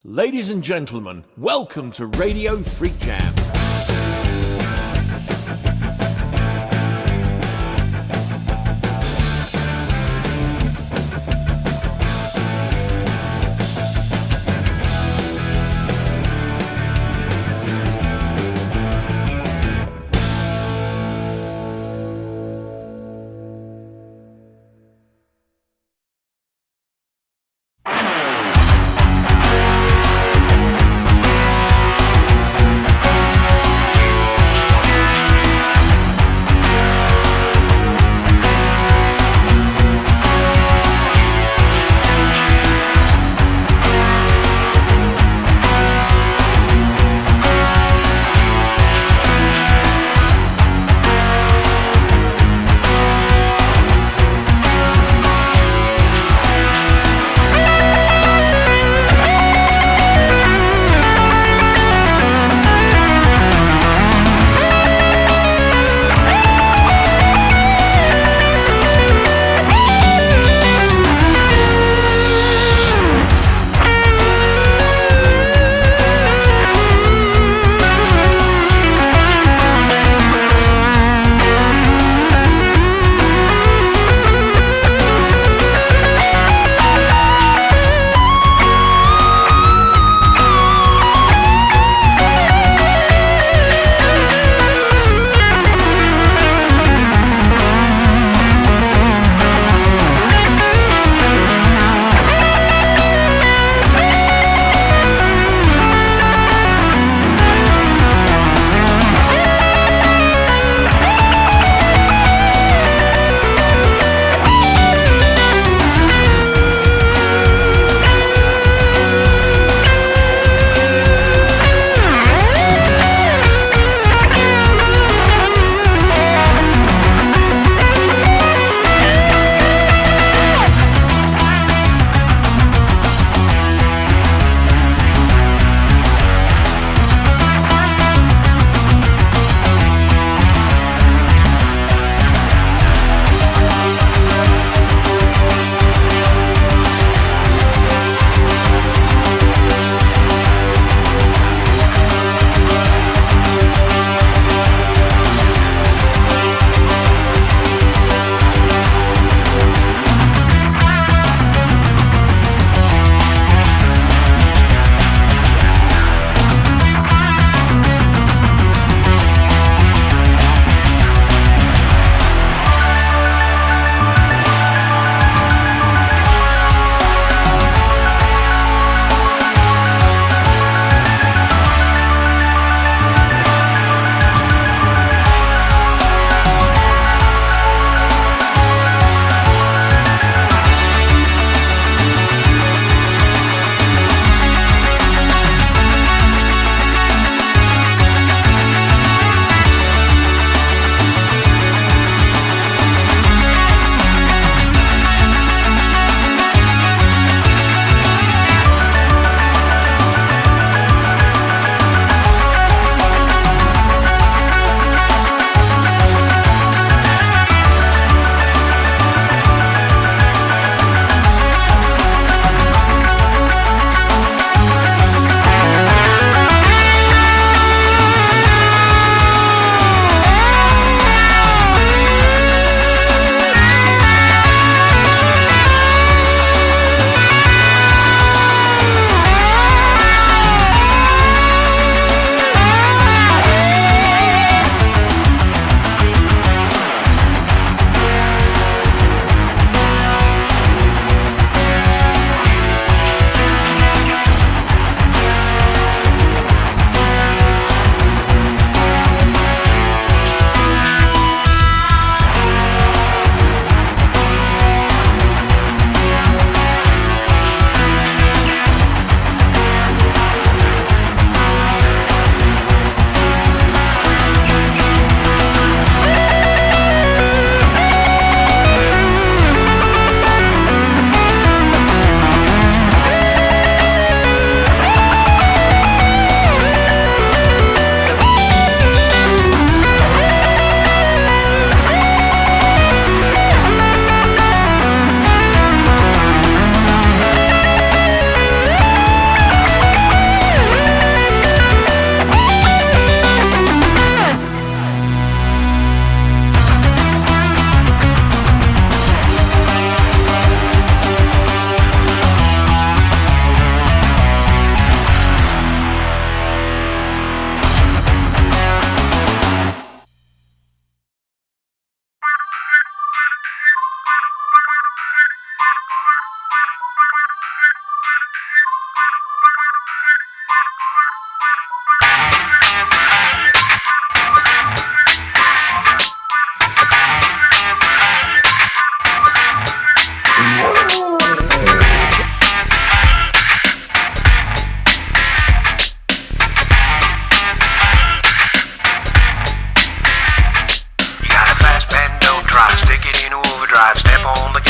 Ladies and gentlemen, welcome to Radio FreakJam.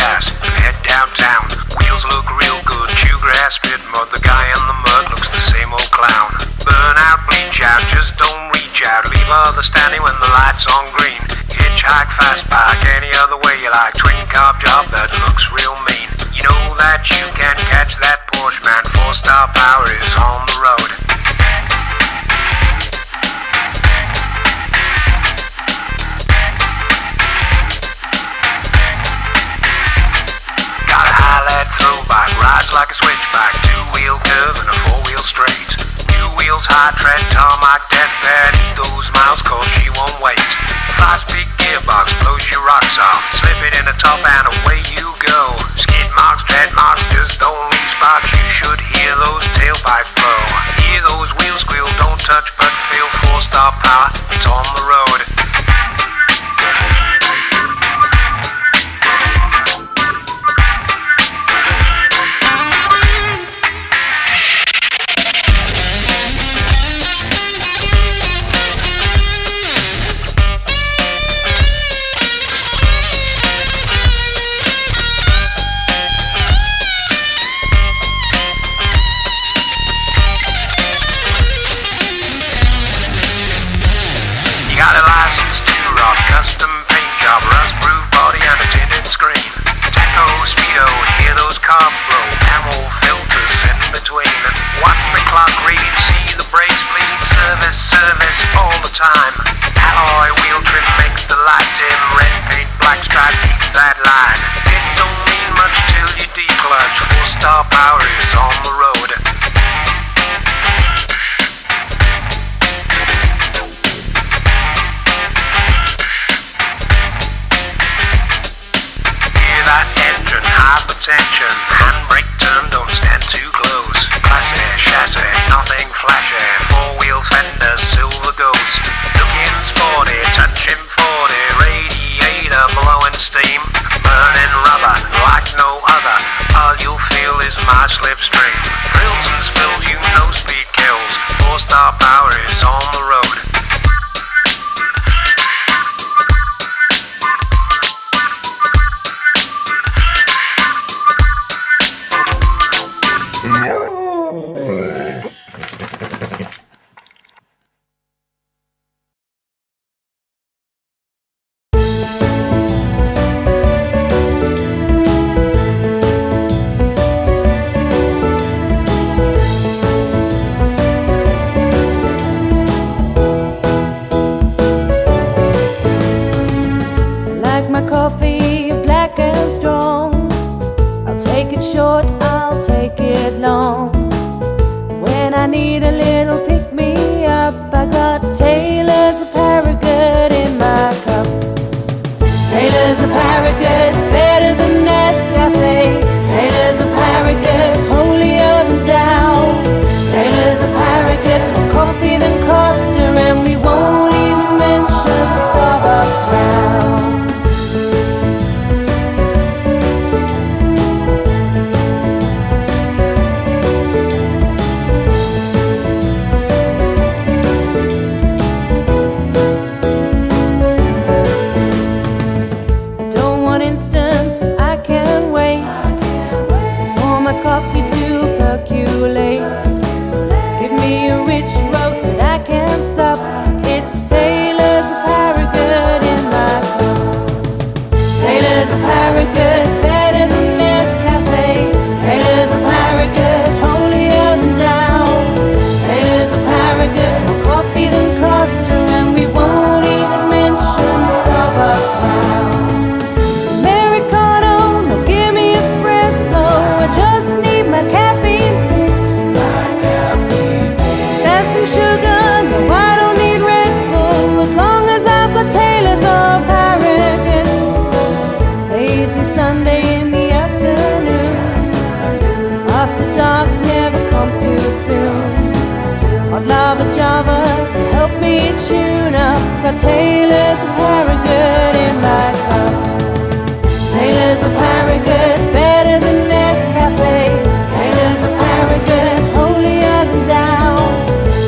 gas, and head downtown. Wheels look real good, chew grass, spit mud. The guy in the mud looks the same old clown. Burn out, bleach out, just don't reach out. Leave others standing when the light's on green. Hitchhike, fast bike, any other way you like. Twin carb job that looks real mean. You know that you can catch that Porsche, man. 4-star power is on the road. Got a high-led throwback, rides like a switchback. 2-wheel curve and a 4-wheel straight. New wheels, high tread, tarmac, deathbed. Eat those miles cause she won't wait. 5-speed gearbox blows your rocks off. Slip it in the top and away you go. Skid marks, tread marks, just don't leave spots. You should hear those tailpipes blow. Hear those wheels squeal, don't touch but feel. 4-star power, it's on the road. Time. Alloy wheel trim makes the light dim. Red paint, black stripe keeps that line. It don't mean much till you declutch. 4-star power is on the road. Hear that engine, hypertension. Handbrake turn, don't stand too close. Classy, chassis, nothing flashy. 4-wheel fenders, silver ghost. Looking sporty, touching 40. Radiator blowing steam. Burning rubber like no other. All you'll feel is my slipstream. Thrills and spills, you know speed kills. 4-star power is on the road. got Taylor's of Harrogate in my cup. Taylor's of Harrogate, better than Nescafe. Taylor's of Harrogate, holier than down.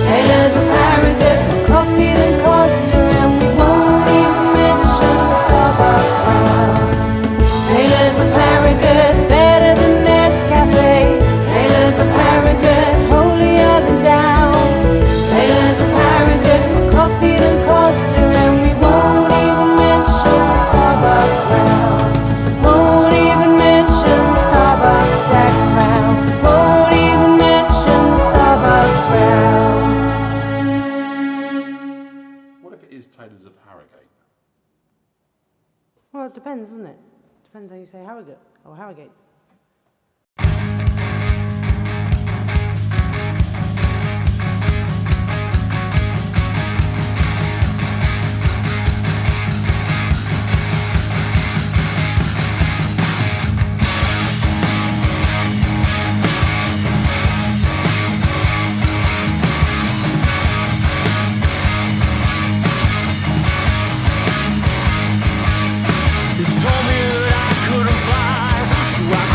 Taylor's of Harrogate, more coffee than Costa, and we won't even mention Starbucks round. Taylor's of Harrogate. Taylors of Harrogate? Well, it depends, doesn't it? Depends how you say Harrogate or Harrogate. You told me that I couldn't fly, so I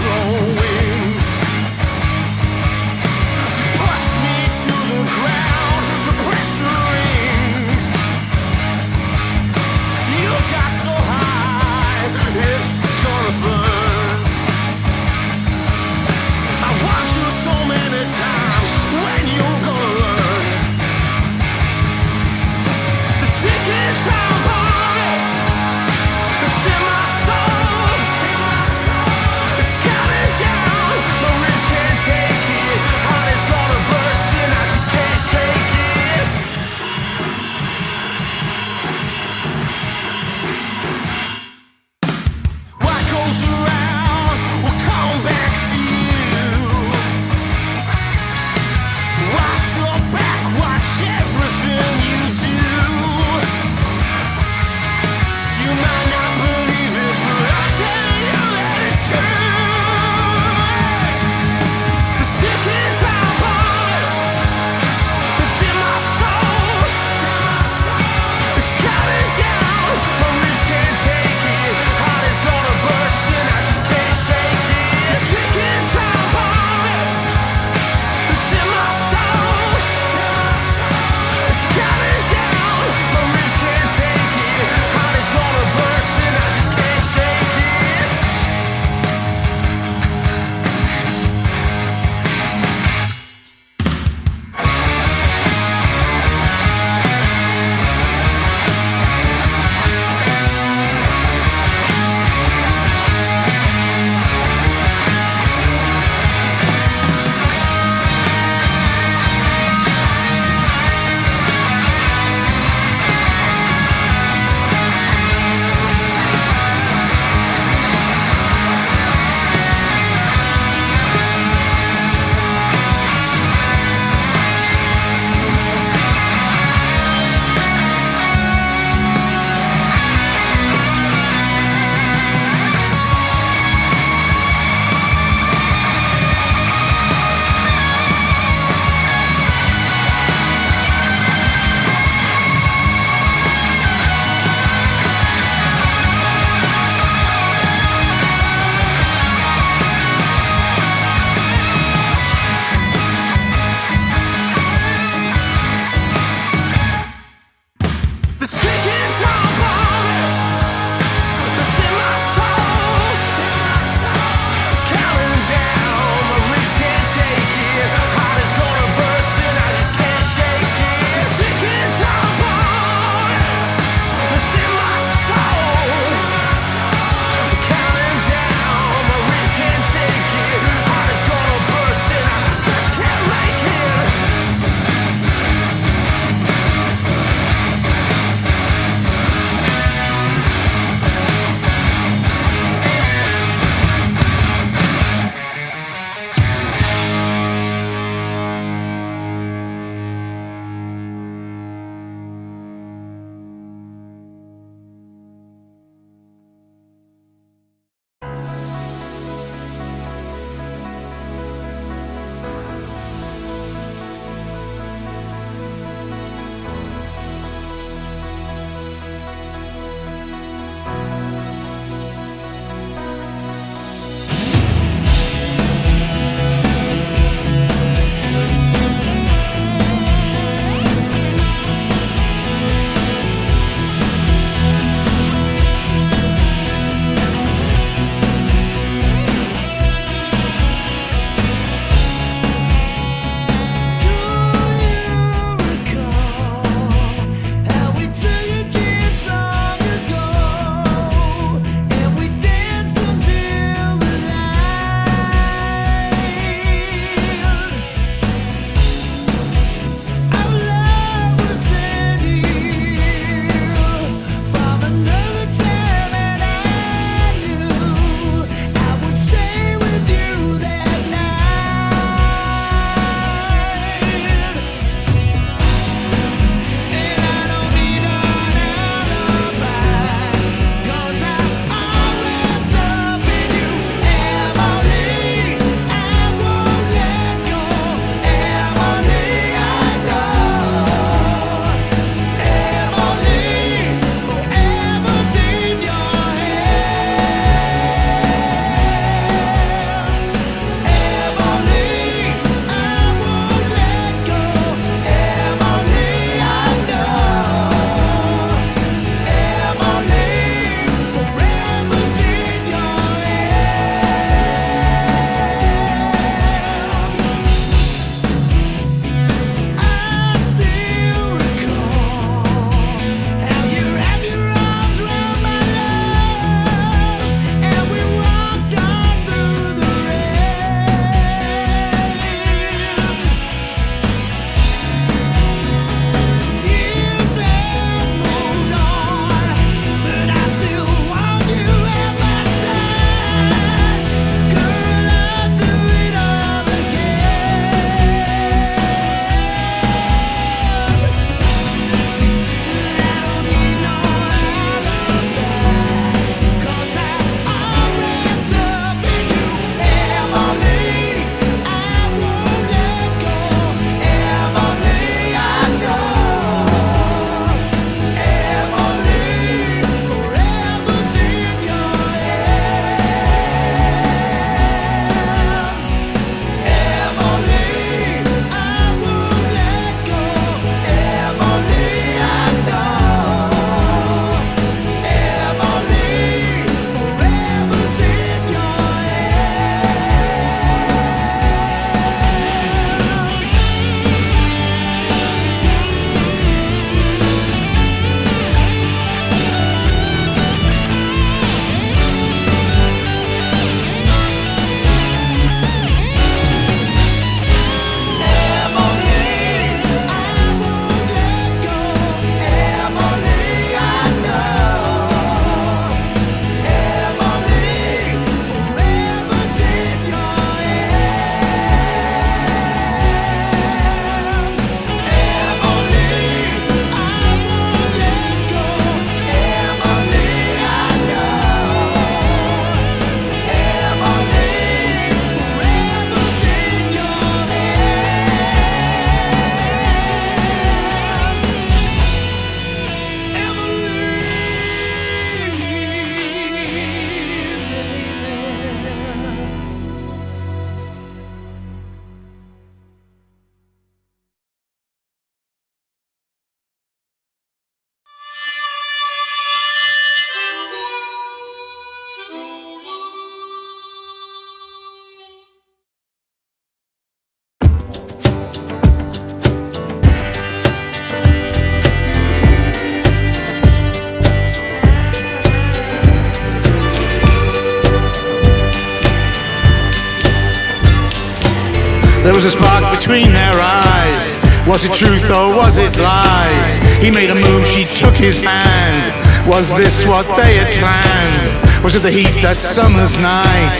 There was a spark between their eyes. Was it truth or was it lies? He made a move, she took his hand. Was this what they had planned? Was it the heat that summer's night?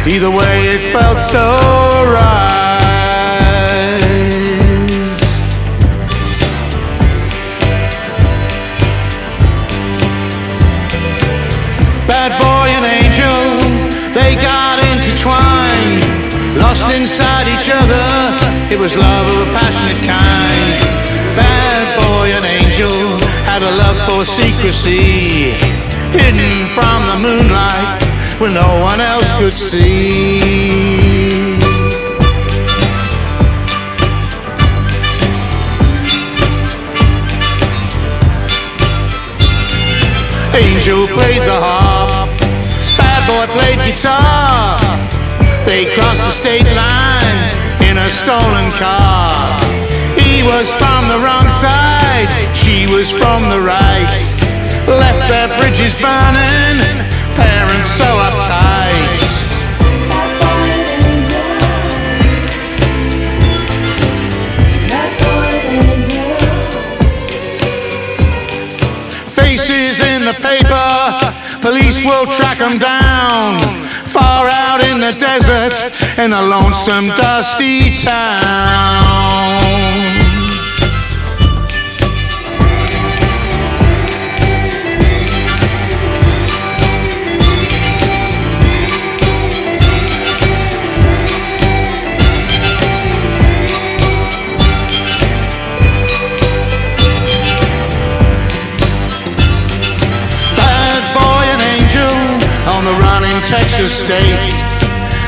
Either way it felt so right. Bad boy and angel, they got intertwined, lost inside each other. It was love of a passionate kind. Bad boy and angel had a love for secrecy, hidden from the moonlight when no one else could see. Angel played the harp, bad boy played guitar. They crossed the state line in a stolen car. He was from the wrong side, she was from the right. Left their bridges burning, parents so uptight. Faces in the paper, police will track them down. Far out in the desert, in a lonesome, dusty town. On the run in Texas state,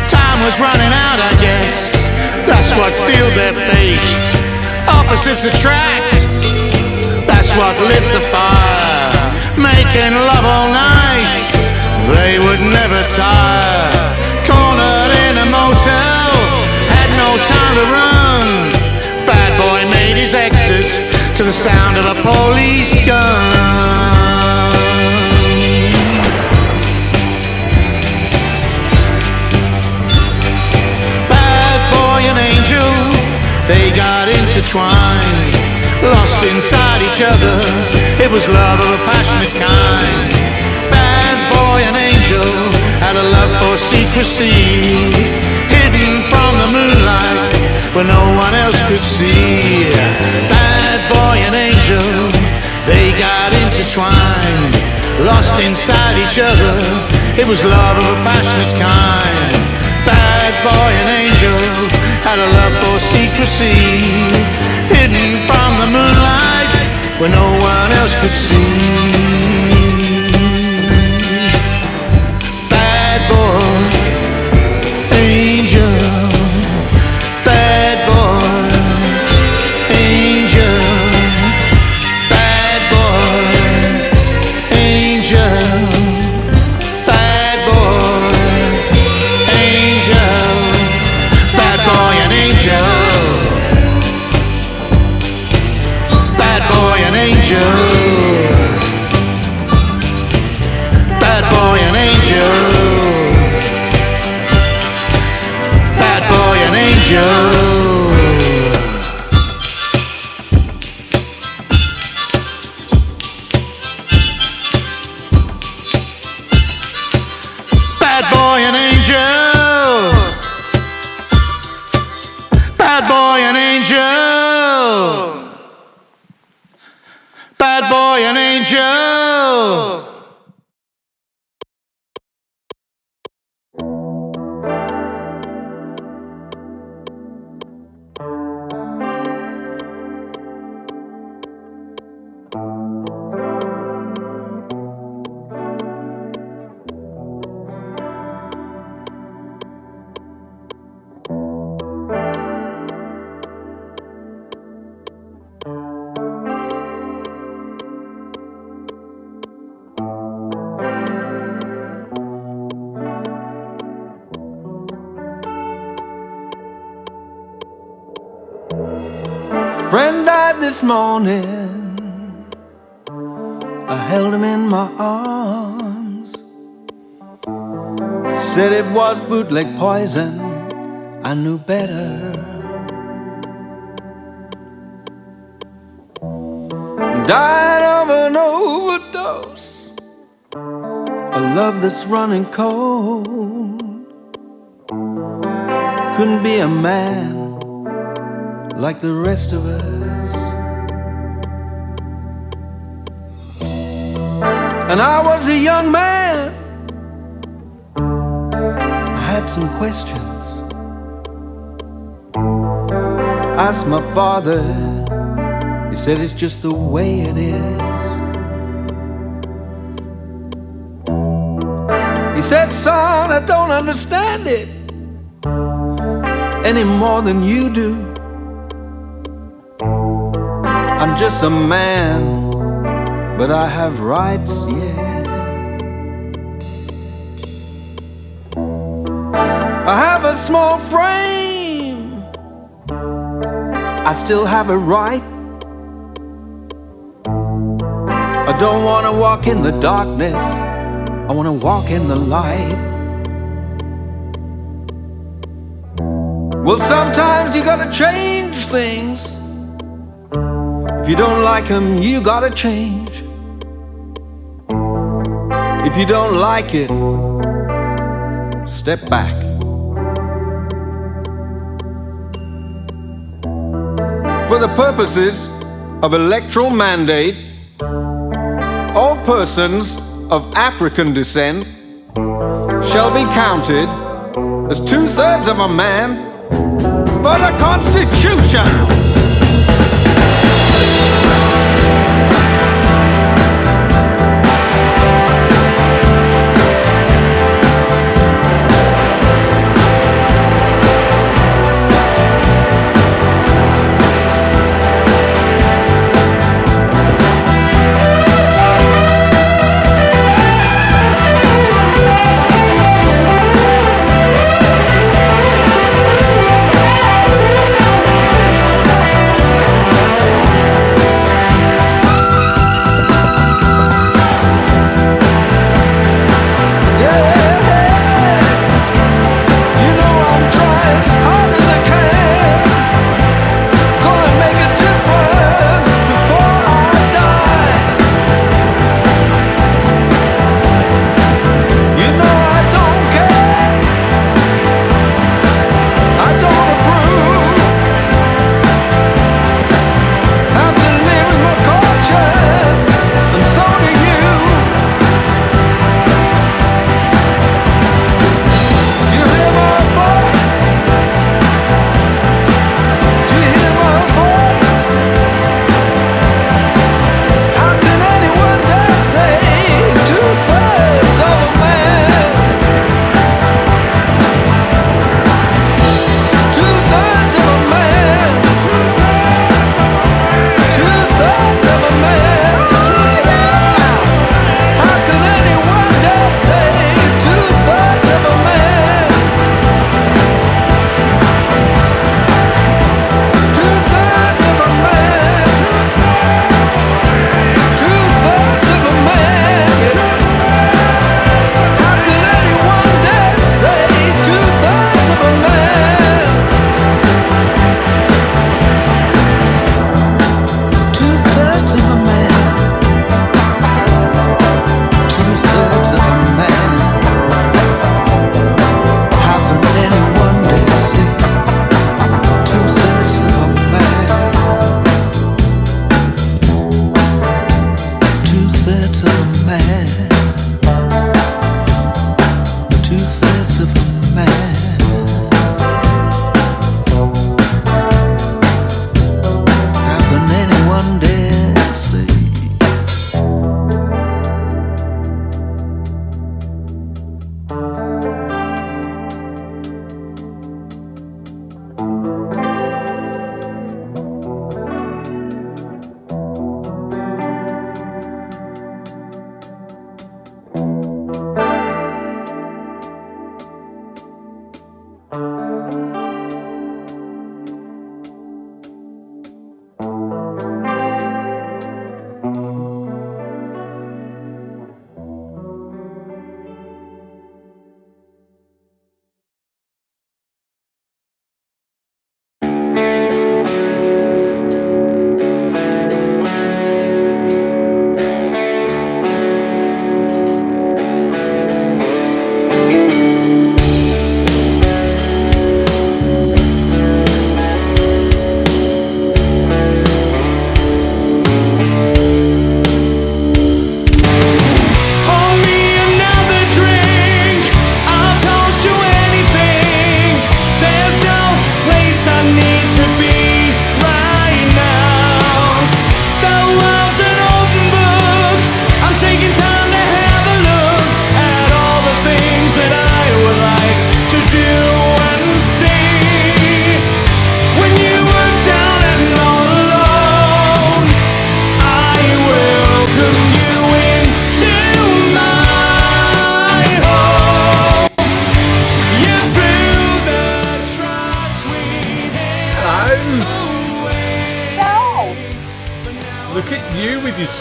time was running out, I guess. That's what sealed their fate. Opposites attract, that's what lit the fire. Making love all night, they would never tire. Cornered in a motel, had no time to run. Bad boy made his exit to the sound of a police gun. They got intertwined, lost inside each other. It was love of a passionate kind. Bad boy and angel had a love for secrecy, hidden from the moonlight where no one else could see. Bad boy and angel, they got intertwined, lost inside each other. It was love of a passionate kind. Bad boy and angel had a love for secrecy, hidden from the moonlight where no one else could see. Bad boy, angel, bad boy, angel, bad boy, angel. Bad boy and angel, bad boy and angel. Bad boy and angel, bad boy and angel. Bad boy and angel. Friend died this morning, I held him in my arms. Said it was bootleg poison, I knew better. died of an overdose, a love that's running cold. Couldn't be a man like the rest of us. And I was a young man, I had some questions. Asked my father, he said it's just the way it is. He said, son, I don't understand it any more than you do. I'm just a man, but I have rights, yeah. I have a small frame, I still have a right. I don't want to walk in the darkness, I want to walk in the light. Well, sometimes you gotta change things. If you don't like them, you gotta change. If you don't like it, step back. For the purposes of electoral mandate, all persons of African descent shall be counted as 2/3 of a man for the Constitution.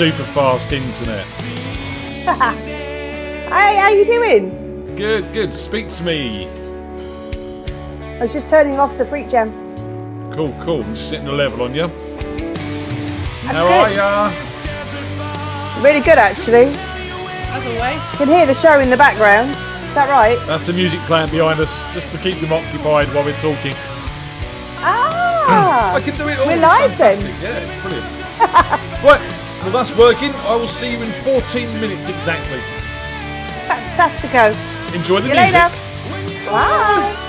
super fast internet. Hey, how you doing? Good. Speak to me. I was just turning off the FreakJam. Cool. I'm just setting the level on you. How good. are ya? Really good, actually. As always. You can hear the show in the background. Is that right? That's the music playing behind us, just to keep them occupied while we're talking. Ah! I can do it all. We're It's live fantastic. then. Yeah, it's brilliant. Right, well that's working. I will see you in 14 minutes exactly. Fantastico. Enjoy the See you music. later. Bye.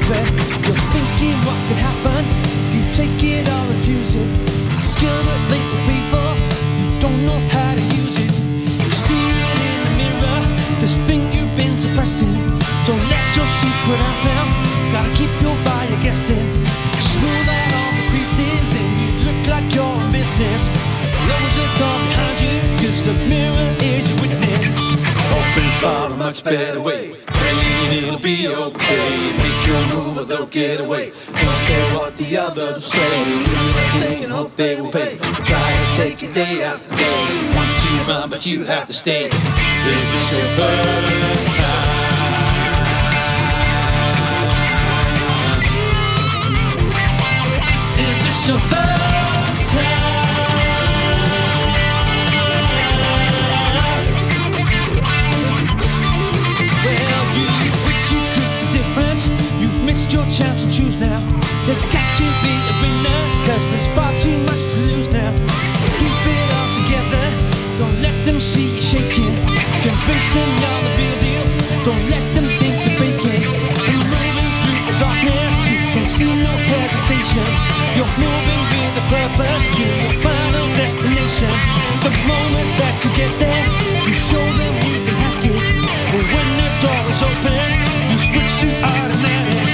unfair. You're thinking what could happen if you take it or refuse it. A skill that they will pay for, you don't know how to use it. You see it in the mirror, this thing you've been suppressing. Don't let your secret out now, gotta keep your buyer guessing. Smooth out all the creases and you look like you're in business. Close the door behind you, cause the mirror is your witness. Hoping for a much better way, praying it'll be okay. Make your move or they'll get away. Don't care what the others say, do your thing and hope they will pay. Try to take it day after day, want to run but you have to stay. Is this your first time? Is this your first time? Well, you wish you could be different. You've missed your chance to choose now. There's got to be a winner, cause there's far too much to lose now. Keep it all together, don't let them see you shaking. Convince them you're the real deal, don't let them think you're faking. And moving through the darkness, you can see no hesitation. You're moving with a purpose to your final destination. The moment that you get there, you show them you can hack it. But when the door is open, you switch to automatic.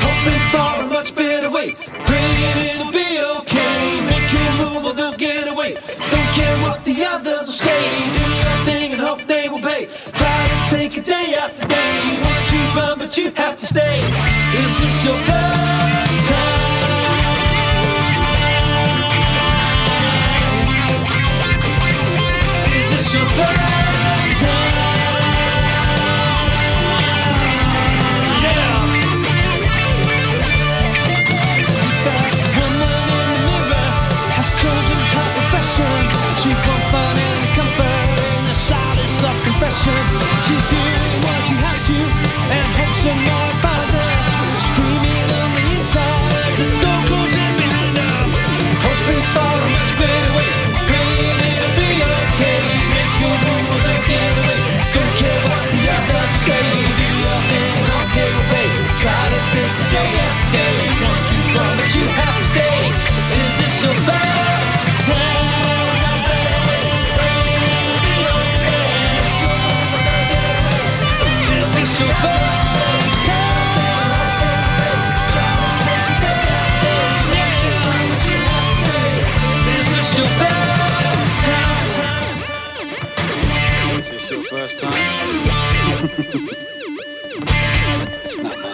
Hoping for a much better way, praying it'll be okay. Make your move or they'll get away. Don't care what the others will say, do your thing and hope they will pay. Try to take it day after day, want to run but you have to stay. Is this your first time? Is this your first time? She won't find any comfort in the silence of confession. She's doing what she has to and hopes someone finds her. Screaming on the inside as the door goes in behind her. Hoping for a much better way, praying it'll be okay. Make your move or they'll get away. Don't care what the others say, do your thing and hope they will pay. Try to take the day after day, want to run but you have to stay. Is this your first time? Your first time. Is this your first time? It's not mine.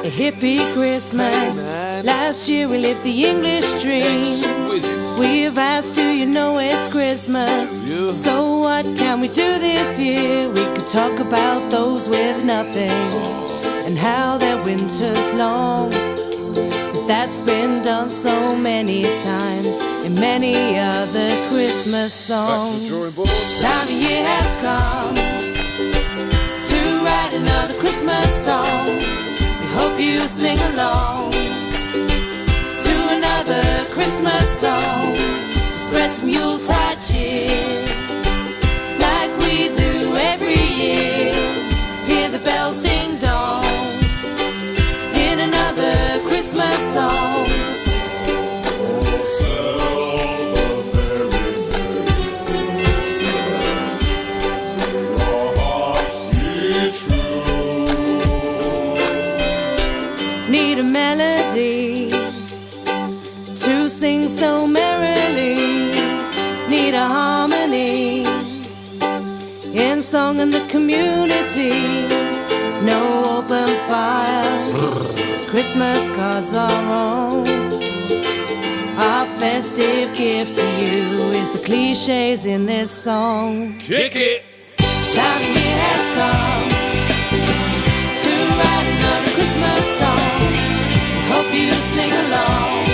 A hippie Christmas. Last year we lived the English dream. We've asked, do you know it's Christmas? So what can we do this year? We could talk about those with nothing and how their winter's long. But that's been done so many times in many other Christmas songs. Time of year has come to write another Christmas song. Hope you sing along to another Christmas song. Spread some Yuletide cheer like we do every year. Hear the bells ding dong in another Christmas song. Need a melody to sing so merrily. Need a harmony in song and the community. No open fire, Christmas cards are on. Our festive gift to you is the cliches in this song. Kick it! Time of year has come to write another Christmas song. Hope you sing along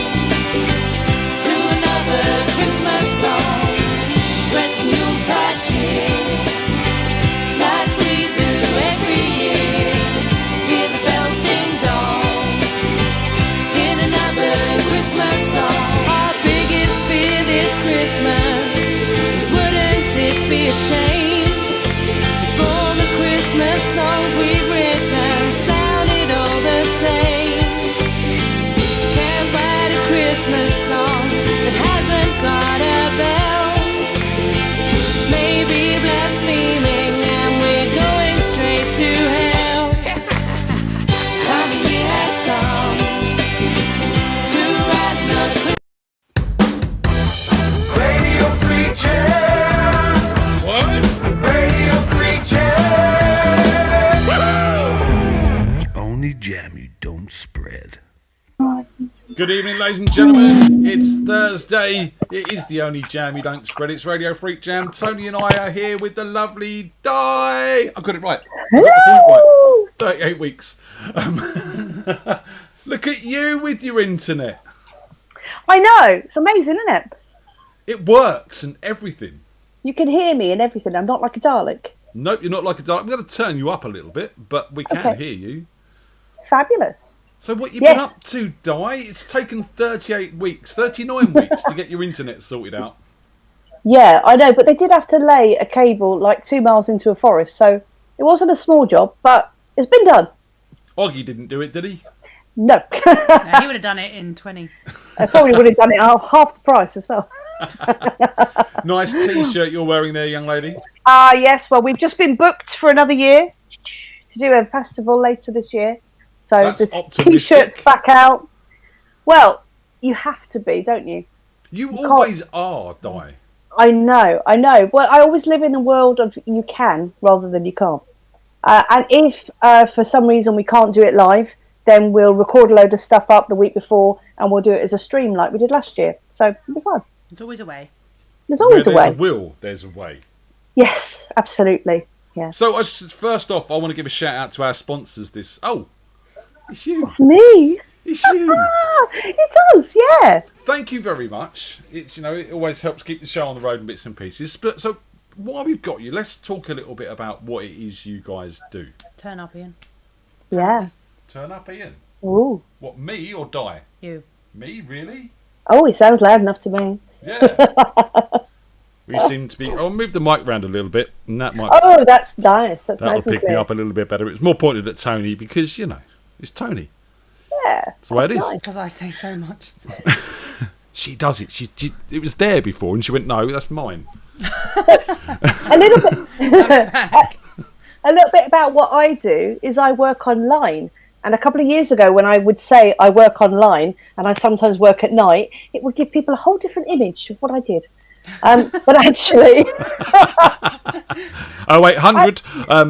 to another Christmas song. Spread some Yuletide cheer like we do Good evening, ladies and gentlemen. It's Thursday. It is the only jam you don't spread. It's Radio Freak Jam. Tony and I are here with the lovely Di. I got it right. I got the point right. 38 weeks. Look at you with your internet. I know. It's amazing, isn't it? It works and everything. You can hear me and everything. I'm not like a Dalek. Nope, you're not like a Dalek. I'm going to turn you up a little bit, but we can hear you. Fabulous. So what you've been up to, Di? It's taken 38 weeks, 39 weeks to get your internet sorted out. Yeah, I know, but they did have to lay a cable like 2 miles into a forest, so it wasn't a small job, but it's been done. Oggy didn't do it, did he? No. No, he would have done it in 20. I probably would have done it at half the price as well. Nice T-shirt you're wearing there, young lady. Yes, well, we've just been booked for another year to do a festival later this year. So That's the optimistic. T-shirt's back out. Well, you have to be, don't you? You always are, Di. I know. Well, I always live in a world of you can rather than you can't. And if for some reason we can't do it live, then we'll record a load of stuff up the week before and we'll do it as a stream like we did last year. So it'll be fun. There's always a way. There's always a way. There's a will, there's a way. Yes, absolutely. Yeah. So first off, I want to give a shout out to our sponsors. It's you. Me? It's you. It does, yeah. Thank you very much. It's it always helps keep the show on the road in bits and pieces. But so while we've got you, let's talk a little bit about what it is you guys do. Turn up, Ian. Yeah. Turn up, Ian. Ooh. What, me or Di? You. Me, really? Oh, it sounds loud enough to me. Yeah. We seem to be. I'll move the mic around a little bit, and that might. Oh, that's nice. That'll nice pick me up a little bit better. It's more pointed at Tony because it's Tony. Yeah. That's the way it is. Because I say so much. She does it. She it was there before, and she went, "No, that's mine." A little bit. A little bit about what I do is I work online. And a couple of years ago, when I would say I work online and I sometimes work at night, it would give people a whole different image of what I did. But actually... 0800. I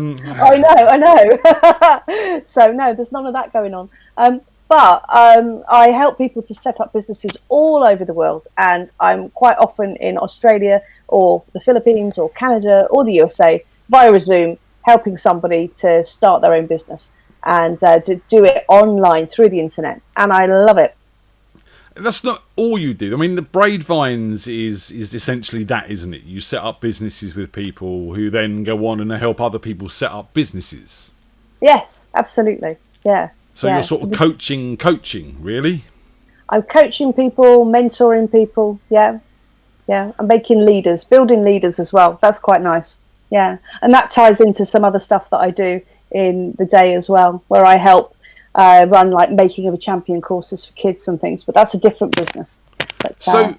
know. So, no, there's none of that going on. But I help people to set up businesses all over the world. And I'm quite often in Australia or the Philippines or Canada or the USA via Zoom, helping somebody to start their own business. And to do it online through the internet, and I love it. That's not all you do. I mean, the Braid Vines is essentially that, isn't it? You set up businesses with people who then go on and help other people set up businesses. Yes, absolutely. Yeah. So you're sort of coaching, really? I'm coaching people, mentoring people. Yeah. I'm making leaders, building leaders as well. That's quite nice. Yeah, and that ties into some other stuff that I do in the day as well, where I help run like making of a champion courses for kids and things, but that's a different business. But, so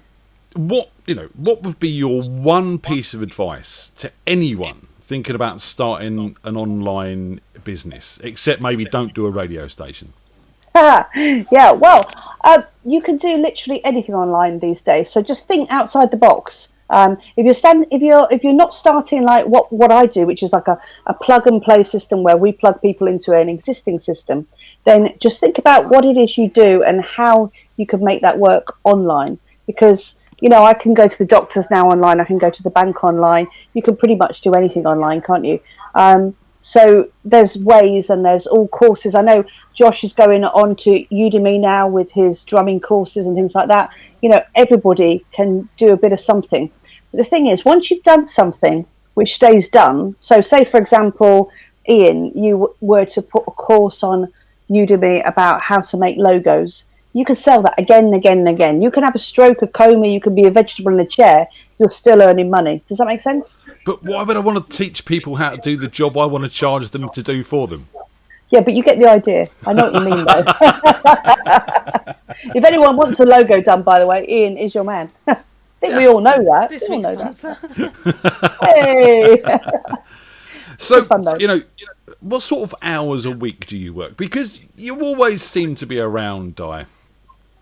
what would be your one piece of advice to anyone thinking about starting an online business, except maybe don't do a radio station? Yeah, well, you can do literally anything online these days, so just think outside the box. If you're not starting like what I do, which is like a plug and play system where we plug people into an existing system, then just think about what it is you do and how you can make that work online. Because I can go to the doctors now online, I can go to the bank online. You can pretty much do anything online, can't you? So there's ways and there's all courses. I know Josh is going on to Udemy now with his drumming courses and things like that. Everybody can do a bit of something. But the thing is, once you've done something which stays done, so say, for example, Ian, you were to put a course on Udemy about how to make logos, you can sell that again and again and again. You can have a stroke, a coma, you can be a vegetable in a chair, you're still earning money. Does that make sense? But why would I want to teach people how to do the job I want to charge them to do for them? Yeah, but you get the idea. I know what you mean, though. If anyone wants a logo done, by the way, Ian is your man. I think we all know that. This week's sponsor. Hey! So, what sort of hours a week do you work? Because you always seem to be around, Di.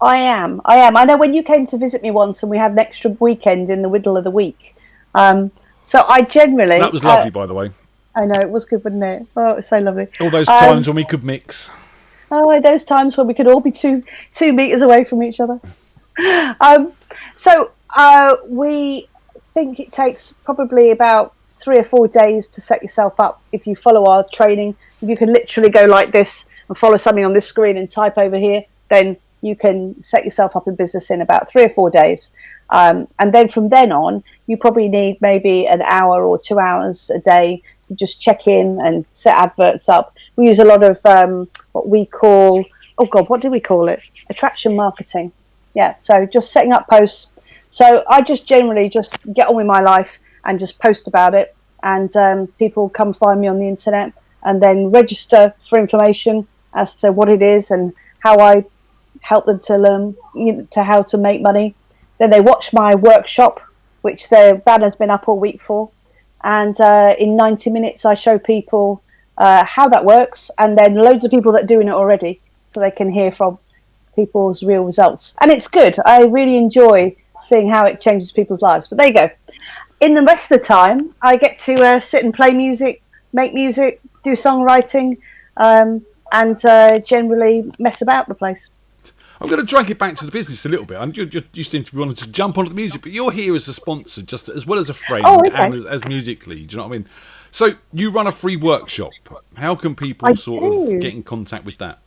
I am. I know when you came to visit me once and we had an extra weekend in the middle of the week. So I generally... That was lovely, by the way. I know, it was good, wasn't it? Oh, it was so lovely. All those times when we could mix. Oh, those times when we could all be 2 meters away from each other. We think it takes probably about 3 or 4 days to set yourself up. If you follow our training, if you can literally go like this and follow something on this screen and type over here, then you can set yourself up in business in about 3 or 4 days. And then from then on, you probably need maybe an hour or 2 hours a day to just check in and set adverts up. We use a lot of what we call, what do we call it? Attraction marketing. Yeah, so just setting up posts. So I just generally just get on with my life and just post about it. And people come find me on the internet and then register for information as to what it is and how I help them to learn to how to make money. Then they watch my workshop, which their banner's been up all week for. And in 90 minutes, I show people how that works. And then loads of people that are doing it already, so they can hear from people's real results. And it's good. I really enjoy seeing how it changes people's lives. But there you go. In the rest of the time, I get to sit and play music, make music, do songwriting, and generally mess about the place. I'm going to drag it back to the business a little bit. And you seem to be wanting to jump onto the music, but you're here as a sponsor, just as well as a friend and as musically. Do you know what I mean? So you run a free workshop. How can people of get in contact with that?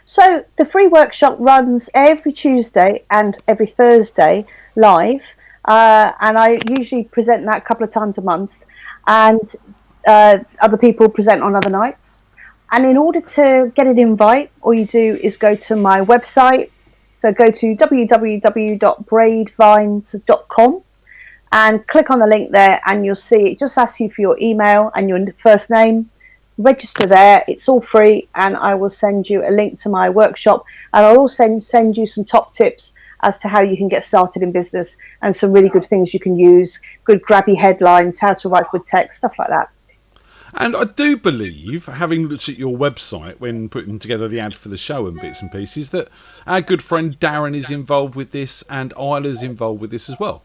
So the free workshop runs every Tuesday and every Thursday live, and I usually present that a couple of times a month, and other people present on other nights. And in order to get an invite, all you do is go to my website. So go to www.braidvines.com and click on the link there, and you'll see it just asks you for your email and your first name. Register there. It's all free, and I will send you a link to my workshop, and I'll also send you some top tips as to how you can get started in business and some really good things you can use, good grabby headlines, how to write good text, stuff like that. And I do believe, having looked at your website when putting together the ad for the show and bits and pieces, that our good friend Darren is involved with this and Isla's involved with this as well.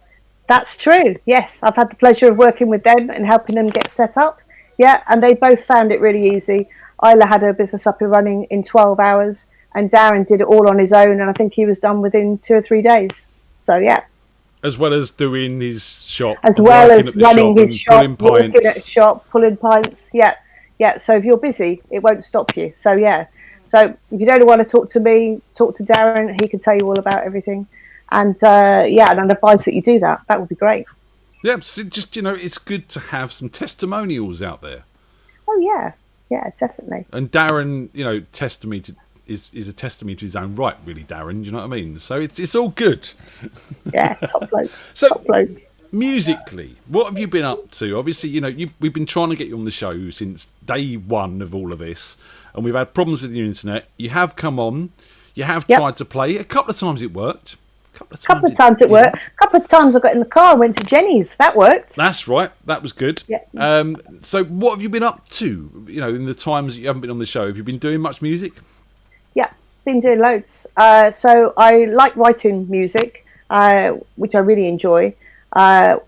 That's true, yes. I've had the pleasure of working with them and helping them get set up. Yeah, and they both found it really easy. Isla had her business up and running in 12 hours, and Darren did it all on his own, and I think he was done within 2 or 3 days. So, yeah. As well as doing his shop. As well as running his shop, working at his shop, pulling pints. Yeah, yeah. So if you're busy, it won't stop you. So, yeah. So if you don't want to talk to me, talk to Darren. He can tell you all about everything. And, and I'd advise that you do that. That would be great. Yeah, so just, it's good to have some testimonials out there. Oh, yeah. Yeah, definitely. And Darren, testimony is a testimony to his own right, really, Darren. Do you know what I mean? So it's all good. Yeah, top bloke. So, top bloke. Musically, what have you been up to? Obviously, we've been trying to get you on the show since day one of all of this, and we've had problems with the internet. You have come on. You have tried to play. A couple of times it worked. A couple of times it worked. A couple of times I got in the car and went to Jenny's. That worked. That's right. That was good. Yeah. So what have you been up to, in the times that you haven't been on the show? Have you been doing much music? Yeah, been doing loads. So I like writing music, which I really enjoy.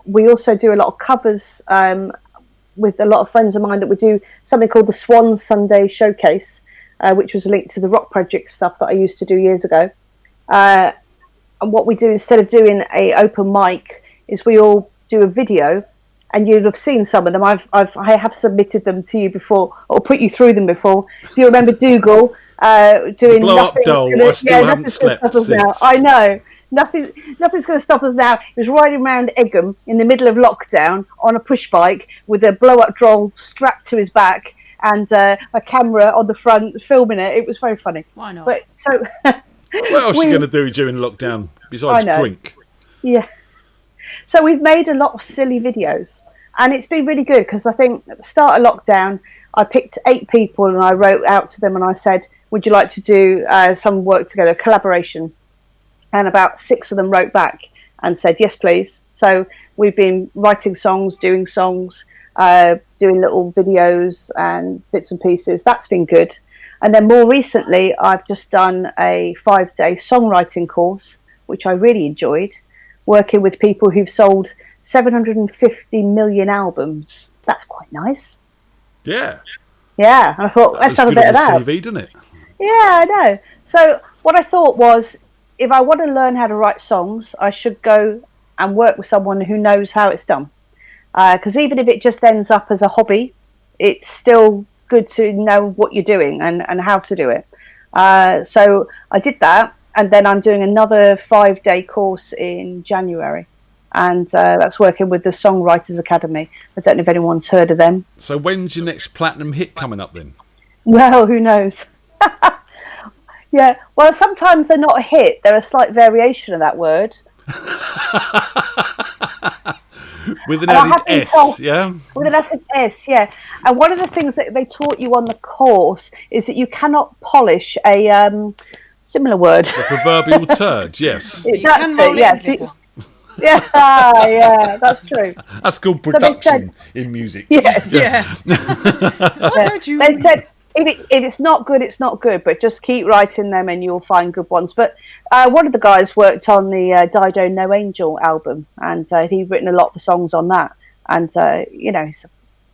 We also do a lot of covers with a lot of friends of mine that we do something called the Swan Sunday Showcase, which was linked to the Rock Project stuff that I used to do years ago. And what we do instead of doing a open mic is we all do a video, and you'd have seen some of them. I have submitted them to you before, or put you through them before. If you remember Dougal doing Blow nothing, Up Doll. I still haven't slept since. Now. I know. Nothing's going to stop us now. He was riding around Egham in the middle of lockdown on a push bike with a blow-up doll strapped to his back and a camera on the front filming it. It was very funny. Why not? But so. What else are you going to do during lockdown besides drink? Yeah. So we've made a lot of silly videos, and it's been really good because I think at the start of lockdown, I picked 8 people and I wrote out to them and I said, would you like to do some work together, collaboration? And about 6 of them wrote back and said, yes, please. So we've been writing songs, doing little videos and bits and pieces. That's been good. And then more recently, I've just done a 5-day songwriting course, which I really enjoyed, working with people who've sold 750 million albums. That's quite nice. Yeah. Yeah. And I thought, let's have a bit of that. CV, doesn't it? Yeah, I know. So what I thought was, if I want to learn how to write songs, I should go and work with someone who knows how it's done. Because even if it just ends up as a hobby, it's still good to know what you're doing and how to do it. So I did that, and then I'm doing another 5-day course in January. And that's working with the Songwriters Academy. I don't know if anyone's heard of them. So when's your next platinum hit coming up then? Well, who knows? Yeah, well, sometimes they're not a hit. They're a slight variation of that word. With an And I added have been S, told- yeah? With an S, yeah. And one of the things that they taught you on the course is that you cannot polish a similar word. The proverbial turd, yes. You can roll it in glitter. Yeah, yeah, that's true. That's called they production in music. Yeah. Yeah. Why don't you? They said if it's not good, it's not good, but just keep writing them and you'll find good ones. But one of the guys worked on the Dido No Angel album, and he'd written a lot of the songs on that. And, he's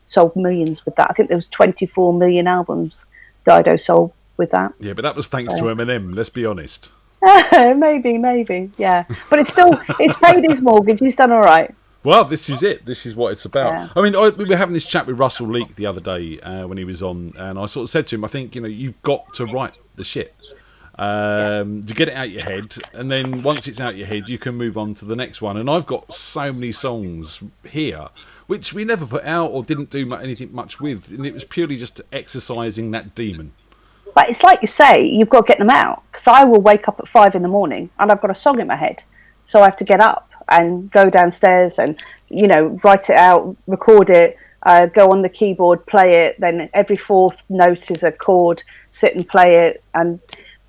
sold millions with that. I think there was 24 million albums Dido sold with that. Yeah, but that was thanks to Eminem, let's be honest. Maybe, yeah. But it's paid his mortgage. He's done all right. Well, this is it. This is what it's about. Yeah. I mean, we were having this chat with Russell Leake the other day when he was on, and I sort of said to him, I think, you've got to write the shit to get it out your head, and then once it's out your head, you can move on to the next one. And I've got so many songs here which we never put out or didn't do anything much with, and it was purely just exercising that demon. But it's like you say, you've got to get them out. Because I will wake up at 5 in the morning and I've got a song in my head. So I have to get up and go downstairs and, write it out, record it, go on the keyboard, play it. Then every fourth note is a chord, sit and play it. And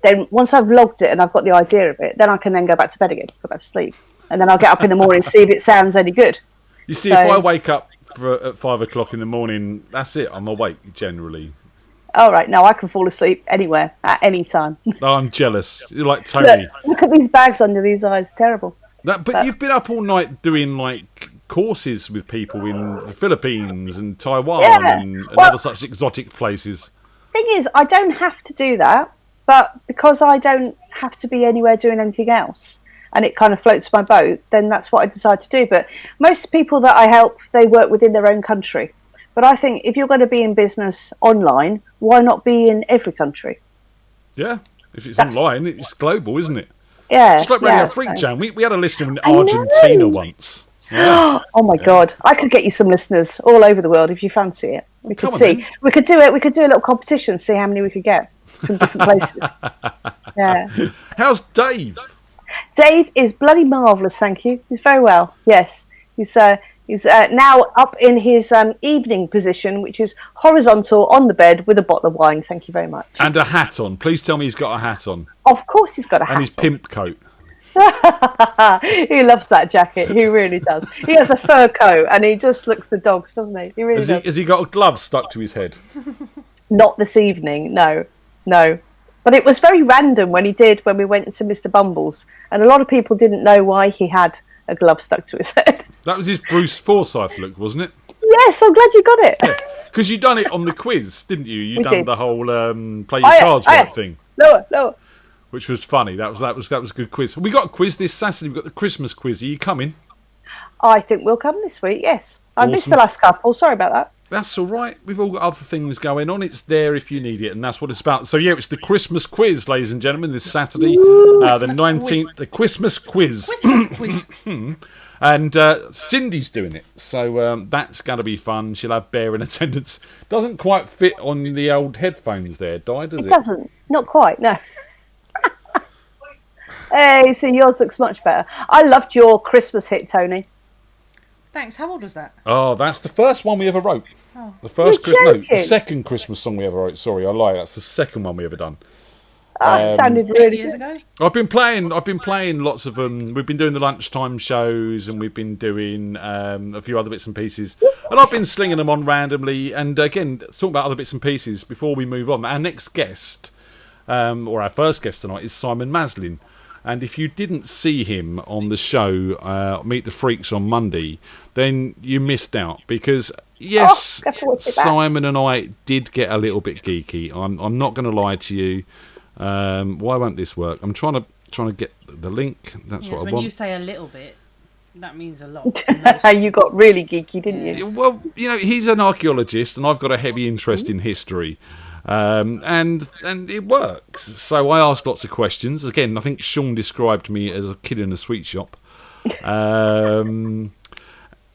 then once I've logged it and I've got the idea of it, then I can then go back to bed again, go back to sleep. And then I'll get up in the morning and see if it sounds any good. You see, if I wake up at 5 o'clock in the morning, that's it. I'm awake generally. All right, no, I can fall asleep anywhere at any time. Oh, I'm jealous. You're like Tony. Look at these bags under these eyes. Terrible. But you've been up all night doing courses with people in the Philippines and Taiwan and other such exotic places. Thing is, I don't have to do that, but because I don't have to be anywhere doing anything else, and it kind of floats my boat, then that's what I decide to do. But most people that I help, they work within their own country. But I think if you're going to be in business online, why not be in every country? Yeah, if it's online, it's global, isn't it? Yeah. It's like Radio FreakJam. We had a listener in Argentina once. Yeah. Oh my God! I could get you some listeners all over the world if you fancy it. We could Come on, see. then. We could do it. We could do a little competition, see how many we could get from different places. Yeah. How's Dave? Dave is bloody marvellous, thank you. He's very well. Yes, he's now up in his evening position, which is horizontal on the bed with a bottle of wine. Thank you very much. And a hat on. Please tell me he's got a hat on. Of course, he's got a hat. And his pimp coat. He loves that jacket. He really does. He has a fur coat, and he just looks the dogs, doesn't he? He really does. Has he got a glove stuck to his head? Not this evening, no. But it was very random when we went to Mr. Bumble's, and a lot of people didn't know why he had a glove stuck to his head. That was his Bruce Forsyth look, wasn't it? Yes, I'm glad you got it. Because you done it on the quiz, didn't you? You We done did. the whole play your cards right thing, Lower. which was funny. That was a good quiz. We got a quiz this Saturday. We've got the Christmas quiz. Are you coming? I think we'll come this week, yes. I missed Awesome. the last couple, sorry about that. That's all right. We've all got other things going on. It's there if you need it, and that's what it's about. So yeah, it's the Christmas quiz, ladies and gentlemen, this Saturday, the 19th, the Christmas quiz. And Cindy's doing it, so that's going to be fun. She'll have Bear in attendance. Doesn't quite fit on the old headphones there, Di, does it? It doesn't, not quite, no. Hey, so yours looks much better. I loved your Christmas hit, Tony. Thanks. How old was that? Oh, that's the first one we ever wrote. Oh. The first You're the joking. second Christmas song we ever wrote. Sorry, I lie. That's the second one we ever done. It sounded 8 really years good. ago. I've been playing lots of them. We've been doing the lunchtime shows, and we've been doing a few other bits and pieces. And I've been slinging them on randomly. And again, talking about other bits and pieces before we move on. Our next guest, or our first guest tonight, is Simon Maslin. And if you didn't see him on the show, Meet the Freaks on Monday, then you missed out, because yes, have to watch it back. Simon and I did get a little bit geeky. I'm not going to lie to you. Why won't this work? I'm trying to get the link. That's Yes, what I when want. you say a little bit, that means a lot. to most. You got really geeky, didn't you? Well, he's an archaeologist, and I've got a heavy interest in history, and it works. So I asked lots of questions. Again, I think Sean described me as a kid in a sweet shop.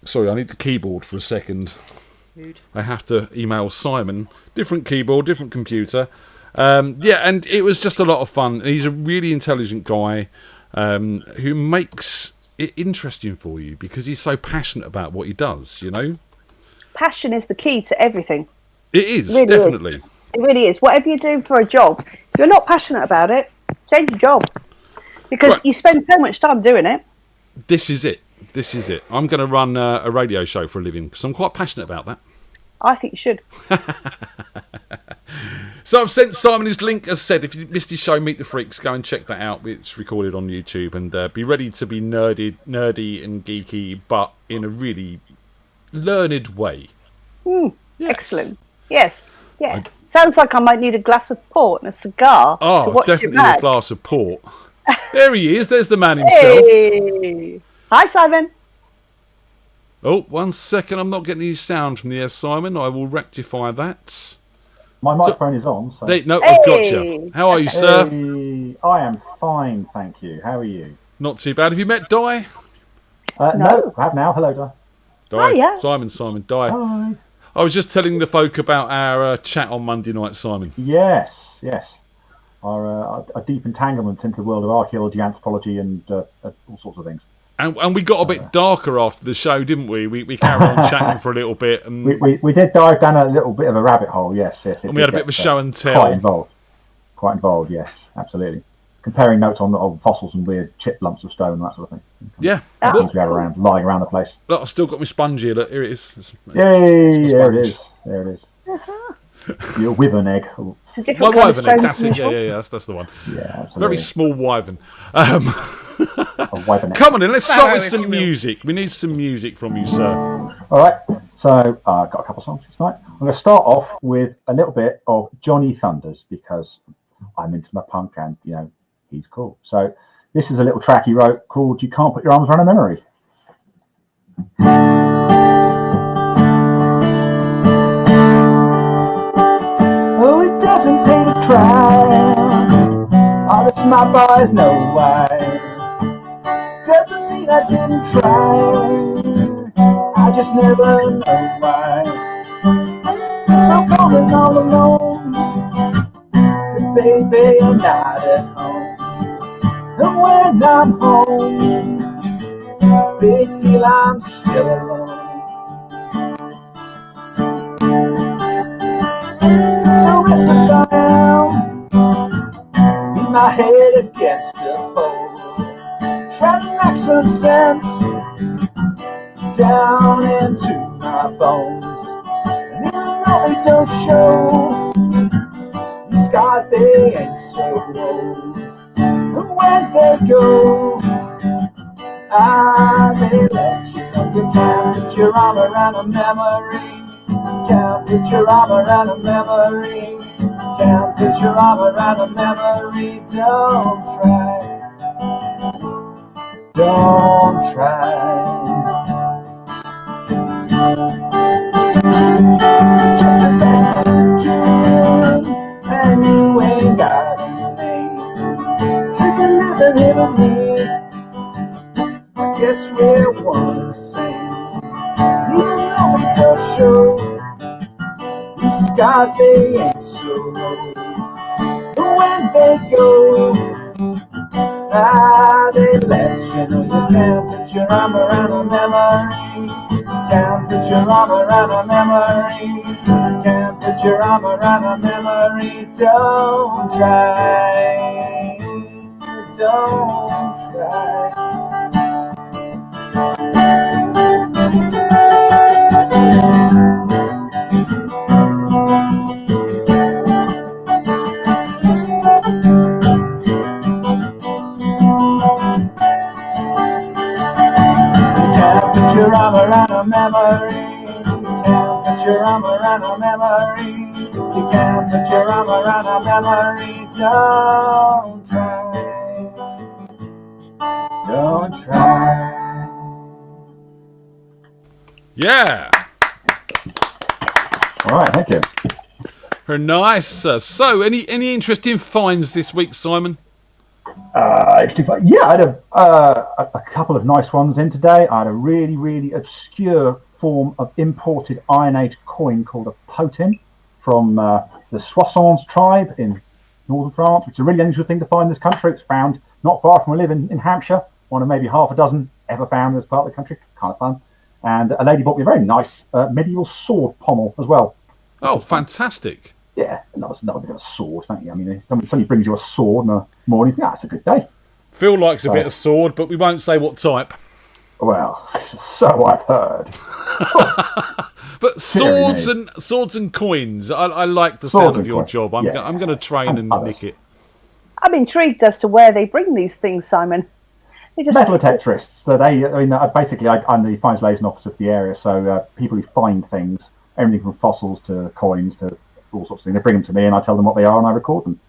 Sorry, I need the keyboard for a second. Rude. I have to email Simon. Different keyboard, different computer. And it was just a lot of fun. He's a really intelligent guy who makes it interesting for you because he's so passionate about what he does, Passion is the key to everything. It is, Really definitely. is. It really is. Whatever you do for a job, if you're not passionate about it, change your job. Because Right. you spend so much time doing it. This is it. I'm going to run a radio show for a living because I'm quite passionate about that. I think you should. So I've sent Simon his link. As I said, if you missed his show, Meet the Freaks, go and check that out. It's recorded on YouTube. And be ready to be nerdy and geeky, but in a really learned way. Yes. Excellent. Yes. Sounds like I might need a glass of port and a cigar. to Oh, watch definitely it a back. glass of port. There he is. There's the man himself. Hey. Hi, Simon. Oh, 1 second. I'm not getting any sound from the air, Simon. I will rectify that. My microphone is on. So. No, I've got you. How are you, sir? Hey, I am fine, thank you. How are you? Not too bad. Have you met Di? No, I have now. Hello, Di. Di. Hiya. Simon, Di. Hi. I was just telling the folk about our chat on Monday night, Simon. Yes. Our deep entanglements into the world of archaeology, anthropology, and all sorts of things. And we got a bit darker after the show, didn't we? We carried on chatting for a little bit. And We did dive down a little bit of a rabbit hole, yes. And we had a bit of a show and tell. Quite involved, yes, absolutely. Comparing notes on old fossils and weird chip lumps of stone and that sort of thing. Yeah. Things we have around, lying around the place. Look, I've still got my sponge here. Look, here it is. Yay! There it is. Your wyvern egg. A My different kind of wyvern egg, stone that's it. from Yeah, that's the one. Yeah, absolutely. Very small wyvern. A wyvern egg. Come on in, let's start with Sorry, some if you will. music. We need some music from you, sir. All right, so I've got a couple of songs tonight. I'm going to start off with a little bit of Johnny Thunders because I'm into my punk and, he's cool. So this is a little track he wrote called You Can't Put Your Arms Around a Memory. Oh, it doesn't pay to try. All the smart boys know why. Doesn't mean I didn't try. I just never know why. So I'm going all alone. 'Cause baby, I'm not at home. And when I'm home, big deal, I'm still alone. So restless I am, beat my head against a pole, trying to knock some sense down into my bones. And even though they don't show, the scars they ain't so old. And when they go, they let you know you can't put your arm around a memory. Can't put your arm around a memory. Can't put your arm around a memory. Don't try. Don't try. Just the best you can, and you ain't got a name. You can never live with me. I guess we're one the same. Even though we don't show, these scars they ain't so low. But when they go, they let you know you can't put your arm around a memory. Can't put your arm around a memory. Can't put your arm around a memory. Don't try. Don't try. Can't put your arm around a memory. Can't can put your arm around our memory. Don't try. Don't try. Yeah. All right, thank you. Very nice. So, any interesting finds this week, Simon? Yeah, I had a couple of nice ones in today. I had a really, really obscure form of imported Iron Age coin called a potin from the Soissons tribe in northern France, which is a really unusual thing to find in this country. It's found not far from where I live in Hampshire, one of maybe half a dozen ever found in this part of the country. Kind of fun. And a lady bought me a very nice medieval sword pommel as well. Oh, fantastic. Yeah, not a bit of a sword, don't you? I mean, somebody brings you a sword in the morning, yeah, it's a good day. Phil likes a bit of sword, but we won't say what type. Well, so I've heard. But swords and coins, I like the sound of your job. I'm going to train and nick it. I'm intrigued as to where they bring these things, Simon. Metal detectorists. So I'm the finds liaison officer for the area, so people who find things, everything from fossils to coins to all sorts of things, they bring them to me and I tell them what they are and I record them.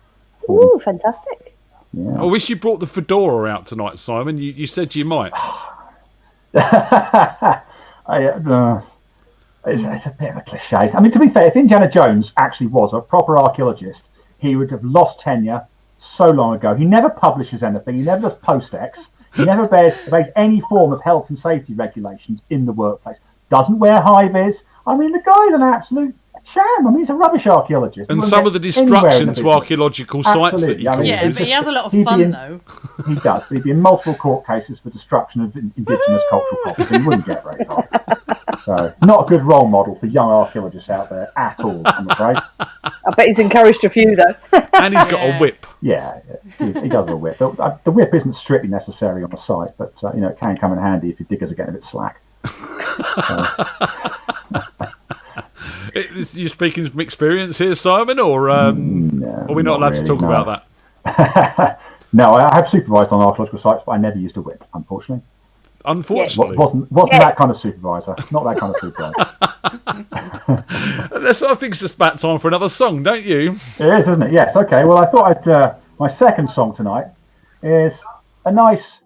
Ooh, fantastic. Yeah. I wish you brought the fedora out tonight, Simon. You said you might. It's a bit of a cliche. I mean, to be fair, if Indiana Jones actually was a proper archaeologist, he would have lost tenure so long ago. He never publishes anything. He never does post-ex. He never obeys any form of health and safety regulations in the workplace. Doesn't wear high-vis. I mean, the guy's an absolute sham. I mean, he's a rubbish archaeologist. And some of the destruction to archaeological sites that he causes. Yeah, but he has a lot of fun, though. He does, but he'd be in multiple court cases for destruction of indigenous cultural property, and he wouldn't get very far. So, not a good role model for young archaeologists out there at all, I'm afraid. I bet he's encouraged a few, though. And he's got a whip. Yeah, he does have a whip. The whip isn't strictly necessary on the site, but it can come in handy if your diggers are getting a bit slack. You're speaking from experience here, Simon, or are we not allowed to talk about that? No, I have supervised on archaeological sites, but I never used a whip, unfortunately. Unfortunately, wasn't that kind of supervisor. Not that kind of supervisor. I think it's just about time for another song, don't you? It is, isn't it? Yes. Okay. Well, I thought my second song tonight is a nice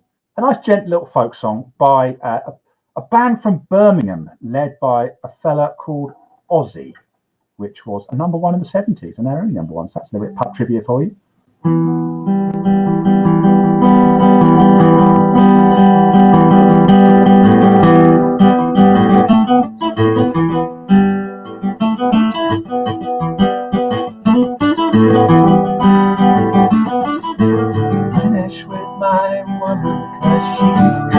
gentle little folk song by a band from Birmingham, led by a fella called Ozzy, which was a number one in the 70s, and they're only number one. So that's a little bit pub trivia for you. Finish with my woman, cause she couldn't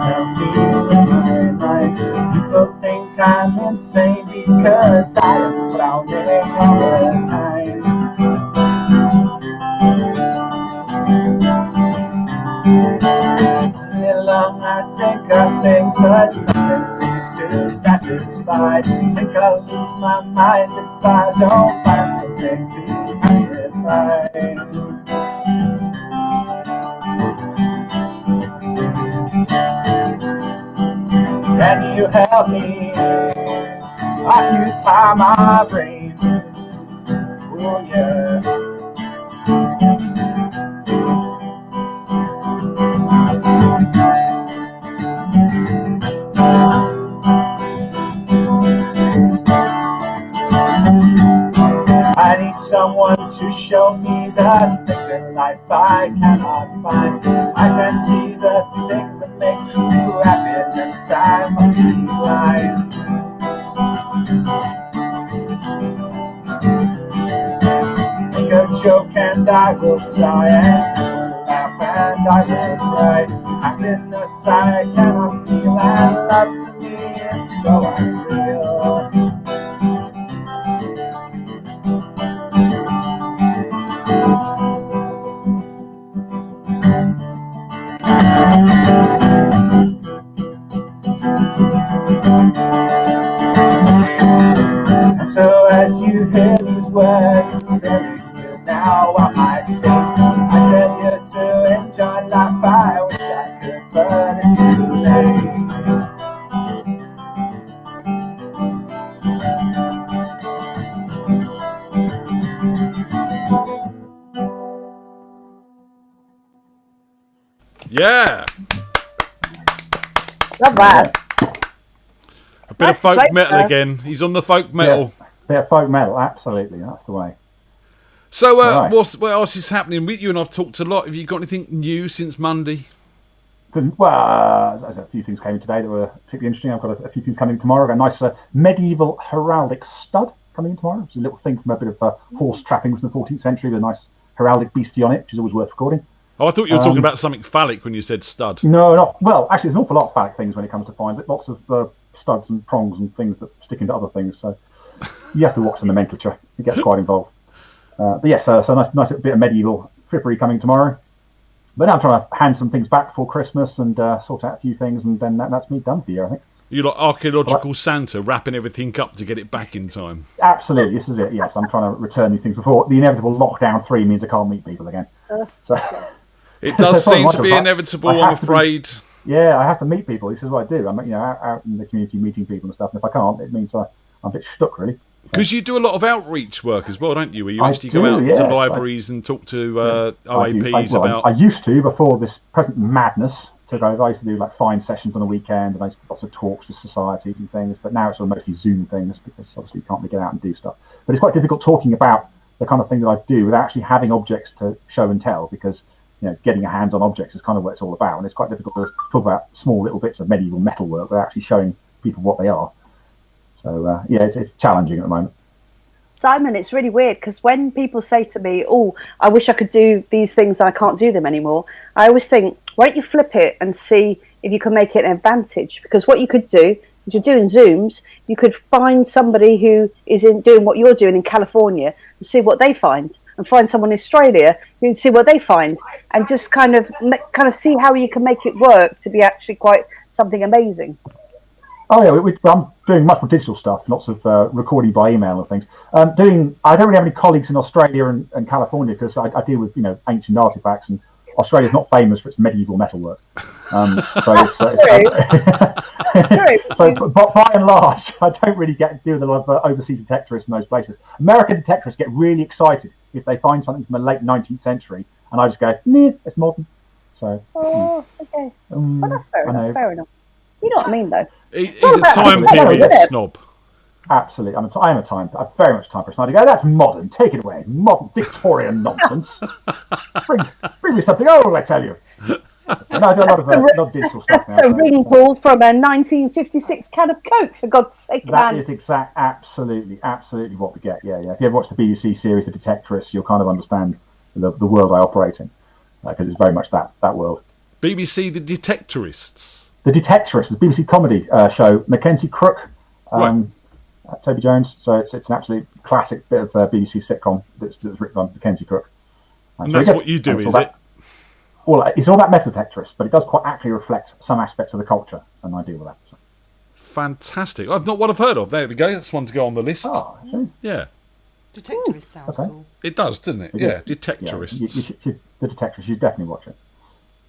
help me in my mind. People think I'm insane because I am frowning all the time. Long I think of things, but nothing seems to satisfy. Think I'll lose my mind if I don't find something to pacify. Can you help me occupy my brain? Oh yeah. I need someone to show me the things in life I cannot find. I can see the things that make true happiness. I must be blind. Make a joke and I will sigh, and laugh and I will cry. Happiness I cannot feel, and love for me is so unreal. So as you hear these words sincerely now on my state, I tell you to enjoy life. I wish I could, but it's too late. Yeah. Not bad. A bit of folk Great, metal sir. again. He's on the folk metal. Bit of folk metal, absolutely. That's the way. So, Right. what else is happening with you? And I've talked a lot. Have you got anything new since Monday? Well, a few things came in today that were particularly interesting. I've got a few things coming tomorrow. I've got a nice medieval heraldic stud coming in tomorrow. It's a little thing from a bit of horse trappings from the 14th century with a nice heraldic beastie on it, which is always worth recording. Oh, I thought you were talking about something phallic when you said stud. No, not well. Actually, there's an awful lot of phallic things when it comes to find it. Lots of studs and prongs and things that stick into other things. So you have to watch the nomenclature. It gets quite involved. But yes, so a nice little bit of medieval frippery coming tomorrow. But now I'm trying to hand some things back before Christmas and sort out a few things, and then that's me done for the year, I think. You're like archaeological Santa, wrapping everything up to get it back in time. Absolutely, this is it. Yes, I'm trying to return these things before the inevitable lockdown 3 means I can't meet people again. So It does so seem to be I inevitable, have I'm to be- afraid. Yeah, I have to meet people. This is what I do. I'm out in the community meeting people and stuff. And if I can't, it means I'm a bit stuck, really. Because you do a lot of outreach work as well, don't you? Where you I actually do, go out yes. to libraries and talk to OAPs about. I used to before this present madness took over. I used to do like fine sessions on the weekend, and I used to do lots of talks with societies and things. But now it's all mostly Zoom things because obviously you can't really get out and do stuff. But it's quite difficult talking about the kind of thing that I do without actually having objects to show and tell, because getting your hands on objects is kind of what it's all about, and it's quite difficult to talk about small little bits of medieval metalwork without actually showing people what they are. So it's challenging at the moment. Simon, it's really weird because when people say to me, "Oh, I wish I could do these things, I can't do them anymore," I always think, why don't you flip it and see if you can make it an advantage? Because what you could do, if you're doing Zooms, you could find somebody who is doing what you're doing in California and see what they find, and find someone in Australia who can see what they find, and just kind of see how you can make it work to be actually quite something amazing. Oh yeah, I'm doing much more digital stuff, lots of recording by email and things. I don't really have any colleagues in Australia and California because I deal with ancient artifacts, and Australia's not famous for its medieval metalwork. So by and large, I don't really get to deal with a lot of overseas detectorists in those places. American detectorists get really excited if they find something from the late 19th century, and I just go, "Nah, it's modern." So. Okay. Well, that's fair enough. Fair enough. You know what I mean, though. He's a time period snob. Absolutely, I am I'm very much a time person. I go, "That's modern. Take it away. Modern Victorian nonsense. Bring me something old, I tell you." So, no, I do a lot of digital stuff now. That's a ring pull from a 1956 can of Coke, for God's sake, That man. is absolutely what we get. Yeah. If you ever watch the BBC series The Detectorists, you'll kind of understand the world I operate in, because it's very much that world. BBC The Detectorists. The Detectorists, the BBC comedy show, Mackenzie Crook, Toby Jones. So it's an absolute classic bit of BBC sitcom that was written on Mackenzie Crook. And that's what you do, is it? Well, it's all about metal detectorists, but it does quite accurately reflect some aspects of the culture, and I deal with that. So. Fantastic. I've not what I've heard of. There we go. That's one to go on the list. Oh, sure. Yeah. Detectorist sounds cool. It does, doesn't it? It is. Detectorists. Yeah, the Detectorists, you definitely watch it.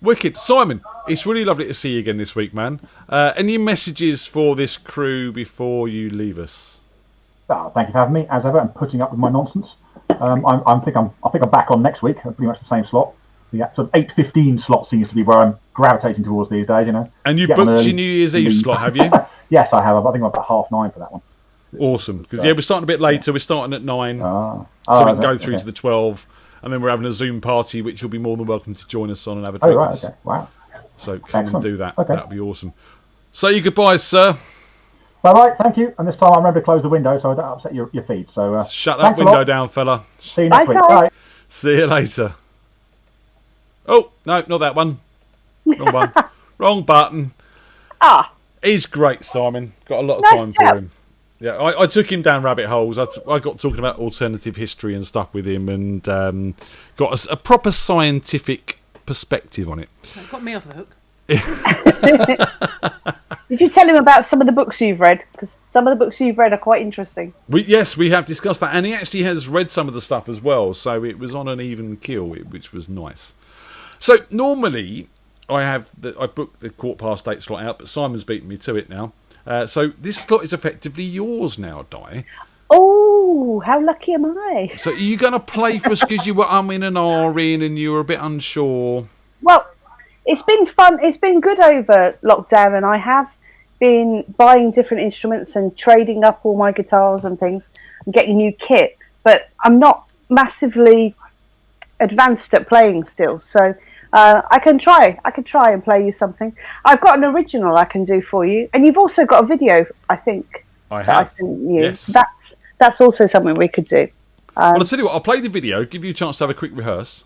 Wicked. Simon, it's really lovely to see you again this week, man. Any messages for this crew before you leave us? Oh, thank you for having me, as ever, and putting up with my nonsense. I think I'm back on next week, pretty much the same slot. The sort of 8:15 slot seems to be where I'm gravitating towards these days, And you booked your New Year's Eve slot, have you? Yes, I have. I think I'm about 9:30 for that one. Awesome. Because, we're starting a bit later. We're starting at 9. So we can go through to the 12. And then we're having a Zoom party, which you'll be more than welcome to join us on and have a drink. Oh, right, okay. Wow. So come and do that. Okay. That'd be awesome. Say your goodbyes, sir. Bye-bye, thank you. And this time I remember to close the window so I don't upset your feed. So shut that window down, fella. See you next week. Bye. See you later. Oh, no, not that one. Wrong one. Wrong button. He's great, Simon. Got a lot of time for him. Yeah, I took him down rabbit holes. I got talking about alternative history and stuff with him, and got a proper scientific perspective on it. That got me off the hook. Did you tell him about some of the books you've read? Because some of the books you've read are quite interesting. Yes, we have discussed that, and he actually has read some of the stuff as well, so it was on an even keel, which was nice. So normally I booked the 8:15 slot out, but Simon's beaten me to it now. So this slot is effectively yours now, Di. Oh, how lucky am I? So are you going to play for us because you were in and ahhing and you were a bit unsure? Well, it's been fun. It's been good over lockdown, and I have been buying different instruments and trading up all my guitars and things and getting new kit. But I'm not massively advanced at playing still, so I can try and play you something. I've got an original I can do for you, and you've also got a video, I think. I that have. I sent you. Yes. That's also something we could do. Well, I'll tell you what. I'll play the video. Give you a chance to have a quick rehearse.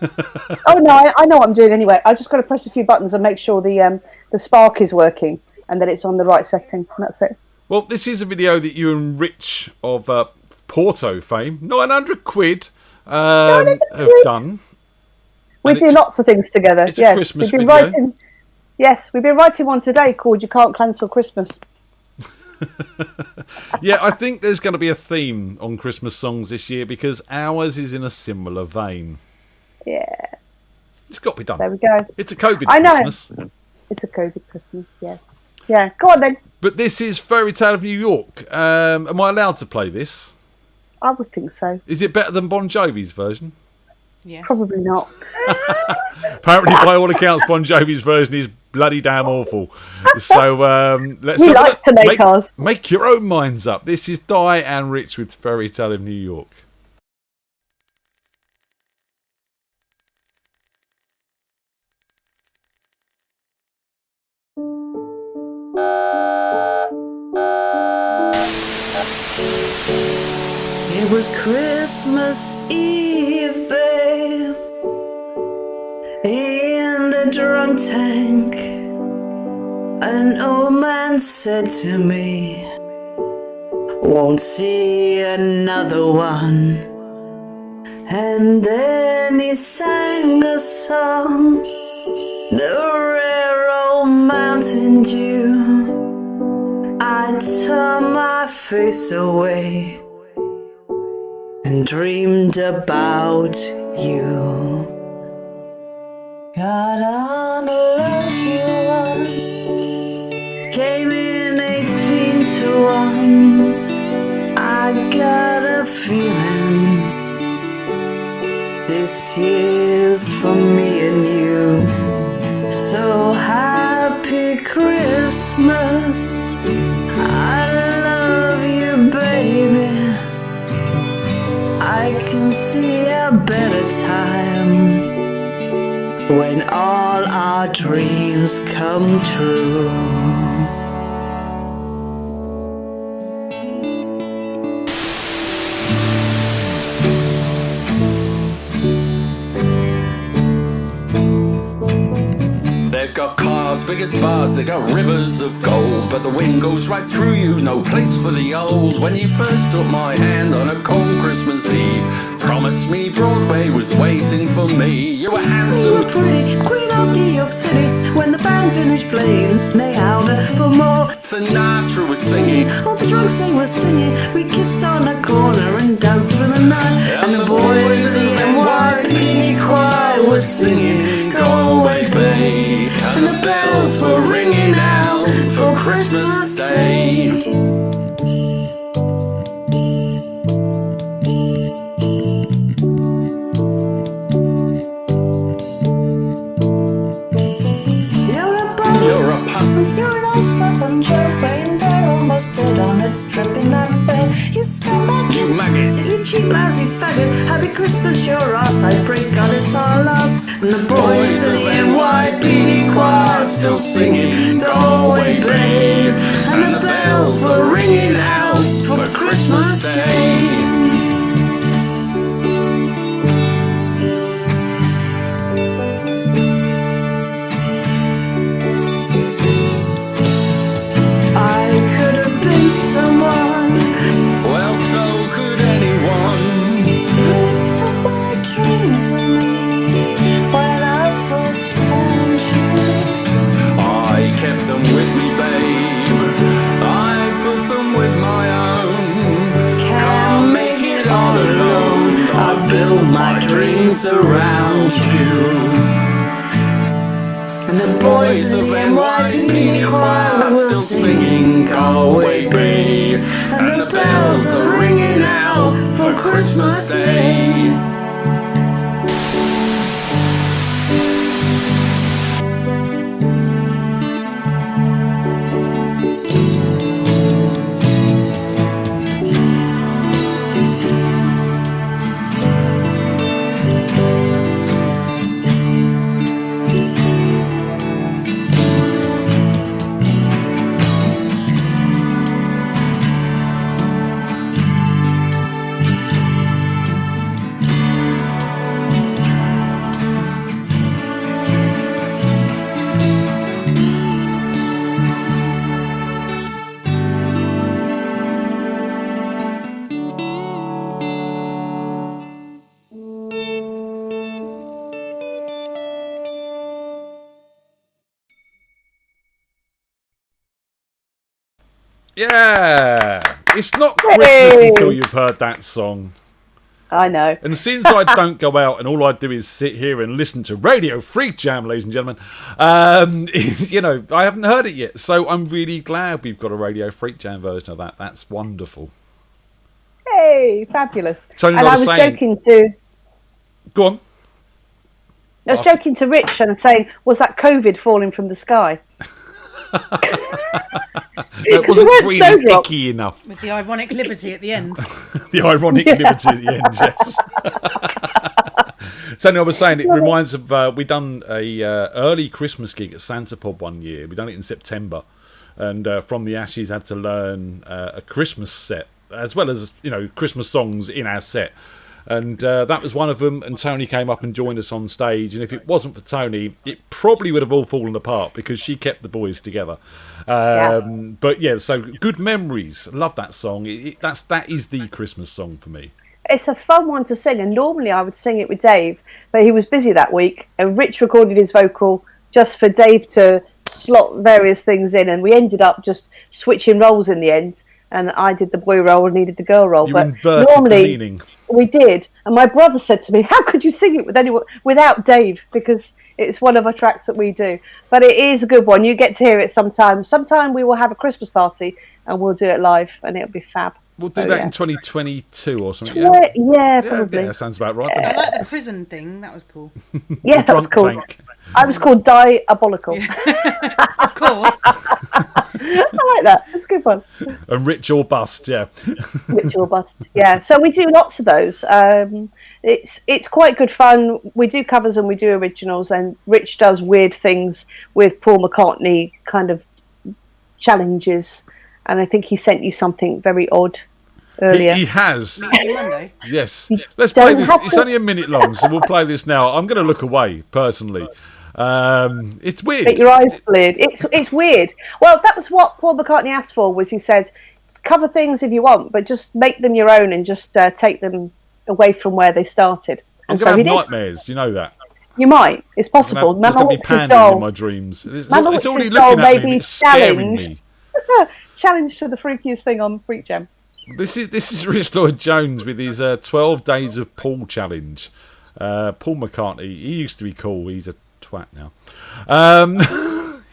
Oh no, I know what I'm doing anyway. I just got to press a few buttons and make sure the spark is working and that it's on the right setting. And that's it. Well, this is a video that you and Rich of Porto fame, 900 quid, have done. We do lots of things together. It's yes. a Christmas we've been video. writing. Yes, we've been writing one today called "You Can't Cancel Christmas." Yeah, I think there's going to be a theme on Christmas songs this year because ours is in a similar vein. Yeah. It's got to be done. There we go. It's a COVID I know. Christmas. It's a COVID Christmas. Yes. Yeah. Go on then. But this is Fairy Tale of New York. Am I allowed to play this? I would think so. Is it better than Bon Jovi's version? Yes. Probably not. Apparently, by all accounts, Bon Jovi's version is bloody damn awful. So let's We have a like look. to make ours. Make your own minds up. This is Di and Rich with Fairy Tale of New York. It was Christmas Eve, babe, in the drunk tank. An old man said to me, won't see another one. And then he sang a song, the rare old Mountain Dew. I turned my face away and dreamed about you. Got on a lucky one, came in 18 to 1. I got a feeling this year's for me and you. So happy Christmas, I love you, baby. I can see a better time when all our dreams come true. They've got cars big as bars, they got rivers of gold, but the wind goes right through you, no place for the old. When you first took my hand on a cold Christmas Eve, promised me Broadway was waiting for me. You were You handsome, were pretty, queen of New York City. When the band finished playing, they howled for more. Sinatra was singing, All the drunks they were singing. We kissed on a corner and danced for the night. and the boys of the NYPD choir were singing, go away, babe. And the bells were ringing out for Christmas Day. You're a bum, You're a punk, you're an old slut on Joe Wayne. They're almost dead on a trip in that bed. You scumbag, you maggot. you cheap lousy faggot. Happy Christmas, your ass. I pray God it's all up. And the Boys of the NYPD choir still singing, go away, babe. And the bells are ringing out for Christmas Day. I could have been someone Well, so could anyone. who took my dreams from me when I first found you. I kept them with me, babe. I put them with my own. Can't make it all alone. I build my dreams around you. And the Boys of NYPD choir are still singing, go away, babe. And the bells are ringing out for Christmas Day. Yeah. It's not Christmas until you've heard that song. I know. And since I don't go out and all I do is sit here and listen to Radio Freak Jam, ladies and gentlemen, you know, I haven't heard it yet. So I'm really glad we've got a Radio Freak Jam version of that. That's wonderful. Hey, fabulous. Tony, and I was joking to... Go on. I was joking to Rich and saying, was that COVID falling from the sky? It wasn't really icky enough. With the ironic liberty at the end. The ironic liberty at the end, yes. So I was saying, it reminds of, we done a early Christmas gig at Santa Pod one year. We done it in September. And From the Ashes had to learn a Christmas set, as well as, you know, Christmas songs in our set. And that was one of them, and Tony came up and joined us on stage, and if it wasn't for Tony, it probably would have all fallen apart, because she kept the boys together. But yeah, so good memories. Love that song. That is the Christmas song for me. It's a fun one to sing, and normally I would sing it with Dave, but he was busy that week, and Rich recorded his vocal just for Dave to slot various things in, and we ended up just switching roles in the end. And I did the boy role and he did the girl role. You but inverted normally the meaning. We did. And my brother said to me, how could you sing it without Dave? Because it's one of our tracks that we do. But it is a good one. You get to hear it sometime. Sometime we will have a Christmas party and we'll do it live and it'll be fab. We'll do that in 2022 or something. Yeah, probably. Yeah, that sounds about right. I like the prison thing. That was cool. Yeah, that was cool. Tank. I was called Diabolical. Of course. I like that. It's a good one. A Rich or Bust, yeah. Rich or Bust. Yeah, so we do lots of those. It's quite good fun. We do covers and we do originals, and Rich does weird things with Paul McCartney kind of challenges. And I think he sent you something very odd earlier. He has. Monday. Yes. Let's play this. It's only a minute long, so we'll play this now. I'm going to look away, personally. It's weird. Get your eyes bleared. It's weird. Well, that was what Paul McCartney asked for, was he said, cover things if you want, but just make them your own and just take them away from where they started. I'm going to have nightmares, you know that. You might. It's possible. There's going to be pandas in my dreams. It's already looking at me and it's scaring me. Challenge to the freakiest thing on FreakJam. This is Rich Lloyd Jones with his 12 Days of Paul challenge. Paul McCartney, he used to be cool. He's a twat now.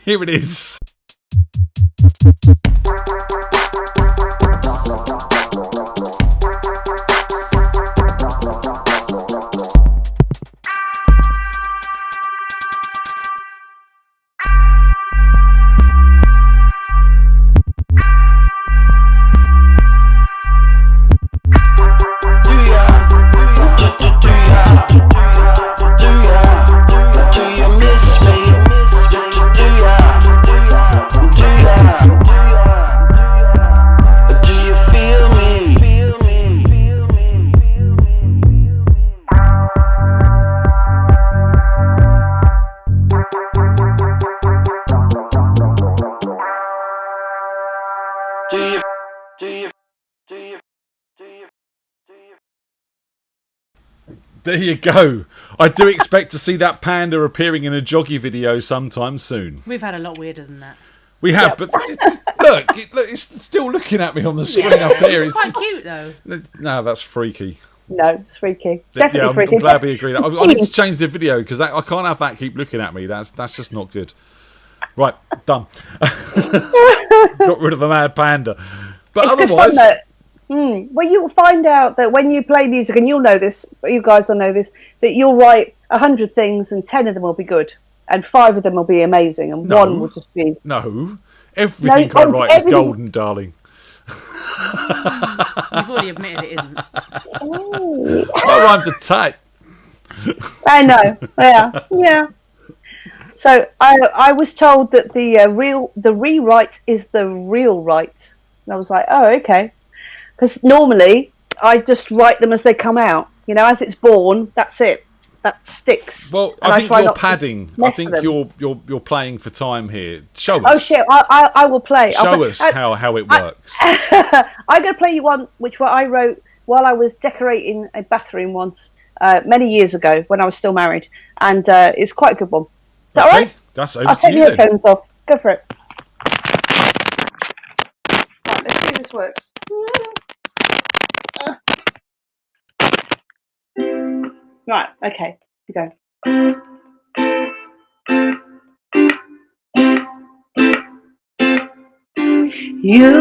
Here it is. There you go. I do expect to see that panda appearing in a joggy video sometime soon. We've had a lot weirder than that. We have, but look, it's still looking at me on the screen up here. It's quite cute, though. No, that's freaky. No, it's freaky. Definitely freaky. I'm glad we agree. I need to change the video because I can't have that keep looking at me. That's just not good. Right, done. Got rid of the mad panda. But it's otherwise... Well, you'll find out that when you play music, and you'll know this, you guys will know this, that you'll write 100 things and 10 of them will be good, and 5 of them will be amazing, and 1 will just be... No, everything I write is golden, darling. You've already admitted it isn't. My rhymes are tight. I know, yeah. So I was told that the rewrite is the real right, and I was like, oh, okay. Because normally I just write them as they come out. You know, as it's born, that's it. That sticks. Well, I think you're padding. I think you're playing for time here. Show us. Oh shit! I will play. Show us how it works. I'm going to play you one which I wrote while I was decorating a bathroom once many years ago when I was still married, and it's quite a good one. Is that all right? That's over I'll to take you your then. headphones off. Go for it. this works. Right, okay, you go. You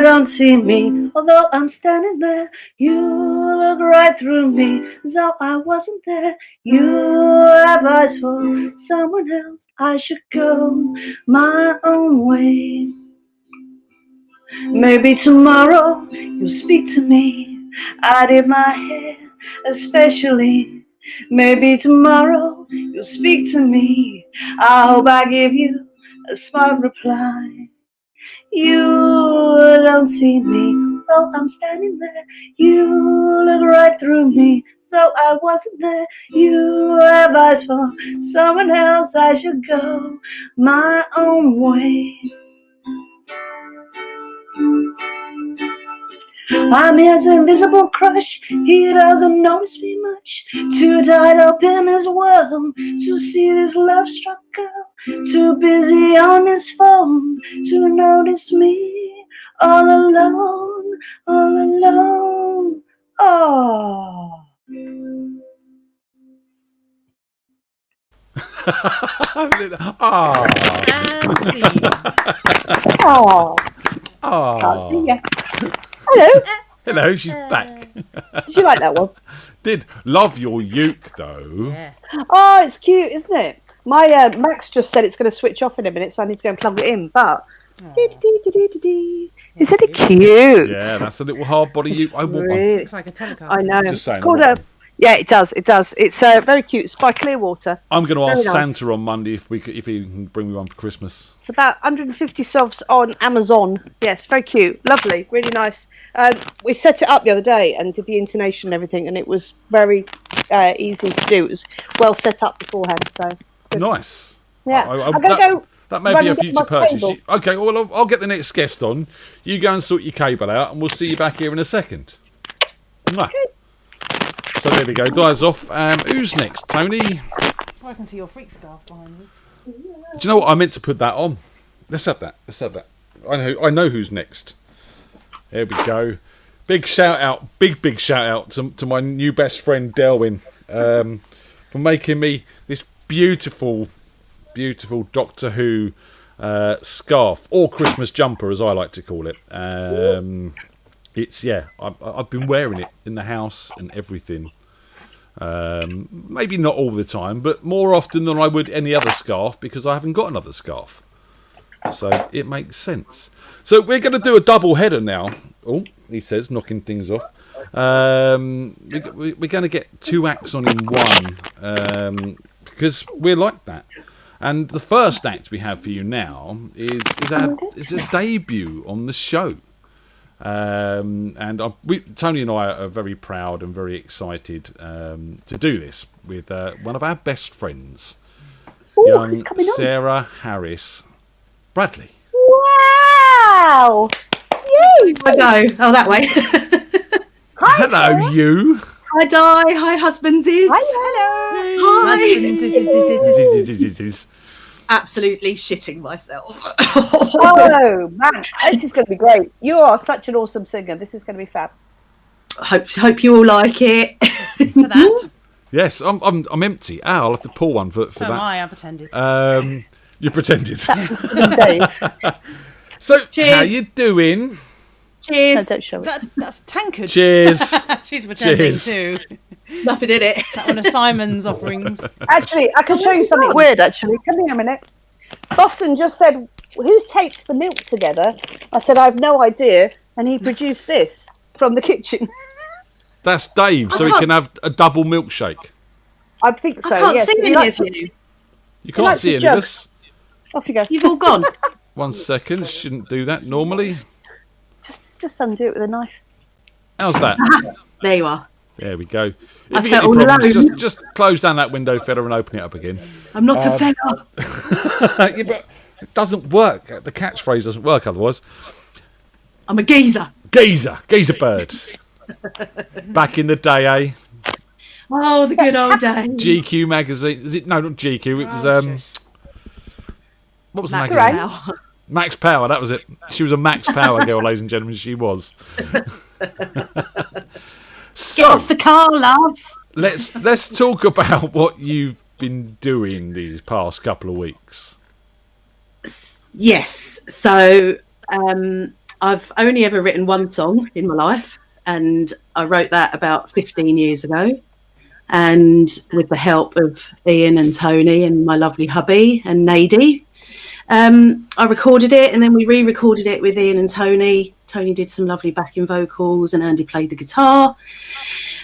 don't see me, although I'm standing there. You look right through me, as though I wasn't there. You have eyes for someone else. I should go my own way. Maybe tomorrow you'll speak to me. I did my hair especially. Maybe tomorrow you'll speak to me. I hope I give you a smart reply. You don't see me, though I'm standing there. You look right through me, so I wasn't there. You have eyes for someone else. I should go my own way. I'm his invisible crush. He doesn't notice me much. Too tied up in his world to see this love-struck girl. Too busy on his phone to notice me. All alone, all alone. Oh. Ah. And scene. Oh. Ah. Can't see ya. Hello. Hello, she's back. Did you like that one? Did love your uke though. Yeah. Oh, it's cute, isn't it? My Max just said it's going to switch off in a minute, so I need to go and plug it in. But isn't it cute? Yeah, that's a little hard body uke. I want one. Really? Looks like a telecaster. I know. Just saying, It's called I want one. yeah, it does. It does. It's very cute. It's by Clearwater. I'm going to ask Very nice. Santa on Monday if he can bring me one for Christmas. It's about 150 sovs on Amazon. Yes, very cute. Lovely. Really nice. We set it up the other day and did the intonation and everything, and it was very easy to do. It was well set up beforehand. So good. Nice. Yeah. I- I'm going to go. That may run be a and get future my purchase. cable. Okay, well, I'll get the next guest on. You go and sort your cable out, and we'll see you back here in a second. Mwah. So there we go. Dies off. Who's next? Tony? Oh, I can see your freak scarf behind you. Do you know what? I meant to put that on. Let's have that. I know who's next. There we go. Big shout out, big shout out to my new best friend Delwyn for making me this beautiful Doctor Who scarf or Christmas jumper, as I like to call it. I've been wearing it in the house and everything. Maybe not all the time, but more often than I would any other scarf because I haven't got another scarf. So it makes sense. So we're going to do a double header now. Oh, he says, knocking things off. We're going to get 2 acts on in one because we're like that. And the first act we have for you now is a debut on the show. And Tony and I are very proud and very excited to do this with one of our best friends, Ooh, young who's coming on? Sarah Harris Bradley. Wow! Yay! I go. Oh, that way. Hi, Hello, Sarah. you. Hi, Di. Hi, husbandsies. Hello. Hi. Absolutely shitting myself. Oh man, this is going to be great. You are such an awesome singer. This is going to be fab. Hope you all like it. To that. Yes, I'm empty. I'll have to pull one for So that. am I pretended. You pretended. Dave. So, Cheers. how you doing? No, Cheers. don't show it. That's tankard. Cheers. She's pretending Cheers. too. Nothing in it. That one of Simon's offerings. Actually, I can show you something weird. Actually, come here a minute. Boston just said, "Who's taped the milk together?" I said, "I have no idea," and he produced this from the kitchen. That's Dave, so he can have a double milkshake. I think so. I can't yes. see He any likes of to- you. You can't likes see his any of jug. us. Off you go. You've all gone. 1 second. Shouldn't do that normally. Just undo it with a knife. How's that? There you are. There we go. I If you get felt any problems, alone. just close down that window, fella, and open it up again. I'm not a fella. Yeah, but it doesn't work. The catchphrase doesn't work otherwise. I'm a geezer. Geezer bird. Back in the day, eh? Oh, the good old days. GQ magazine. Is it? No, not GQ. It was what was the Max magazine? Now. Max Power, that was it. She was a Max Power girl, ladies and gentlemen. She was. So, Get off the car, love. let's talk about what you've been doing these past couple of weeks. Yes. So I've only ever written one song in my life, and I wrote that about 15 years ago. And with the help of Ian and Tony and my lovely hubby and Nadie, I recorded it, and then we re-recorded it with Ian and Tony. Tony did some lovely backing vocals and Andy played the guitar.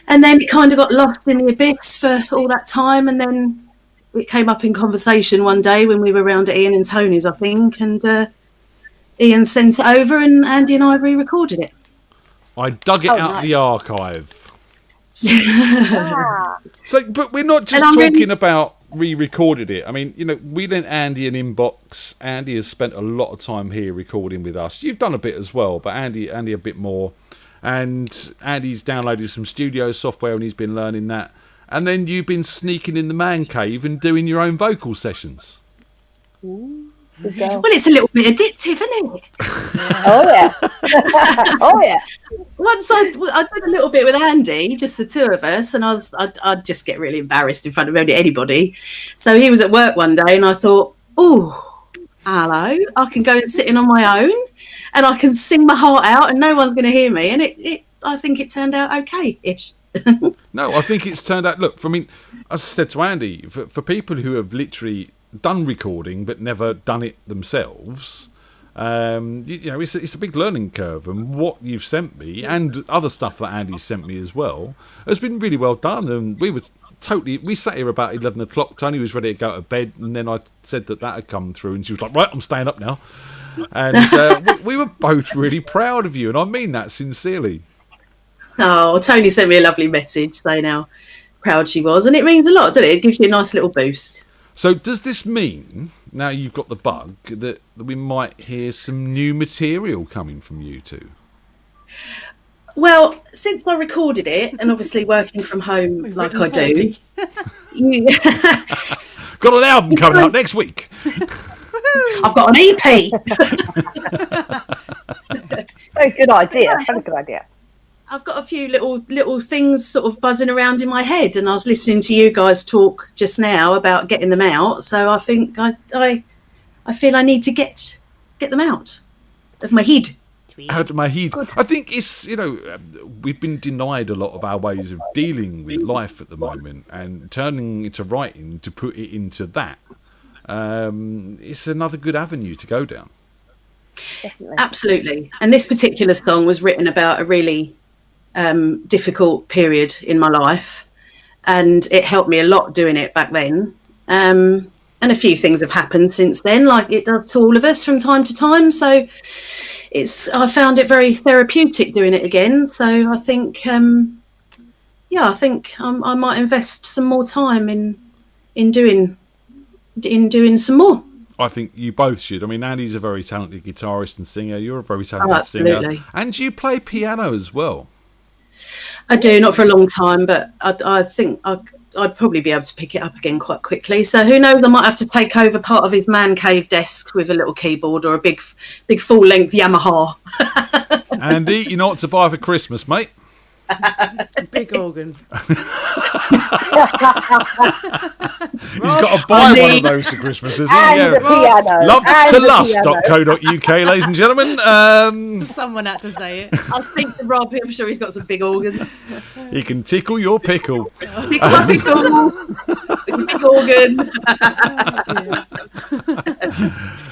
And then it kind of got lost in the abyss for all that time. And then it came up in conversation one day when we were around at Ian and Tony's, I think. And Ian sent it over and Andy and I re-recorded it. I dug it out of the archive. So, but we're not just talking about re-recorded it. I mean, you know, we lent Andy an inbox. Andy has spent a lot of time here recording with us. You've done a bit as well, but Andy a bit more. And Andy's downloaded some studio software and he's been learning that. And then you've been sneaking in the man cave and doing your own vocal sessions. Well, it's a little bit addictive, isn't it? Oh yeah. Oh yeah. Once I did a little bit with Andy, just the two of us, and I'd just get really embarrassed in front of anybody. So he was at work one day, and I thought, oh, hello, I can go and sit in on my own, and I can sing my heart out, and no one's going to hear me. And I think it turned out okay-ish. No, I think it's turned out. Look, I mean, as I said to Andy, for people who have literally done recording but never done it themselves, you know, it's a big learning curve. And what you've sent me and other stuff that Andy sent me as well has been really well done. And we sat here about 11 o'clock. Tony was ready to go to bed, and then I said that had come through, and she was like, right, I'm staying up now. And we were both really proud of you, and I mean that sincerely. Oh, Tony sent me a lovely message saying how proud she was, and it means a lot, doesn't it? It gives you a nice little boost. So does this mean, now you've got the bug, that we might hear some new material coming from you two? Well, since I recorded it, and obviously working from home like I do, got an album coming out next week. I've got an EP. Very good idea. Very good idea. I've got a few little things sort of buzzing around in my head, and I was listening to you guys talk just now about getting them out. So I think I feel I need to get them out of my head. Out of my head. I think it's, you know, we've been denied a lot of our ways of dealing with life at the moment, and turning into writing to put it into that. It's another good avenue to go down. Definitely. Absolutely. And this particular song was written about a really difficult period in my life, and it helped me a lot doing it back then. And a few things have happened since then, like it does to all of us from time to time. So I found it very therapeutic doing it again. So I think, I think I might invest some more time in doing some more. I think you both should. I mean, Andy's a very talented guitarist and singer. You're a very talented singer, and you play piano as well. I do, not for a long time, but I think I'd probably be able to pick it up again quite quickly. So who knows? I might have to take over part of his man cave desk with a little keyboard or a big full length Yamaha. Andy, you know what to buy for Christmas, mate? Big organ. He's got to buy one of those for Christmas, isn't he? And the piano. Lovetolust.co.uk, ladies and gentlemen. Someone had to say it. I'll speak to Rob. I'm sure he's got some big organs. He can tickle your pickle. Tickle my pickle. Big organ.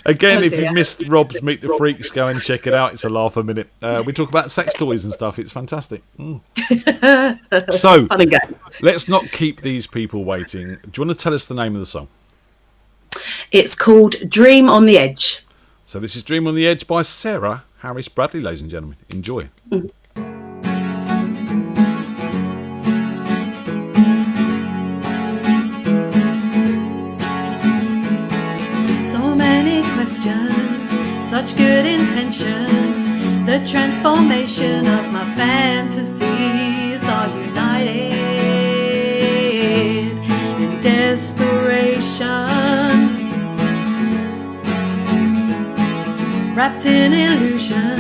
Again, if you missed Rob's Meet the Freaks, go and check it out. It's a laugh a minute. We talk about sex toys and stuff. It's fantastic. So, let's not keep these people waiting. Do you want to tell us the name of the song? It's called Dream on the Edge. So this is Dream on the Edge by Sarah Harris Bradley, ladies and gentlemen. Enjoy. So many questions, such good intentions. The transformation of my fantasies are united in desperation. wrapped in illusion,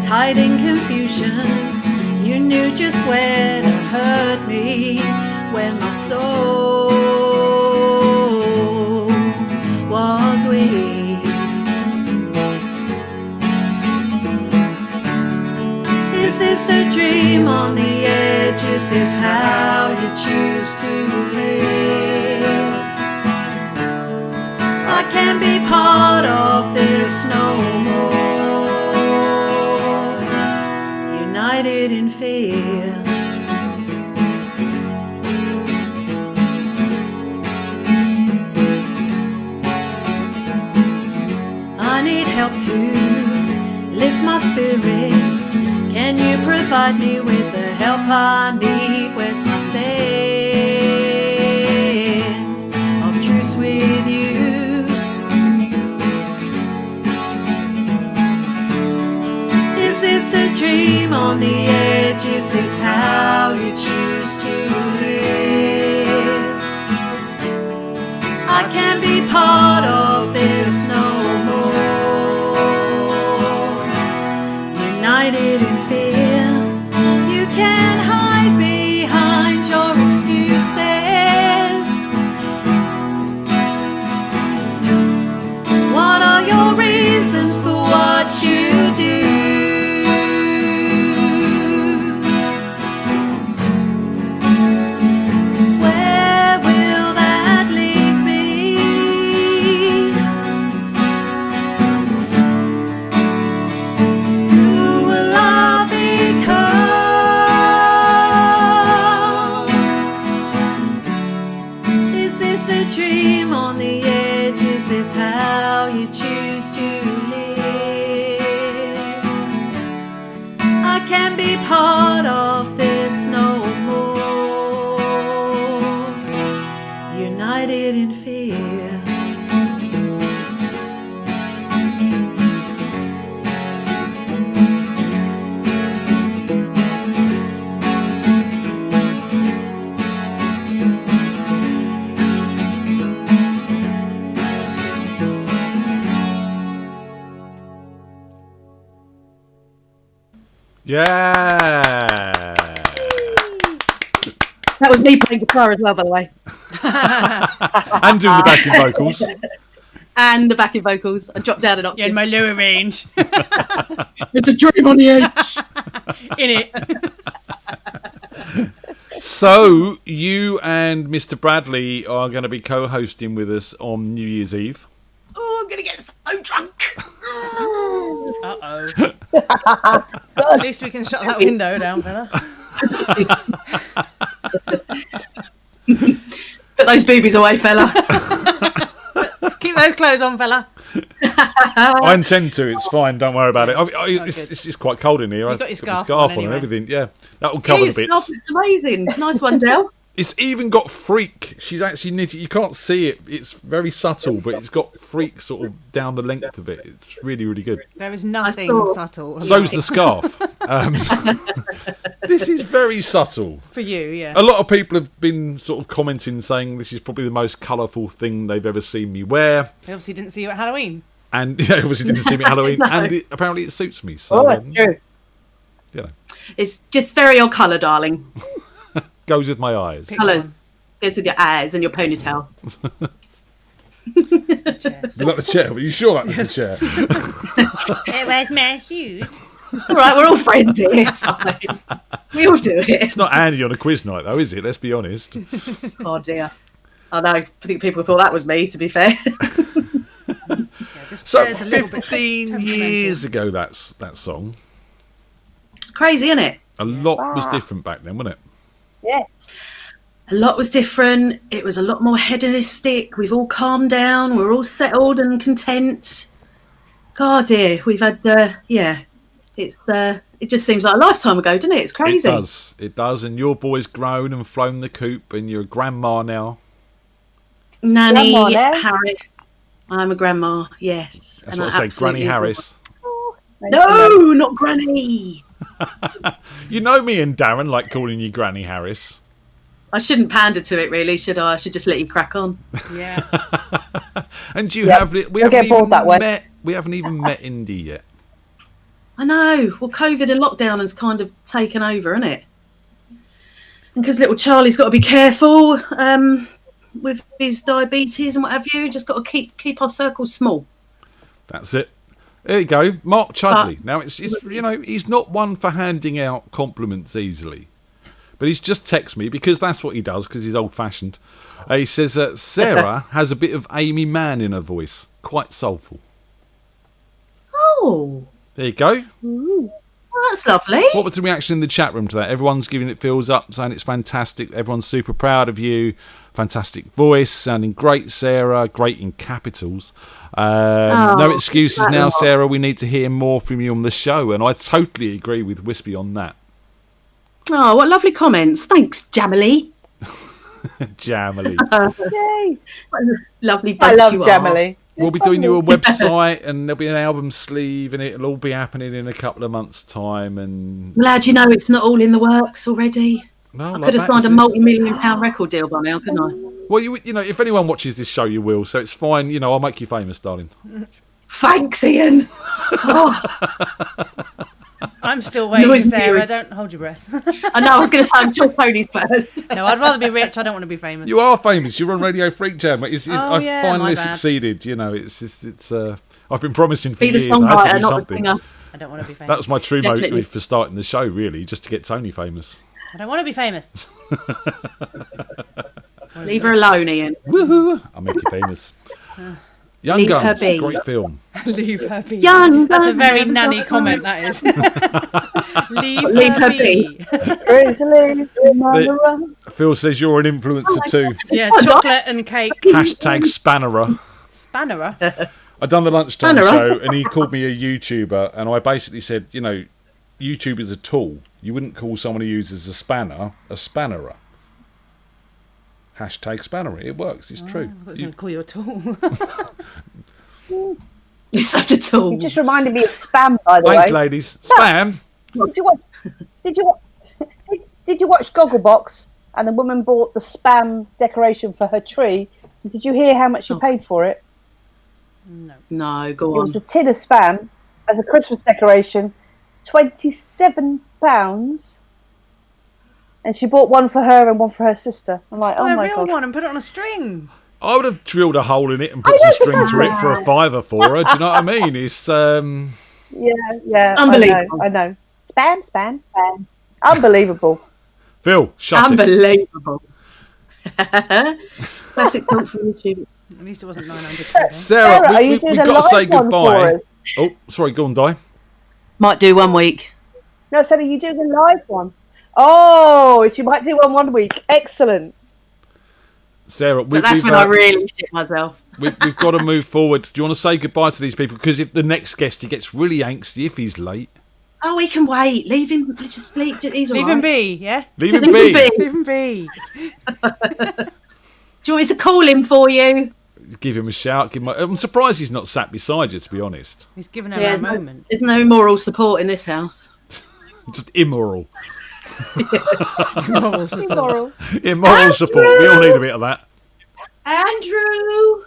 tied in confusion. You knew just where to hurt me when my soul was weak. Is this a dream on the edge? Is this how you choose to live? I can't be part of this no more. United in fear. I need help to lift my spirits. Can you provide me with the help I need? Where's my sense of truce with you? Is this a dream on the edge? Is this how you choose to live? I can't be part of this no more. United in fear, you can't hide behind your excuses. What are your reasons for what you do? Where will that leave me? Who will I become? Is this a dream on the edge? Is this how you choose to live? I can't be part of this no more. United in fear. Yeah. That was me playing guitar as well, by the way. And doing the backing vocals. And the backing vocals. I dropped down an octave. Yeah, in my lower range. It's a dream on the edge. In it. So, you and Mr. Bradley are going to be co-hosting with us on New Year's Eve. Oh, I'm going to get so drunk. Uh-oh. At least we can shut that window down, fella. Put those boobies away, fella. Keep those clothes on, fella. I intend to. It's fine. Don't worry about it. It's quite cold in here. You've got your I've got scarf the scarf on on and anyway. everything. Yeah, that will cover the bits. It's amazing. Nice one, Del. It's even got freak. She's actually knitted. You can't see it. It's very subtle, but it's got freak sort of down the length of it. It's really, really good. There is nothing subtle. about So's it. the scarf. This is very subtle. For you, yeah. A lot of people have been sort of commenting saying this is probably the most colourful thing they've ever seen me wear. They obviously didn't see you at Halloween. And obviously didn't see me at Halloween. No. And apparently it suits me. So, That's true. you know, It's just very your colour, darling. goes with my eyes. Colours. Goes with your eyes and your ponytail. Was that the chair? Were you sure that was the chair? It was my shoes. All right, we're all friends here. It's fine. We all do it. It's not Andy on a quiz night, though, is it? Let's be honest. Oh, dear. I know. I think people thought that was me, to be fair. So, There's a little bit 15 years ago, that song. It's crazy, isn't it? A lot was different back then, wasn't it? Yeah. A lot was different. It was a lot more hedonistic. We've all calmed down. We're all settled and content. God, dear. We've had, It's it just seems like a lifetime ago, doesn't it? It's crazy. It does. And your boy's grown and flown the coop, and you're a grandma now. Nanny Grandma now? Harris. I'm a grandma, yes. That's And what I say, Granny Harris. No, not Granny. You know me and Darren like calling you Granny Harris. I shouldn't pander to it, really, should I? I should just let you crack on. Yeah. And you Yep. have we Don't haven't get bored even that way. met We haven't even met Indy yet. I know. Well, COVID and lockdown has kind of taken over, isn't it? And because little Charlie's got to be careful with his diabetes and what have you, just got to keep our circles small. That's it. There you go, Mark Chudley. Now it's he's not one for handing out compliments easily, but he's just texted me because that's what he does because he's old fashioned. He says that Sarah has a bit of Amy Mann in her voice, quite soulful. Oh, there you go. Ooh. Oh, that's lovely. What was the reaction in the chat room to that? Everyone's giving it thumbs up, saying it's fantastic. Everyone's super proud of you. Fantastic voice, sounding great, Sarah. Great in capitals. No excuses now, Sarah. We need to hear more from you on the show, and I totally agree with Wispy on that. Oh, what lovely comments. Thanks, Jamily. Jamily. Yay. Lovely bunch I love you Jamily. We'll be doing you a website, and there'll be an album sleeve, and it'll all be happening in a couple of months' time. And I'm glad you know it's not all in the works already. No, I could have signed a multi-million-pound record deal by now, couldn't I? Well, you know, if anyone watches this show, you will. So it's fine. You know, I'll make you famous, darling. Thanks, Ian. Oh. I'm still waiting, Noise Sarah. theory. Don't hold your breath. I know. I was going to say I'm sure Tony's first. No, I'd rather be rich. I don't want to be famous. You are famous. You're on Radio FreakJam. I've yeah, finally my bad. succeeded. You know, it's. I've been promising for Be the years. I had to songwriter, do not the something. singer. I don't want to be famous. That was my true Definitely. motive for starting the show, really, just to get Tony famous. I don't want to be famous. Leave her alone, Ian. Woohoo! I'll make you famous. Young Leave her Guns, be. great film. Leave her be. Young That's a Guns, very young nanny Guns. comment, that is. Leave her be. Grizzly, run. Phil says you're an influencer too. Yeah, chocolate and cake. Hashtag Spannerer. Spannerer. I done the lunchtime Spannerer. show, and he called me a YouTuber, and I basically said, you know, YouTube is a tool. You wouldn't call someone who uses a spanner a spannerer. Hashtag Spannerer. It works. It's true. I was going to call you a tool. You're such a tool. You just reminded me of Spam, by the Thanks, way. ladies. Spam. Did you watch? Did you watch Gogglebox? And the woman bought the Spam decoration for her tree. Did you hear how much she paid for it? No, go It on. was a tin of Spam as a Christmas decoration, £27, and she bought one for her and one for her sister. I'm like, oh Buy a my real god! one and put it on a string. I would have drilled a hole in it and put some string through it for a fiver for her. Do you know what I mean? It's Yeah, Unbelievable. I know. Spam. Unbelievable. Phil, shut it. Unbelievable. Classic talk from YouTube. At least it wasn't 900 quid. Sarah, are you we've doing got a to say live one goodbye. for us? Oh, sorry, go on, Di. Might do 1 week. No, so are you doing a live one? Oh, she might do one week. Excellent. Sarah, But that's when I really shit myself. we've got to move forward. Do you want to say goodbye to these people? Because if the next guest, he gets really angsty if he's late. Oh, he can wait. Leave him. Just leave. He's all Leave right. him be, yeah? Leave him be. Leave him be. Do you want me to call him for you? Give him a shout. I'm surprised he's not sat beside you, to be honest. He's given her Yeah, a moment. There's no moral support in this house. Just immoral. Moral support. Immoral. Immoral support. We all need a bit of that. Andrew!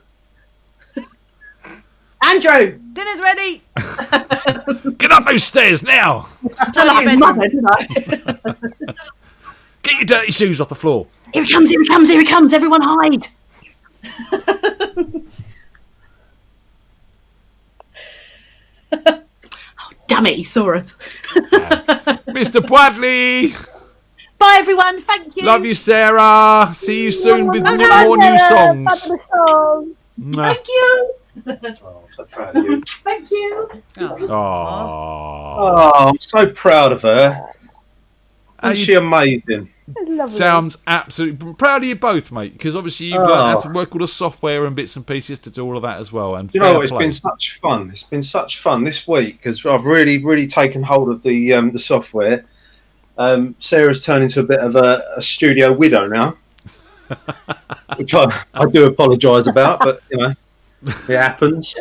Andrew! Dinner's ready. Get up those stairs now. I sound like his mother, didn't I? Get your dirty shoes off the floor. Here he comes, here he comes, here he comes. Everyone hide. Oh, damn it, he saw us. Mr. Bradley. Bye, everyone. Thank you. Love you, Sarah. See you soon with more new songs. Mwah. Thank you. Oh, so proud of you. Thank you. Aww. Oh, I'm so proud of her. Isn't she amazing? Sounds absolutely proud of you both, mate. Because obviously you've learned how to work all the software and bits and pieces to do all of that as well. And You know, it's been such fun. It's been such fun this week because I've really taken hold of the software. Sarah's turned into a bit of a studio widow now, which I do apologise about, but you know, it happens.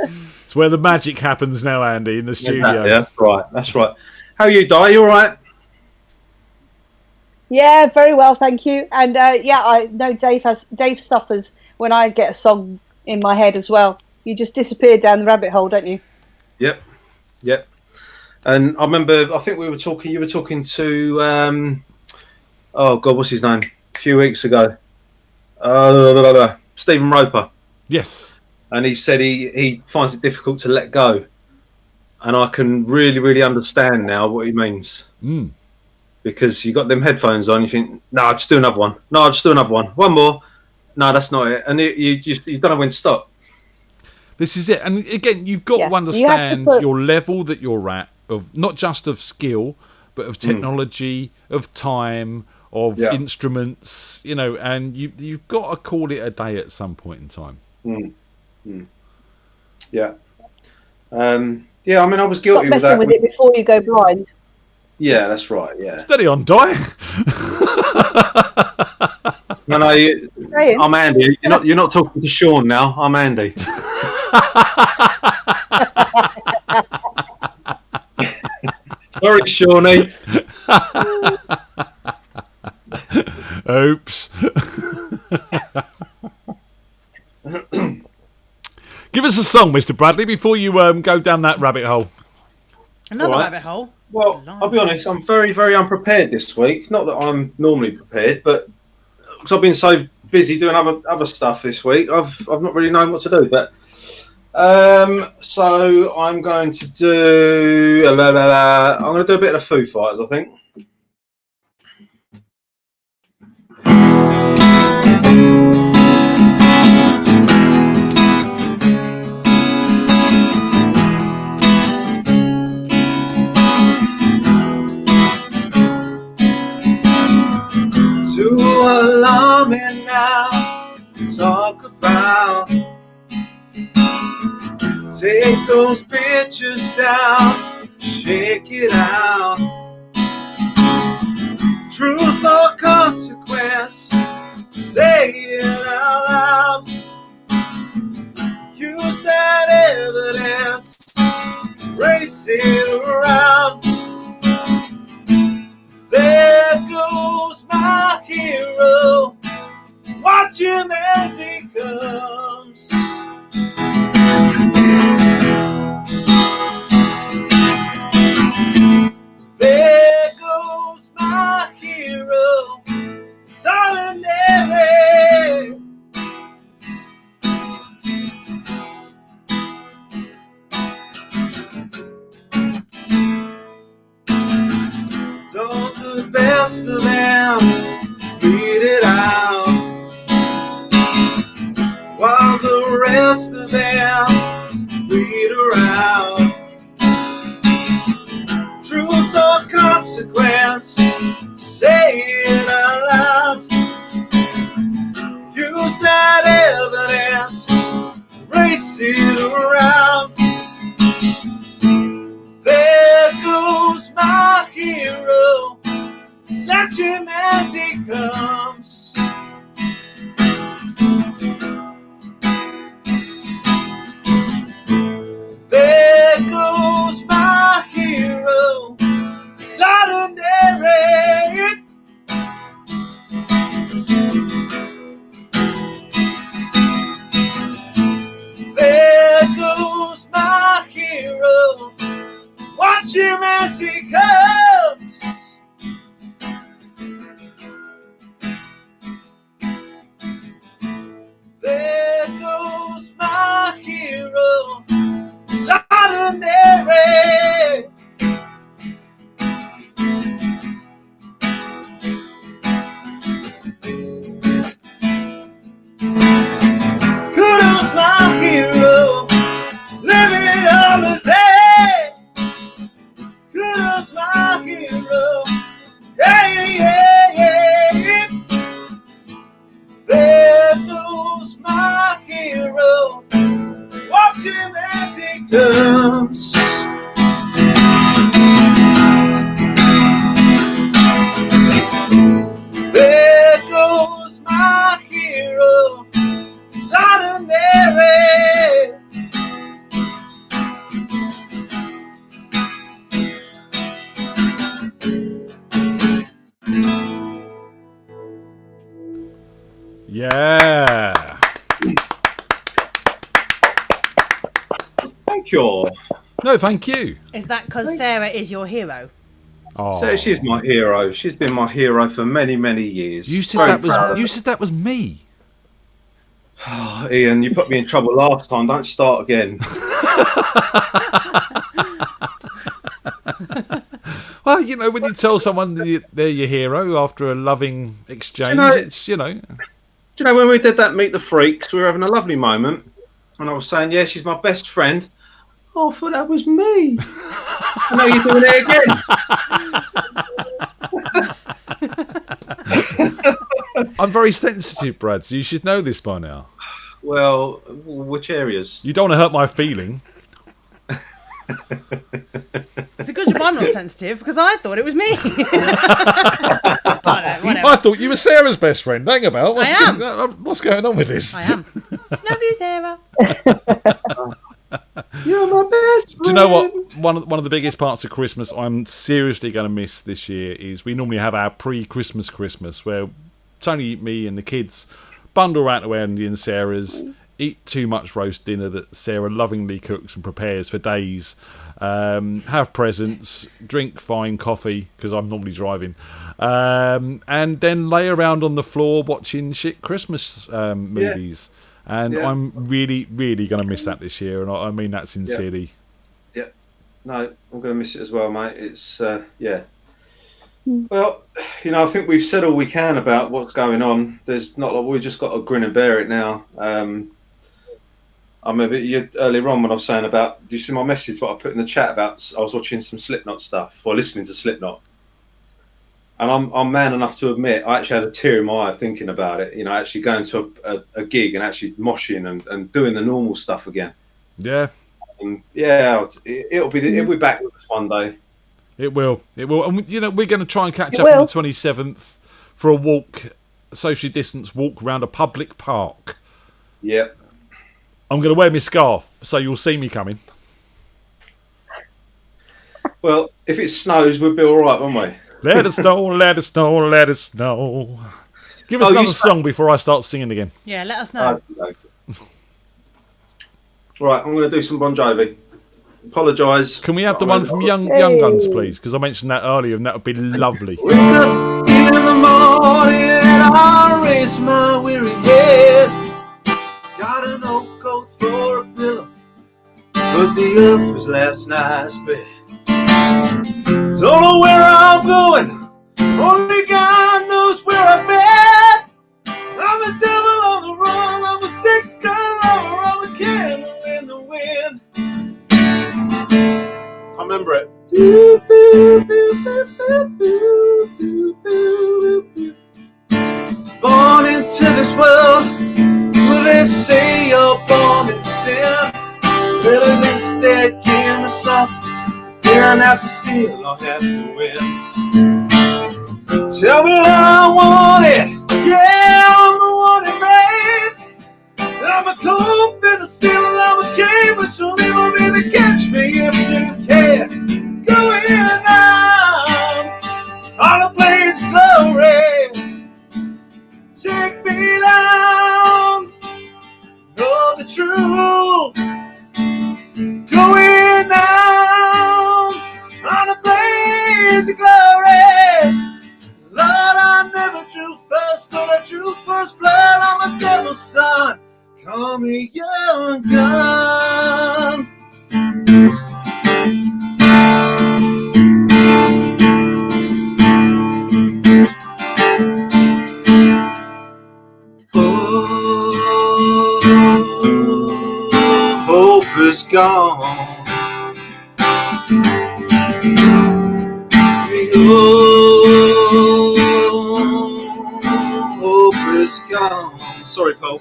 It's where the magic happens now, Andy, in the studio. Yeah, right. That's right. How are you, Di? You all right? Yeah, very well, thank you. And I know Dave suffers when I get a song in my head as well. You just disappear down the rabbit hole, don't you? Yep. Yep. And I remember, I think you were talking to, oh God, what's his name? A few weeks ago. Stephen Roper. Yes. And he said he finds it difficult to let go. And I can really, really understand now what he means. Mm. Because you got them headphones on, you think, no, I'll just do another one. No, I'll just do another one. One more. No, that's not it. And you don't know when to stop. This is it. And again, you've got to understand your level that you're at, of not just of skill, but of technology, of time, of instruments, and you've got to call it a day at some point in time. Yeah. Yeah, I mean, I was guilty Stop with that. messing with it before you go blind. Yeah, that's right, yeah. Steady on, Di. No, I'm Andy. You're not talking to Sean now. I'm Andy. Sorry, Shawnee. Oops. Give us a song, Mr. Bradley, before you go down that rabbit hole. Another rabbit hole? Well, I'll be honest, I'm very, very unprepared this week. Not that I'm normally prepared, but because I've been so busy doing other stuff this week, I've not really known what to do. But so I'm going to do I'm going to do a bit of Foo Fighters, I think. To alarm me now, talk about. Take those pictures down, shake it out. Truth or consequence, say it out loud. Use that evidence, race it around. There goes my hero, watch him as he comes. There goes my hero, solitary. Don't the best of them beat it out, while the rest of them weed around. Truth or consequence, say it out loud. Use that evidence, race it around. There goes my hero, such him as he comes. There goes my hero, solitary. There goes my hero, watch him as he comes. There goes my hero, solitary. Kudos my hero, living all the day. Kudos my hero, yeah, yeah, yeah. There goes my hero, watch him as he comes. There goes my hero, solitary. Yeah. Thank you. No, thank you. Is that because Sarah is your hero? Oh. So she's my hero. She's been my hero for many, many years. You said that was me. Oh, Ian, you put me in trouble last time. Don't start again. Well, you know, when you tell someone they're your hero after a loving exchange, it's, you know. Do you know when we did that Meet the Freaks, we were having a lovely moment, and I was saying, yeah, she's my best friend. Oh, I thought that was me. I know you're doing it again. I'm very sensitive, Brad, so you should know this by now. Well, which areas? You don't want to hurt my feeling. It's a good job I'm not sensitive, because I thought it was me. I thought you were Sarah's best friend. Hang about. What's going on with this? I am. Love you, Sarah. You're my best friend. Do you know what? One of the biggest parts of Christmas I'm seriously going to miss this year is we normally have our pre-Christmas Christmas where Tony, me and the kids bundle around to Andy and Sarah's, eat too much roast dinner that Sarah lovingly cooks and prepares for days, have presents, drink fine coffee because I'm normally driving, and then lay around on the floor watching shit Christmas movies. And I'm really, really going to miss that this year, and I mean that sincerely. Yeah. No, I'm going to miss it as well, mate. It's, Well, you know, I think we've said all we can about what's going on. There's not like we've just got to grin and bear it now. I remember earlier on when I was saying about, do you see my message, what I put in the chat about, I was watching some Slipknot stuff, or listening to Slipknot. And I'm man enough to admit, I actually had a tear in my eye thinking about it. You know, actually going to a gig and actually moshing and doing the normal stuff again. Yeah. And it'll be back with us one day. It will. And, you know, we're going to try and catch up on the 27th for a walk, a socially distanced walk around a public park. Yep. I'm going to wear my scarf, so you'll see me coming. Well, if it snows, we'll be all right, won't we? Let it snow, let it snow, let it snow. Give us another song before I start singing again. Yeah, let us know. Right, I'm going to do some Bon Jovi. Apologise. Can we have the one from Young Guns, please? Because I mentioned that earlier, and that would be lovely. Wake up in the morning and I raise my weary head. Got an old coat for a pillow, but the earth was last night's bed. Don't know where I'm going, only God knows where I've been. I'm a devil on the run, I'm a six-gun lover, I'm a candle in the wind. I remember it. Born into this world, will they say you're born in sin? Well, at least they give me something. Didn't have to steal or have to win. Tell me how I want it. Yeah, I'm the one that made. I'm a cold in the ceiling, I'm a cave, but you'll never really catch me if you can. Go in now, on a blaze of glory. Take me down, know the truth. Go in now, on a blaze of glory. Lord, I never drew first, but I drew first blood. I'm a devil's son. Call me Young Gun. Hope is gone. Hope is gone. Sorry, Paul.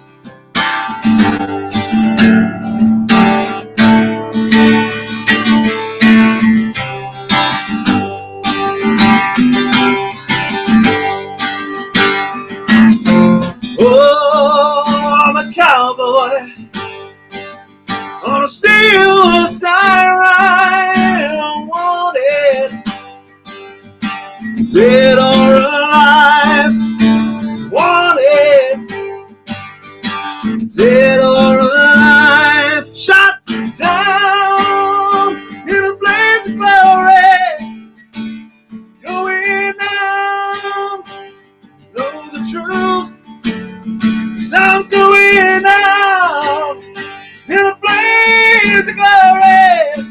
Oh, I'm a cowboy on a steel siren, wanted, dead or alive, wanted, dead or alive, shot down, 'cause I'm going out in a blaze of glory.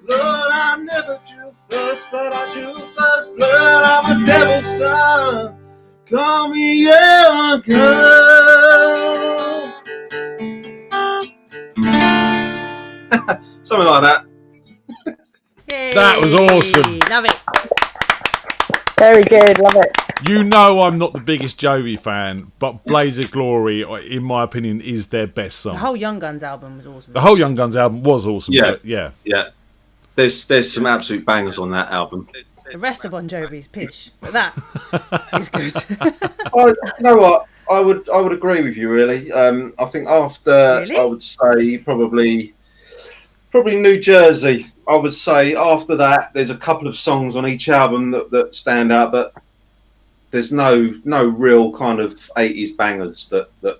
Lord, I never drew first, but I drew first blood. I'm a devil's son. Call me young girl. Something like that. That was awesome. Love it. Very good, love it. You know I'm not the biggest Jovi fan, but Blaze of Glory, in my opinion, is their best song. The whole Young Guns album was awesome. The whole Young Guns album was awesome. Yeah. But yeah. There's some absolute bangers on that album. The rest of Bon Jovi's pish, but that is good. You know what? I would agree with you, really. I think after, Really? I would say probably New Jersey. I would say after that, there's a couple of songs on each album that stand out, but there's no real kind of 80s bangers that They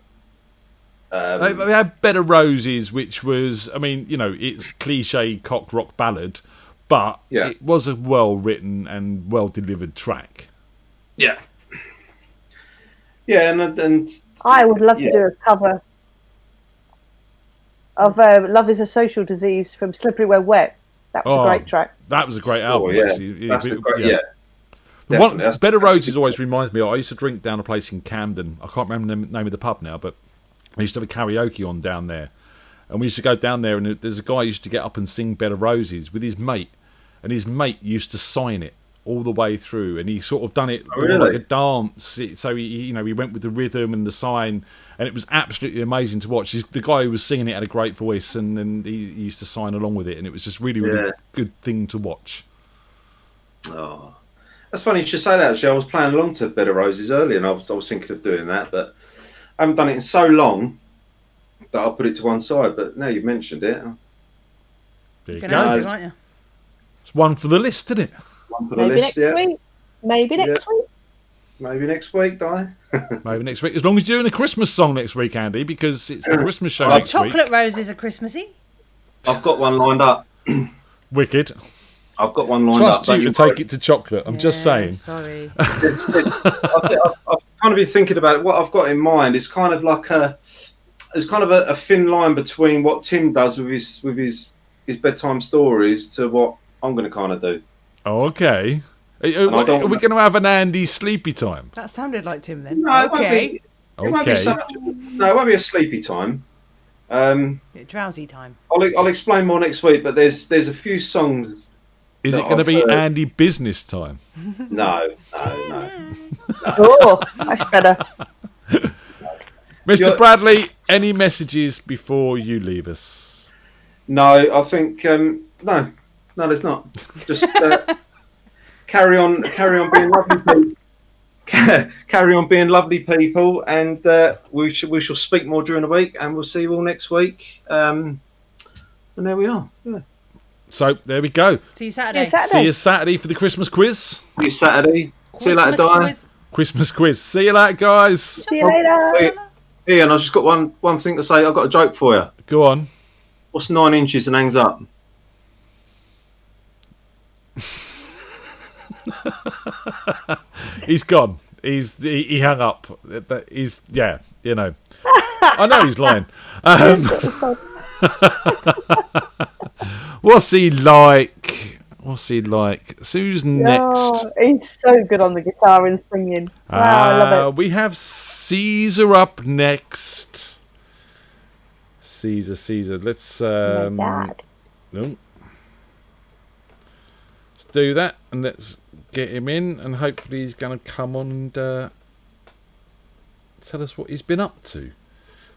had Bed of Roses, which was, I mean, you know, it's cliche cock rock ballad, but it was a well written and well delivered track. Yeah, and I would love to do a cover of Love is a Social Disease from Slippery When Wet. That was a great track. That was a great album. yeah. Actually. That's a great, The one, Definitely. Bed of Roses always reminds me of, I used to drink down a place in Camden. I can't remember the name of the pub now, but I used to have a karaoke on down there. And we used to go down there, and there's a guy who used to get up and sing Bed of Roses with his mate. And his mate used to sign it all the way through. And he sort of done it like a dance. So he went with the rhythm and the sign. And it was absolutely amazing to watch. The guy who was singing it had a great voice, and he used to sign along with it. And it was just really good thing to watch. Oh, that's funny you should say that. Actually, I was playing along to Bed of Roses earlier, and I was thinking of doing that, but I haven't done it in so long that I'll put it to one side. But now you've mentioned it, There you You're go. gonna have to, aren't you? It's one for the list, isn't it? one for the Maybe list. next week. Maybe next week. Maybe next week, Di. Maybe next week. As long as you're doing a Christmas song next week, Andy, because it's the Christmas show next week. Chocolate roses are Christmassy. I've got one lined up. Wicked. I've got one lined up. Trust you to take it to chocolate. I'm just saying. Sorry. I've kind of been thinking about it. What I've got in mind is kind of like a thin line between what Tim does with his bedtime stories to what I'm going to kind of do. Oh, okay. Are we going to have an Andy sleepy time? That sounded like Tim then. No, Okay. it won't be so much. No, it won't be a sleepy time. Drowsy time. I'll explain more next week. But there's a few songs. Is it going to be Andy business time? No. Oh, much better. Mr. Bradley, any messages before you leave us? No, I think no, there's not. Just carry on being lovely people. Carry on being lovely people, and we shall speak more during the week, and we'll see you all next week. And there we are. Yeah. So there we go. See you Saturday. See you Saturday for the Christmas quiz. See you Saturday. See you later, Di. Christmas quiz. See you later, guys. See you later. Ian, I've just got one thing to say. I've got a joke for you. Go on. What's 9 inches and hangs up? He's gone. He hung up. I know he's lying. What's he like? Sue's next. Oh, he's so good on the guitar and singing. Wow, I love it. We have Caesar up next. Caesar. Let's no. Let's do that, and let's get him in, and hopefully he's going to come on and tell us what he's been up to.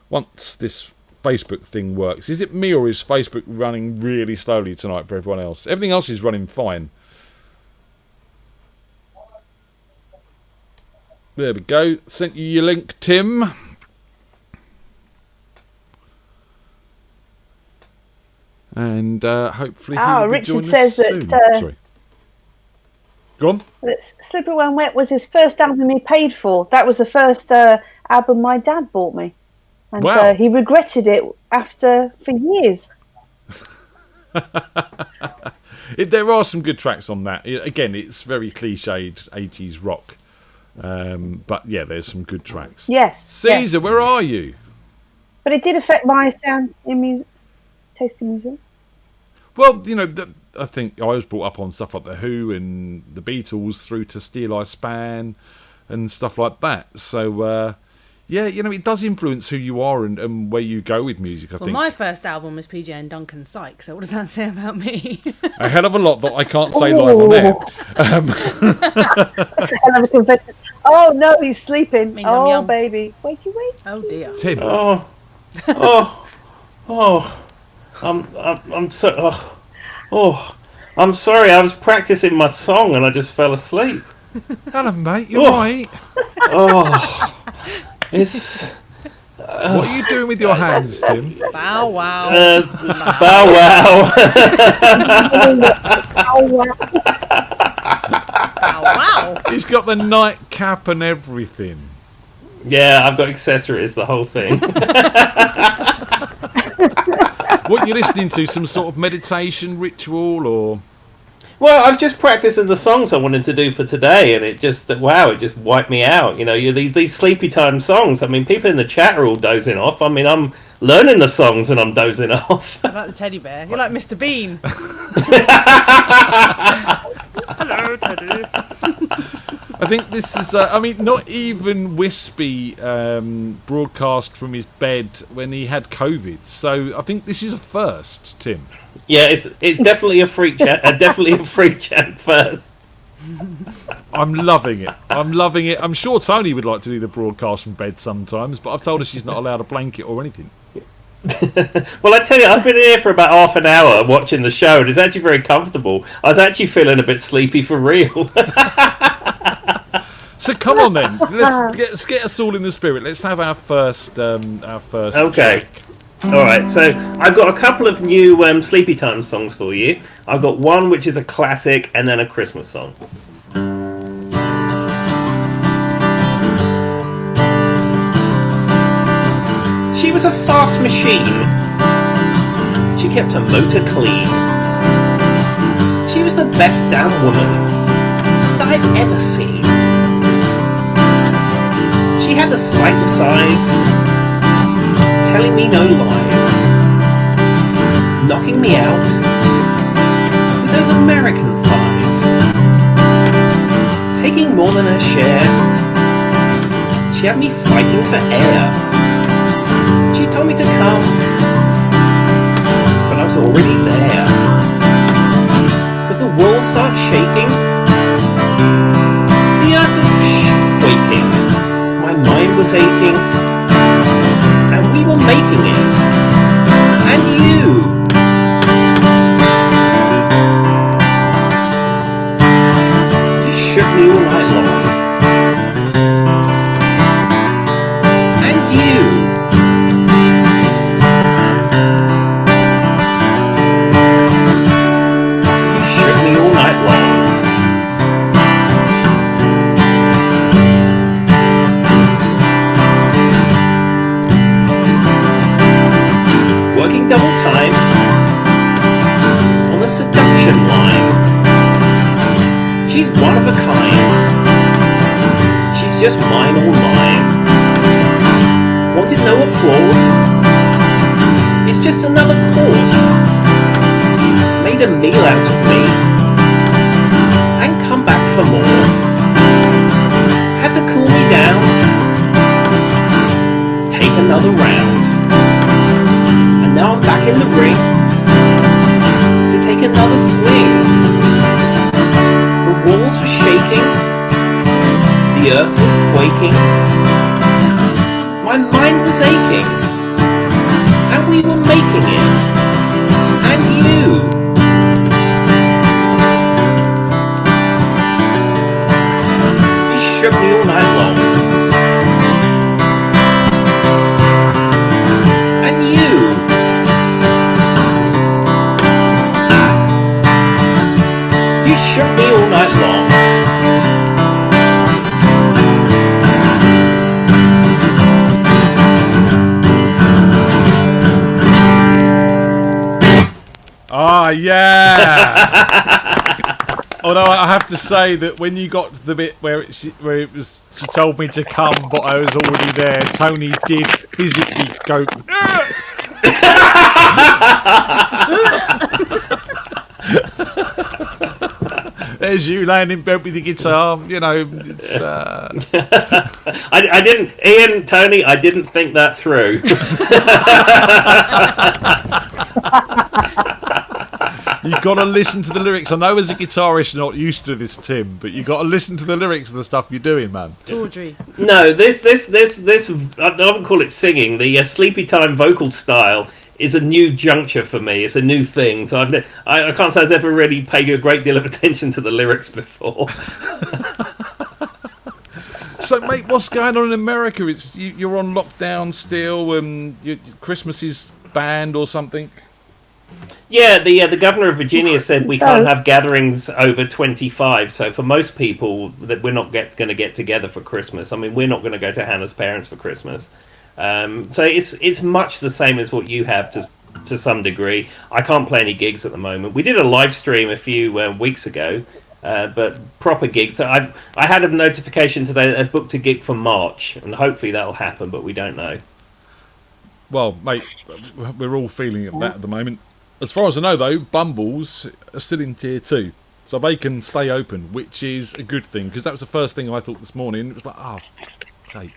Once this Facebook thing works. Is it me, or is Facebook running really slowly tonight for everyone else? Everything else is running fine. There we go. Sent you your link, Tim. And hopefully he'll be joining us soon. Sorry. Go on. Slippery When Wet was his first album he paid for. That was the first album my dad bought me. And wow. He regretted it for years. There are some good tracks on that. Again, it's very cliched 80s rock. But yeah, there's some good tracks. Yes. Caesar, yes. where are you? But it did affect my sound in music, taste in music. Well, I think I was brought up on stuff like The Who and the Beatles through to Steel Eye Span and stuff like that. So, yeah, it does influence who you are and where you go with music, I think. My first album was PJ and Duncan Sykes, so what does that say about me? A hell of a lot that I can't say live on air. That's a hell of a confession. Oh, no, he's sleeping. Means I'm Oh, young. baby. Wakey, wake. Oh, dear. Tim. I'm so. I'm sorry. I was practicing my song and I just fell asleep. Hello, mate. You're right. It's. What are you doing with your hands, Tim? Bow wow. Bow wow. Bow wow. He's got the nightcap and everything. Yeah, I've got accessories, the whole thing. What are you listening to? Some sort of meditation ritual or? Well, I was just practicing the songs I wanted to do for today, and it just wiped me out. These sleepy time songs. I mean, people in the chat are all dozing off. I mean, I'm learning the songs and I'm dozing off. I like the teddy bear. You're like Mr. Bean. Hello, Teddy. I think this is, not even Wispy broadcast from his bed when he had COVID. So I think this is a first, Tim. Yeah, it's definitely a freak chat. Definitely a freak chat first. I'm loving it. I'm sure Tony would like to do the broadcast from bed sometimes, but I've told her she's not allowed a blanket or anything. Well, I tell you, I've been here for about half an hour watching the show, and it's actually very comfortable. I was actually feeling a bit sleepy for real. So come on then, let's get us all in the spirit. Let's have our first. Okay. Track. All right. So I've got a couple of new Sleepy Time songs for you. I've got one which is a classic, and then a Christmas song. She was a fast machine. She kept her motor clean. She was the best damn woman that I've ever seen. She had the sight and size, telling me no lies, knocking me out with those American thighs, taking more than her share. She had me fighting for air. She told me to come, but I was already there. Cause the world started shaking, the earth was quaking, my mind was aching, and we were making it. And you shook me all night long. And you shook me all night long. Working double time on the seduction line. She's one of a kind. She's just mine, all mine. Wanted no applause. It's just another course. Made a meal out of me and come back for more. Had to cool me down. Take another round. Now I'm back in the ring to take another swing. The walls were shaking, the earth was quaking, my mind was aching, and we were making it. And you shook me all night long. And you shook me all night long. Ah, yeah. Although I have to say that when you got to the bit where she told me to come, but I was already there, Tony did physically go. There's you laying in bed with the guitar, you know. It's, I didn't, Ian, Tony, I didn't think that through. You've got to listen to the lyrics. I know as a guitarist you're not used to this, Tim, but you've got to listen to the lyrics of the stuff you're doing, man. Tawdry. No, this, I don't call it singing. The Sleepy Time vocal style is a new juncture for me. It's a new thing. So I can't say I've ever really paid a great deal of attention to the lyrics before. So, mate, what's going on in America? You're on lockdown still, and Christmas is banned or something? Yeah, the governor of Virginia said we can't have gatherings over 25. So for most people, that we're not going to get together for Christmas. I mean, we're not going to go to Hannah's parents for Christmas. So it's much the same as what you have to some degree. I can't play any gigs at the moment. We did a live stream a few weeks ago, but proper gigs. So I had a notification today that I booked a gig for March, and hopefully that'll happen, but we don't know. Well, mate, we're all feeling that at the moment. As far as I know, though, Bumbles are still in Tier 2. So they can stay open, which is a good thing, because that was the first thing I thought this morning. It was like, take.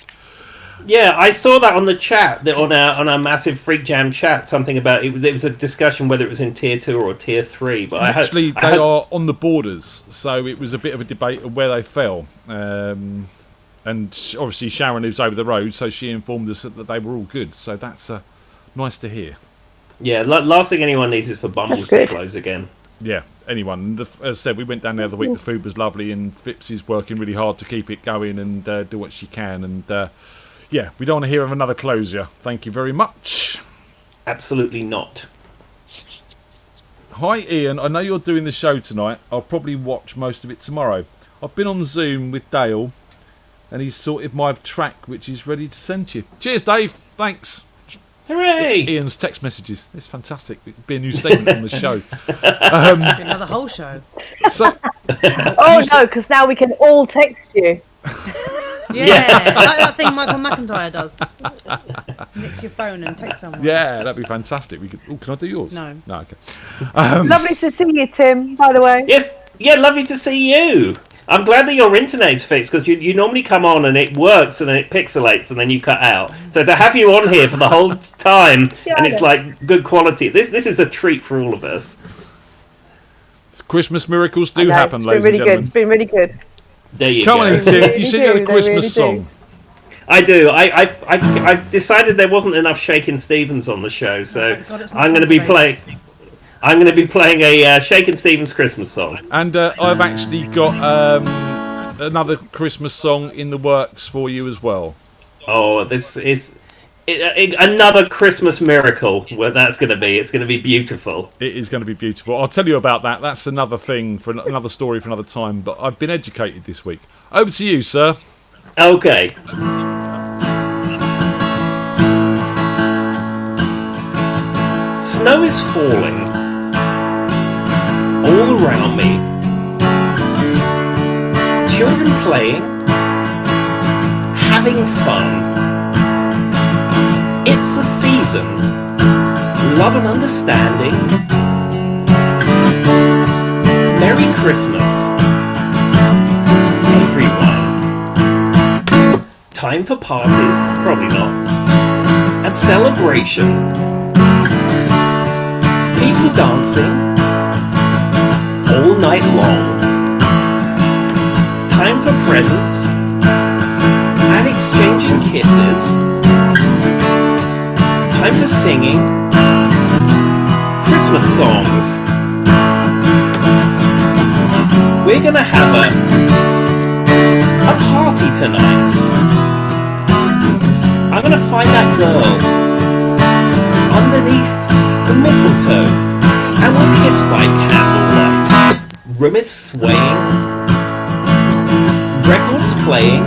Yeah, I saw that on the chat, on our massive FreakJam chat, something about it was a discussion whether it was in Tier 2 or Tier 3. But actually, they are on the borders, so it was a bit of a debate of where they fell. And obviously Sharon lives over the road, so she informed us that they were all good. So that's nice to hear. Yeah, last thing anyone needs is for Bumbles to close again. Yeah, anyone. As I said, we went down the other week, the food was lovely, and Phipps is working really hard to keep it going and do what she can. And yeah, we don't want to hear of another closure. Thank you very much. Absolutely not. Hi Ian, I know you're doing the show tonight. I'll probably watch most of it tomorrow. I've been on Zoom with Dale, and he's sorted my track, which he's ready to send you. Cheers, Dave. Thanks. Hooray! Ian's text messages. It's fantastic. It'd be a new segment on the show. Another whole show. So, no, because now we can all text you. Yeah, like that thing Michael McIntyre does. Mix your phone and text someone. Yeah, that'd be fantastic. We could. Oh, can I do yours? No. No, okay. Lovely to see you, Tim, by the way. Yes, yeah, lovely to see you. I'm glad that your internet's fixed, because you normally come on and it works and then it pixelates and then you cut out. So to have you on here for the whole time and it's like good quality, this is a treat for all of us. Christmas miracles do happen, ladies and gentlemen. It's been really good. There you Come go. on in, Tim. You said you had a Christmas song. I do. I've decided there wasn't enough Shakin' Stevens on the show, so I'm going to be playing. I'm going to be playing a Shakin' Stevens Christmas song. And I've actually got another Christmas song in the works for you as well. Oh, this is another Christmas miracle. What that's going to be. It's going to be beautiful. It is going to be beautiful. I'll tell you about that. That's another thing, for another story for another time. But I've been educated this week. Over to you, sir. Okay. Snow is falling all around me. Children playing, having fun. It's the season. Love and understanding. Merry Christmas, everyone. Time for parties, probably not. And celebration. People dancing all night long. Time for presents and exchanging kisses. Time for singing Christmas songs. We're gonna have a party tonight. I'm gonna find that girl underneath the mistletoe, and we'll kiss by candlelight. Room is swaying, records playing,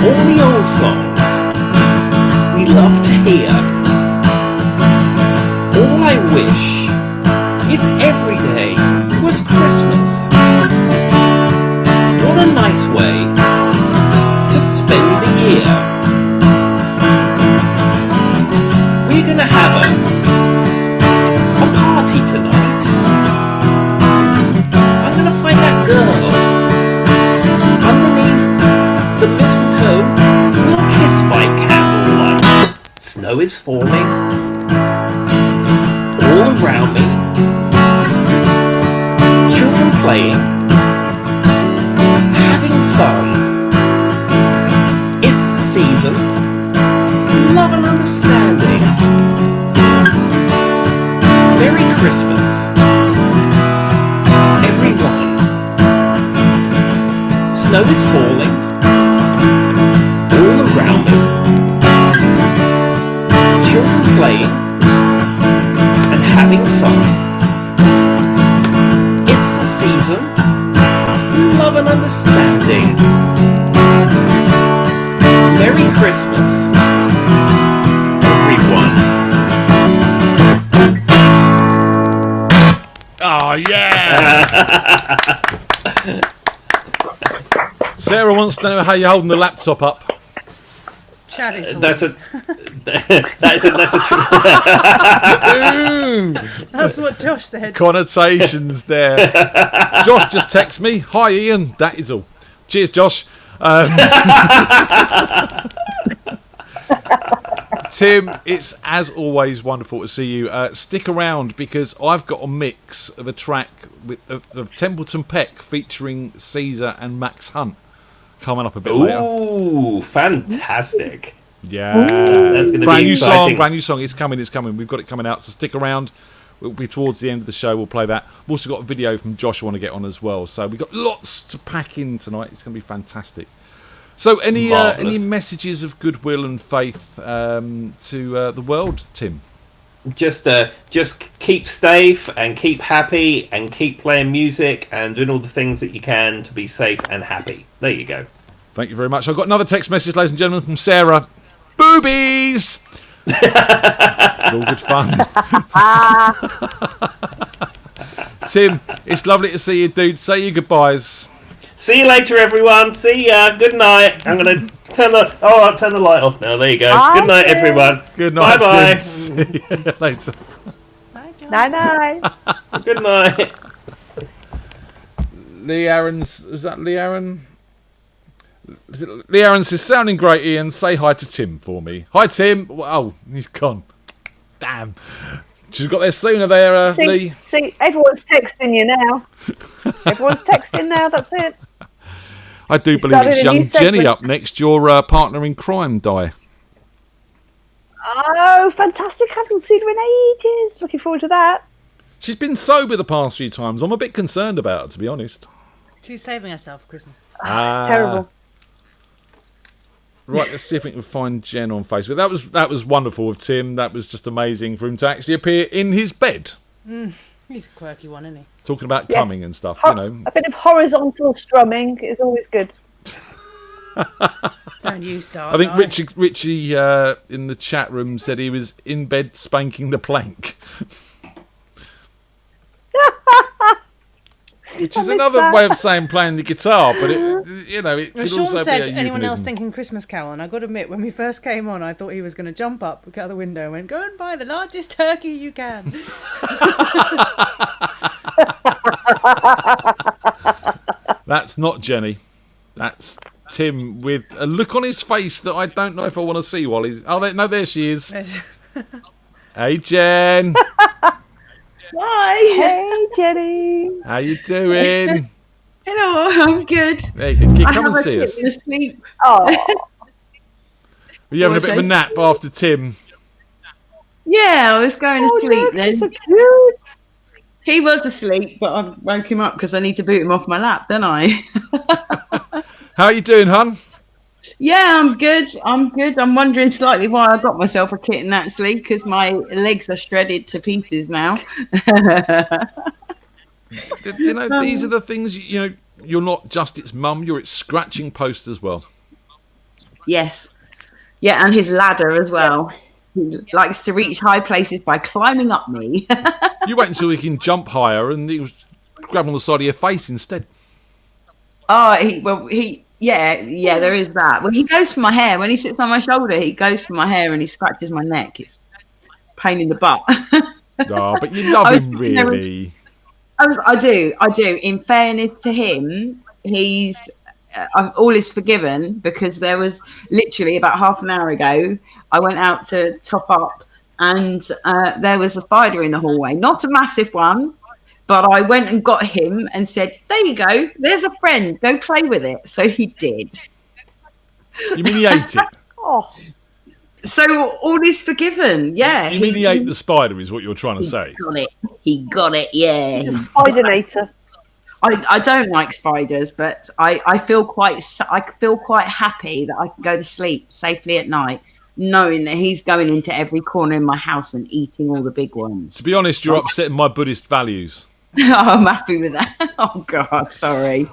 all the old songs we love to hear. All I wish is every day was Snow is falling all around me. Children playing, having fun. It's the season. Love and understanding. Merry Christmas, everyone. Snow is falling all around me. Children playing and having fun. It's the season. Love and understanding. Merry Christmas, everyone. Oh, yeah! Sarah wants to know how you're holding the laptop up. Shadow's That's a That's what Josh said. Connotations there. Josh just texted me. Hi, Ian. That is all. Cheers, Josh. Tim, it's as always wonderful to see you. Stick around because I've got a mix of a track of Templeton Peck featuring Caesar and Max Hunt coming up a bit later. Ooh, fantastic. Yeah. That's going to be exciting. Brand new song. It's coming. We've got it coming out, so stick around. It'll be towards the end of the show. We'll play that. We've also got a video from Josh I want to get on as well. So we've got lots to pack in tonight. It's going to be fantastic. So any messages of goodwill and faith to the world, Tim? Just keep safe and keep happy and keep playing music and doing all the things that you can to be safe and happy. There you go. Thank you very much. I've got another text message, ladies and gentlemen, from Sarah. Boobies! It's all good fun. Tim, it's lovely to see you, dude. Say your goodbyes. See you later, everyone. See ya. Good night. I'm gonna I'll turn the light off now. There you go. Bye, Good night, everyone. Good night. Bye bye. See you later. Night. Good night. Lee Aaron's. Is that Lee Aaron? Lee Aaron says, sounding great, Ian. Say hi to Tim for me. Hi, Tim. Oh, he's gone. Damn. She's got there sooner there, Lee. See, everyone's texting you now. Everyone's texting now, that's it. I do believe it's young Jenny up next, your partner in crime, Di. Oh, fantastic. Haven't seen her in ages. Looking forward to that. She's been sober the past few times. I'm a bit concerned about her, to be honest. She's saving herself for Christmas. Terrible. Right, let's see if we can find Jen on Facebook. That was wonderful of Tim. That was just amazing for him to actually appear in his bed. He's a quirky one, isn't he? Talking about coming and stuff, you know. A bit of horizontal strumming is always good. Don't you start. I think Richie in the chat room said he was in bed spanking the plank. Which is another way of saying playing the guitar, but it could Sean also said, be a anyone else euphemism. thinking Christmas Carol? And I got to admit, when we first came on, I thought he was going to jump up, look out the window, and went, "Go and buy the largest turkey you can." That's not Jenny. That's Tim with a look on his face that I don't know if I want to see while he's... Oh, no, there she is. Hey, Jen. Hi. Hey, Jenny. How you doing? Hello, I'm good. There you go. Come and see us. Asleep. Oh. Were you having a bit of a nap after Tim? Yeah, I was going to sleep then. So cute. He was asleep, but I woke him up because I need to boot him off my lap, don't I? How are you doing, hon? Yeah, I'm good. I'm wondering slightly why I got myself a kitten, actually, because my legs are shredded to pieces now. You know, these are the things, you're not just its mum, you're its scratching post as well. Yes. Yeah, and his ladder as well. He likes to reach high places by climbing up me. You wait until he can jump higher and he was grabbing on the side of your face instead. Oh, yeah, there is that. Well, he goes for my hair. When he sits on my shoulder, he goes for my hair and he scratches my neck. It's a pain in the butt. Oh, but you love him, really. I do. In fairness to him, he's all is forgiven because there was literally about half an hour ago, I went out to top up and there was a spider in the hallway. Not a massive one, but I went and got him and said, there you go, there's a friend, go play with it. So he did. You mean he ate it? Oh. So all is forgiven, yeah. You mean he ate the spider is what you're trying to say? He got it, yeah. Spider-nator. I don't like spiders, but I feel quite happy that I can go to sleep safely at night, knowing that he's going into every corner in my house and eating all the big ones. To be honest, you're upsetting my Buddhist values. I'm happy with that. Oh God, sorry.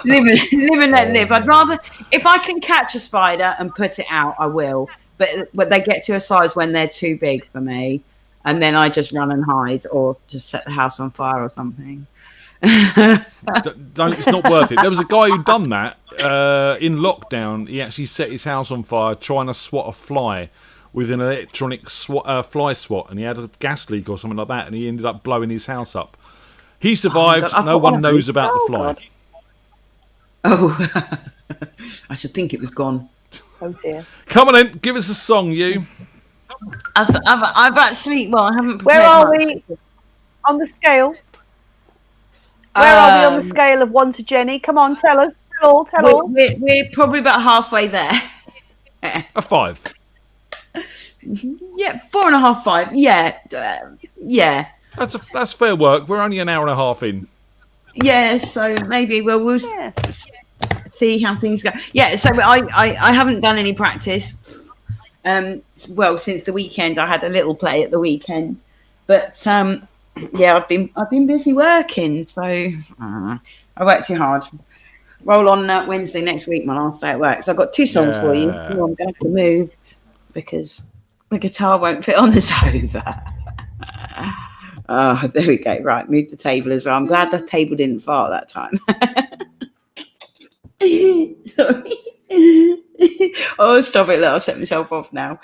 Live and let live. I'd rather, if I can catch a spider and put it out, I will. But they get to a size when they're too big for me, and then I just run and hide, or just set the house on fire or something. It's not worth it. There was a guy who'd done that in lockdown. He actually set his house on fire trying to swat a fly with an electronic fly swat, and he had a gas leak or something like that, and he ended up blowing his house up. He survived. No one knows about the fly. Oh, I should think it was gone. Oh dear. Come on in, give us a song, you. I've actually, well, I haven't. Where are we on the scale? Where are we on the scale of 1 to Jenny? Come on, tell us. Tell all. We're probably about halfway there. A 5. Yeah, 4.5, 5. Yeah, yeah. That's fair work. We're only an hour and a half in. Yeah, so maybe we'll see how things go. Yeah, so I haven't done any practice. Well, since the weekend, I had a little play at the weekend, but yeah, I've been busy working, so I worked too hard. Roll on Wednesday next week, my last day at work. So I've got 2 songs for you. I'm going to have to move because the guitar won't fit on the sofa. Oh, there we go. Right, move the table as well. I'm glad the table didn't fart that time. Sorry. Oh, stop it. I'll set myself off now.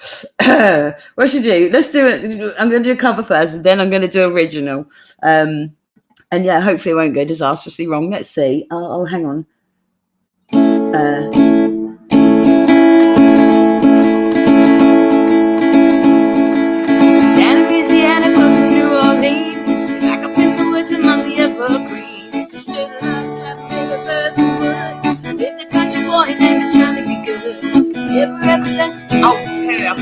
What should I do? Let's do it. I'm going to do a cover first, and then I'm going to do original. And yeah, hopefully it won't go disastrously wrong. Let's see. Oh, hang on. Down in Louisiana, close to New Orleans, back up in the woods among the evergreens. She stood around having a birds and wood. Lived a country boy named Johnny Be Good. Never ever left. Oh, hell.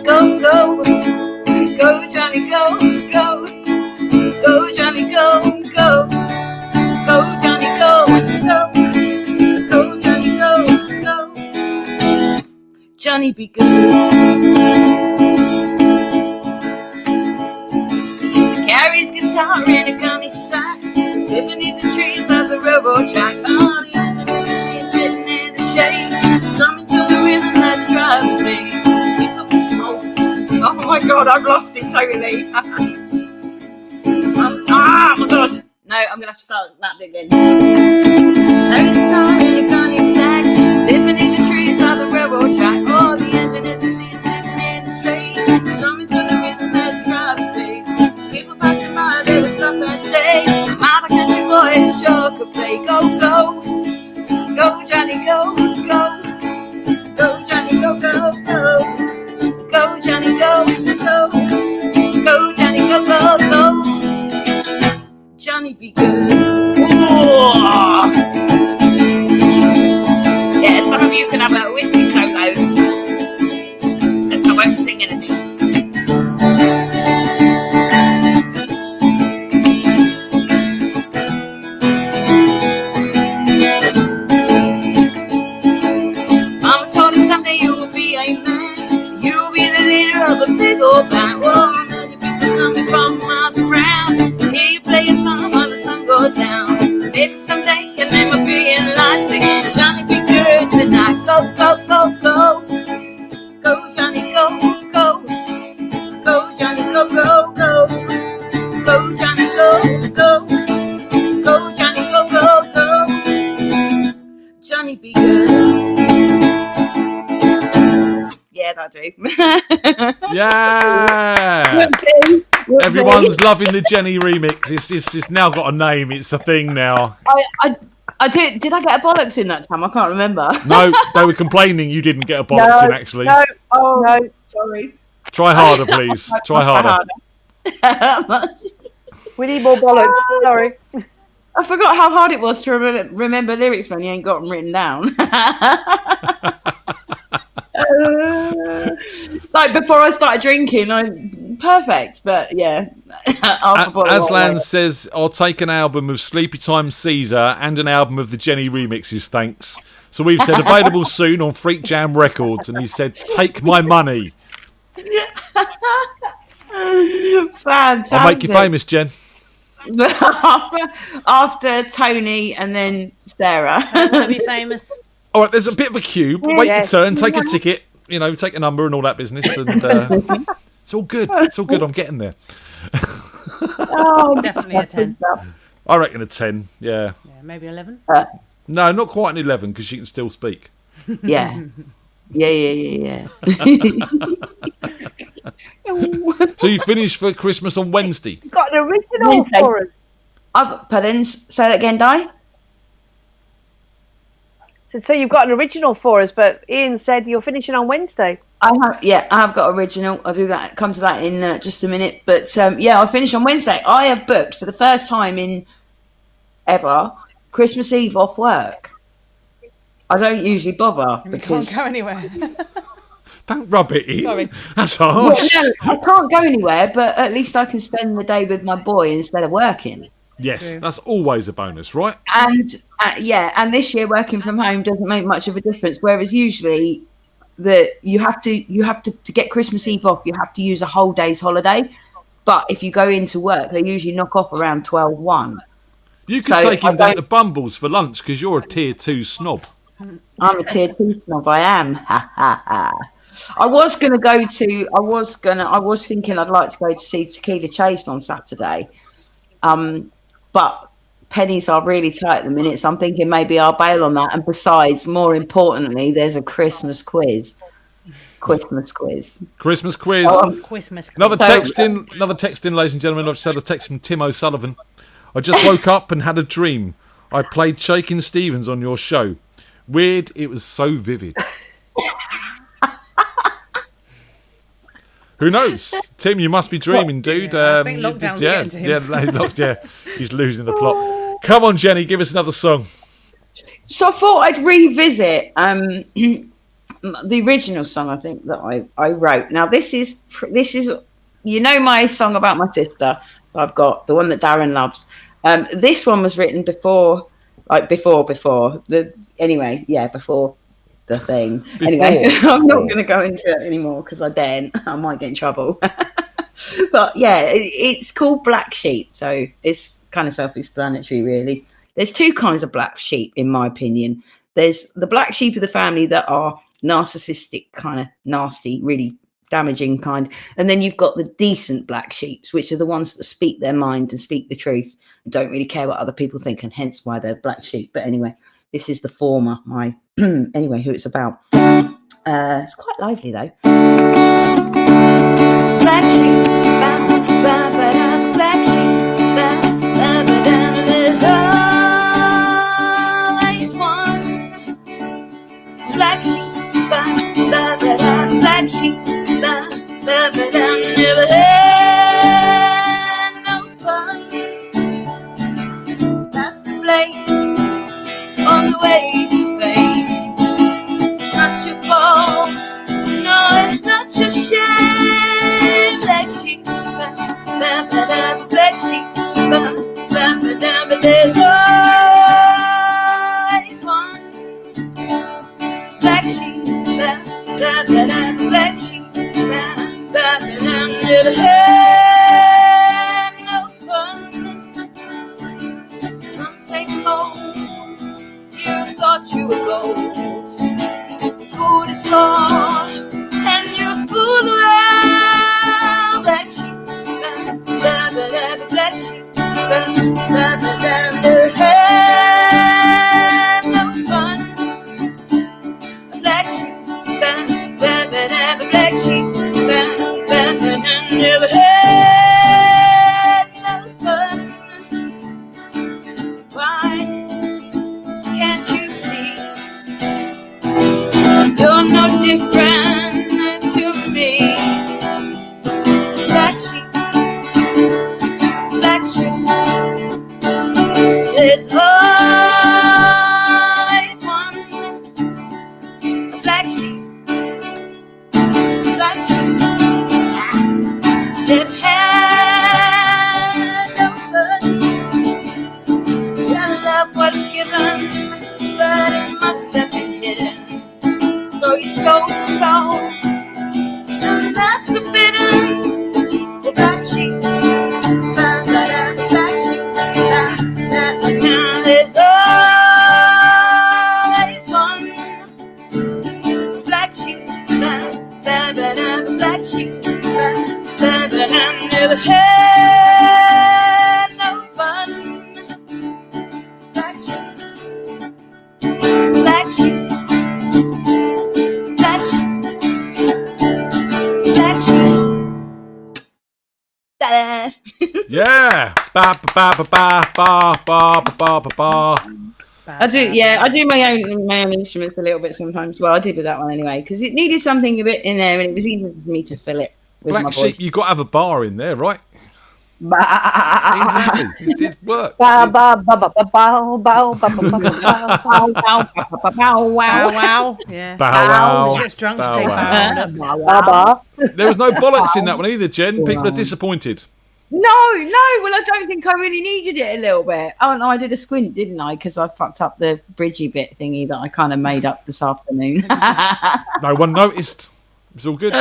Go, go, go, Johnny, go, go. Go, Johnny, go, go. Go, Johnny, go, go. Go, Johnny, go, go. Johnny Be Good. He used to carry his guitar in a gunny sack, sit beneath the trees of the railroad track. Oh, the old days you see him sitting in the shade, strumming to the rhythm that the drivers made. Oh my God, I've lost it totally. Oh my God. No, I'm going to have to start that bit again. Carry his guitar in a gunny sack, sit beneath the trees of the railroad track. Oh, the engineers you see him sitting in the straight, strumming to the rhythm that the drivers made. People passing by, they would stop and say, "My country boys sure could play." Go, go, go, Johnny, go, go, go, Johnny, go, go, go, go, Johnny, go, go, go, Johnny, go, go, go. Johnny Be Good. Ooh. Yeah, some of you can have a whiskey solo, except I won't sing anything. Mama told him someday you will be a man, you will be the leader of a big old band. Whoa, many people coming from miles around, hear you play a song while the sun goes down. Maybe someday your name will be in lights singing Johnny Be Good tonight. Go, go, go, go. Go, Johnny, go, go. Go, Johnny, go, go, go. Go, Johnny, go, go. Go, Johnny, go, go, go. Johnny Be Good. Yeah, that'll do. Yeah. Everyone's loving the Jenny remix. It's now got a name. It's a thing now. I did. Did I get a bollocks in that time? I can't remember. No, they were complaining you didn't get a bollocks in, actually. No, no, sorry. Try harder, please. Try harder. We need more bollocks. Sorry. I forgot how hard it was to remember lyrics when you ain't got them written down. Like before I started drinking, perfect. But yeah, Aslan says, "I'll take an album of Sleepy Time Caesar and an album of the Jenny remixes, thanks." So we've said available soon on FreakJam Records, and he said, "Take my money." Fantastic. I'll make you famous, Jen. After Tony and then Sarah. I'll be famous. All right, there's a bit of a queue. Wait your turn, take a ticket, take a number and all that business, and it's all good. It's all good. I'm getting there. Definitely a 10. I reckon a 10. Yeah. Yeah, maybe 11. No, not quite an 11 because she can still speak. Yeah. Yeah. So you finished for Christmas on Wednesday? You've got an original for us. Pardon, say that again, Di? So you've got an original for us, but Ian said you're finishing on Wednesday. I have got original. I'll do that. Come to that in just a minute. But I'll finish on Wednesday. I have booked for the first time in ever Christmas Eve off work. I don't usually bother because can't go anywhere. Don't rub it in. Sorry. That's harsh. Well, no, I can't go anywhere, but at least I can spend the day with my boy instead of working. Yes, True. that's always a bonus, right? And and this year working from home doesn't make much of a difference. Whereas usually, you have to get Christmas Eve off. You have to use a whole day's holiday. But if you go into work, they usually knock off around 12:1. You could take him down to Bumbles for lunch because you're a tier 2 snob. I'm a tier 2 snob. I am. I was thinking I'd like to go to see Tequila Chase on Saturday. But pennies are really tight at the minute, so I'm thinking maybe I'll bail on that. And besides, more importantly, there's a Christmas quiz. Christmas quiz. Christmas quiz. Christmas quiz. Another text in, ladies and gentlemen. I've just had a text from Tim O'Sullivan. I just woke up and had a dream. I played Shakin' Stevens on your show. Weird, it was so vivid. Who knows? Tim, you must be dreaming, dude. Yeah, I think lockdown's getting to him. He's losing the plot. Come on, Jenny, give us another song. So I thought I'd revisit the original song I think that I wrote. Now this is my song about my sister. I've got the one that Darren loves. This one was written before the thing. Anyway, I'm not going to go into it anymore because I might get in trouble. But yeah, it's called Black Sheep, so it's kind of self-explanatory, really. There's two kinds of black sheep, in my opinion. There's the black sheep of the family that are narcissistic, kind of nasty, really damaging kind, and then you've got the decent black sheeps, which are the ones that speak their mind and speak the truth and don't really care what other people think, and hence why they're black sheep. But anyway, this is the former. Anyway, who it's about. It's quite lively though. Black sheep, black sheep, there's always one. Black sheep, black sheep, never had no fun. That's the blame on the way to fame. It's not your fault, no, it's not your shame. Black sheep, black sheep, but there's always one. Black sheep, black sheep, never had no fun. From St. Paul, you thought you were gold. Food is all, and you're full around. Black sheep, black sheep, never had no fun. Black sheep, black sheep, never had You're no different to me. Black sheep, black sheep. There's always one black sheep, black sheep. They've had no fun. Your love was given, but it must have been hidden. So you sold the soul, and that's forbidden. The black sheep, black sheep, there's always one black sheep, black sheep, never had no fun. Black sheep, black sheep, black sheep, black sheep. Ta-da! Yeah. Ba ba ba ba ba ba ba ba ba ba. I do my own instruments a little bit sometimes. Well, I did with that one anyway because it needed something a bit in there, and it was easy for me to fill it with my Black voice. Sheep, you got to have a bar in there, right? Exactly. It works. Bow, bow, bow, bow, bow, bow, bow, bow, bow, Bow wow. Yeah. Bow wow. She gets drunk, she Bow say wow. bow. bow, bow. There was no bollocks in that one either, Jen. People are disappointed. No. Well, I don't think I really needed it a little bit. Oh no, I did a squint, didn't I? Because I fucked up the bridgy bit thingy that I kind of made up this afternoon. No one noticed. It's all good.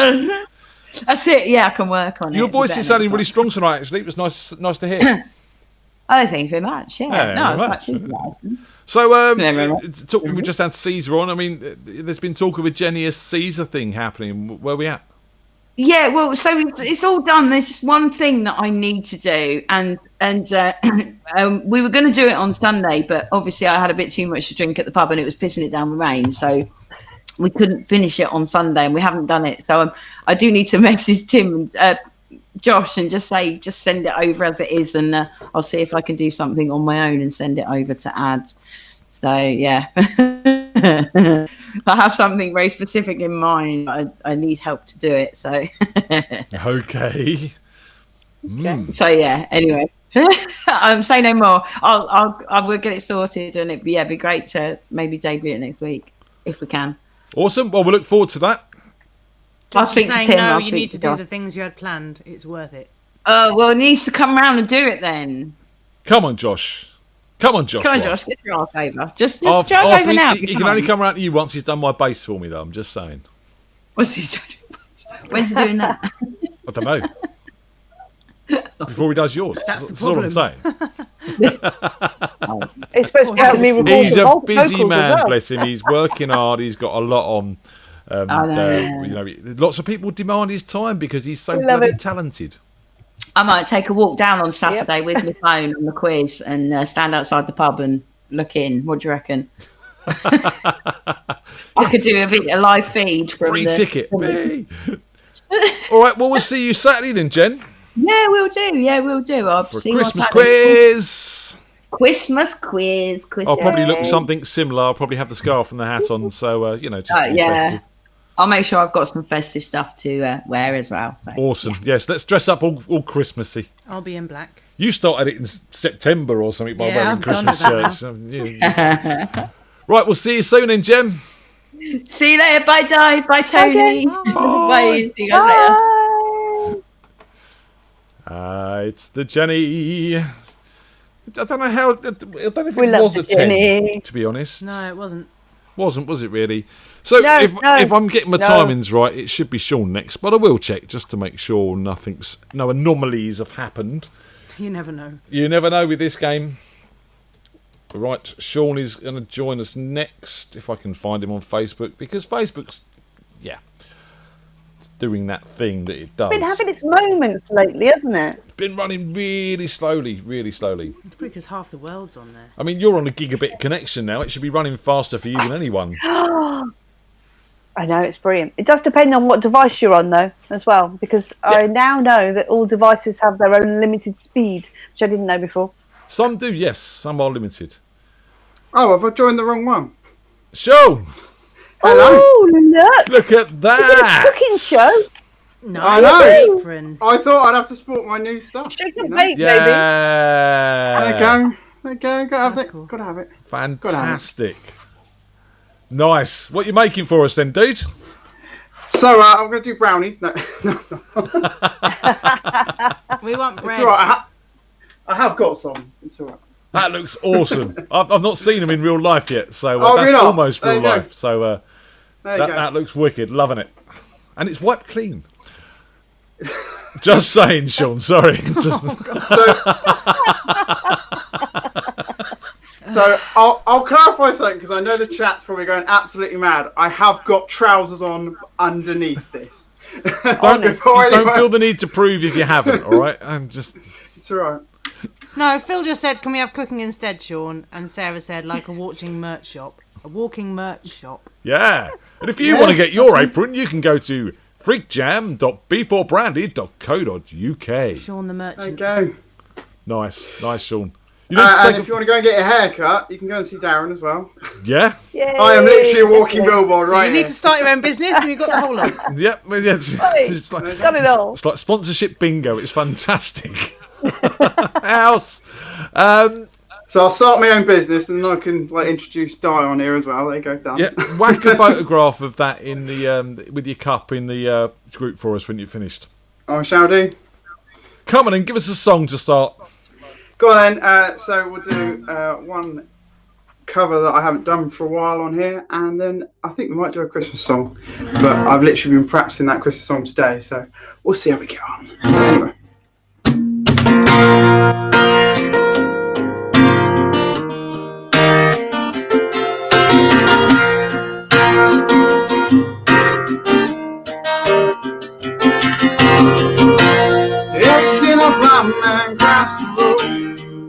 That's it. Yeah, I can work on it. Your It'll be voice better is sounding next really time. strong tonight. Actually, it was nice to hear. Oh, thank you very much. Yeah. Yeah, No, very it's quite good. So, Never we just had Caesar on. I mean, there's been talk of a Genius Caesar thing happening. Where are we at? Yeah, well, so it's all done. There's just one thing that I need to do, and we were going to do it on Sunday, but obviously I had a bit too much to drink at the pub, and it was pissing it down with rain, so we couldn't finish it on Sunday, and we haven't done it. So I do need to message Tim and Josh and just send it over as it is, and I'll see if I can do something on my own and send it over to Ad. So yeah. I have something very specific in mind. I need help to do it. So Okay. So yeah. Anyway, say no more. I will get it sorted, and it'd be great to maybe debut it next week if we can. Awesome. Well, we look forward to that. I'll speak to Saying Tim. no, I'll you speak need to to do Josh. the things you had planned. It's worth it. Oh well, it needs to come round and do it then. Come on, Josh. Come on, Josh. Come on, Right. Josh. Get your ass over. Just drive over now. He can only come around to you once he's done my bass for me, though. I'm just saying. What's he doing? When's he doing that? I don't know. Before he does yours. That's all I'm saying. It's supposed to help me record He's the a vocals busy as man, well. bless him. He's working hard. He's got a lot on. Lots of people demand his time because he's so We love bloody it. talented. I might take a walk down on Saturday with my phone on the quiz and stand outside the pub and look in. What do you reckon? I could do a live feed from Free the ticket. Hey. All right, well, we'll see you Saturday then, Jen, Yeah, we'll do. Yeah, we'll do. I'll for a see Christmas what's happening. quiz. Christmas quiz. I'll probably look something similar. I'll probably have the scarf and the hat on, so, just to be yeah. festive. I'll make sure I've got some festive stuff to wear as well. So. Awesome. Yes, let's dress up all Christmassy. I'll be in black. You started it in September or something by Yeah, wearing I'm done Christmas with that shirts. Right, we'll see you soon then, Jem. See you later. Bye, Di. Bye, Tony. Bye. See you guys later. It's the Jenny. I don't know how. I don't know if We it love was the a 10, Jenny. to be honest. No, it wasn't. Wasn't, was it really? So No, if I'm getting my no. timings right, it should be Sean next, but I will check just to make sure no anomalies have happened. You never know. You never know with this game. Right, Sean is going to join us next, if I can find him on Facebook, because Facebook's, it's doing that thing that it does. It's been having its moments lately, hasn't it? It's been running really slowly, really slowly. It's probably because half the world's on there. I mean, you're on a gigabit connection now. It should be running faster for you than anyone. I know, it's brilliant. It does depend on what device you're on, though, as well, because I now know that all devices have their own limited speed, which I didn't know before. Some do, yes. Some are limited. Oh, have I joined the wrong one? Sean! Oh, look. Look at that. Cooking show. Nice I know. apron. I thought I'd have to sport my new stuff. Shake you and know? bake, baby. Yeah. There you go. There you go. Gotta have it. cool. Gotta have it. Fantastic. Nice. What you making for us then, dude? So I'm going to do brownies. No. We want bread. It's all right. I have got some. It's all right. That looks awesome. I've not seen them in real life yet, so Oh, that's really not? almost There real you go. life. So There you go. that looks wicked. Loving it. And it's wiped clean. Just saying, Sean. Sorry. So I'll clarify something because I know the chat's probably going absolutely mad. I have got trousers on underneath this. Don't feel the need to prove if you haven't. All right. I'm just. It's all right. No, Phil just said, can we have cooking instead, Sean? And Sarah said, like a walking merch shop. A walking merch shop. Yeah. And if you want to get your apron, you can go to freakjam.b4brandy.co.uk. Sean the merchant. There you go. Nice, Sean. You And if you want to go and get your hair cut, you can go and see Darren as well. Yeah. I am literally a walking billboard right You need to start your own business and you've got the whole lot. Yep. It's Got it all. It's like sponsorship bingo. It's fantastic. House. So I'll start my own business and then I can introduce Di on here as well. There you go, done. Yeah, whack a photograph of that in the with your cup in the group for us when you're finished. I shall do. Come on and give us a song to start. Go on then. So we'll do one cover that I haven't done for a while on here, and then I think we might do a Christmas song. But I've literally been practicing that Christmas song today, so we'll see how we get on. Anyway. Ever seen a blind man cross the road,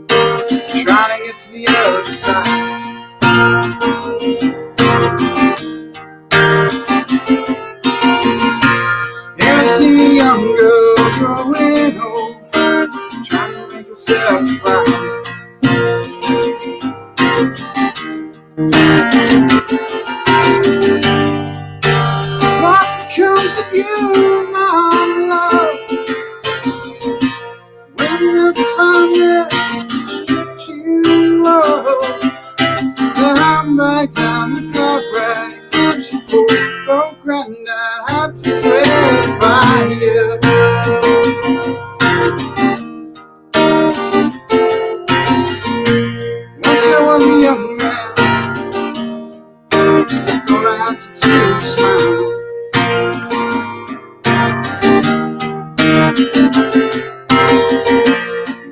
trying to get to the other side? Ever seen a young girl growing old, trying to make herself right? So what becomes of you, my love? When the fire stripped you off, I'm back down the rags that you pulled. Oh, granddad had to swear by you. Once I was a young man, I thought I had to do smile.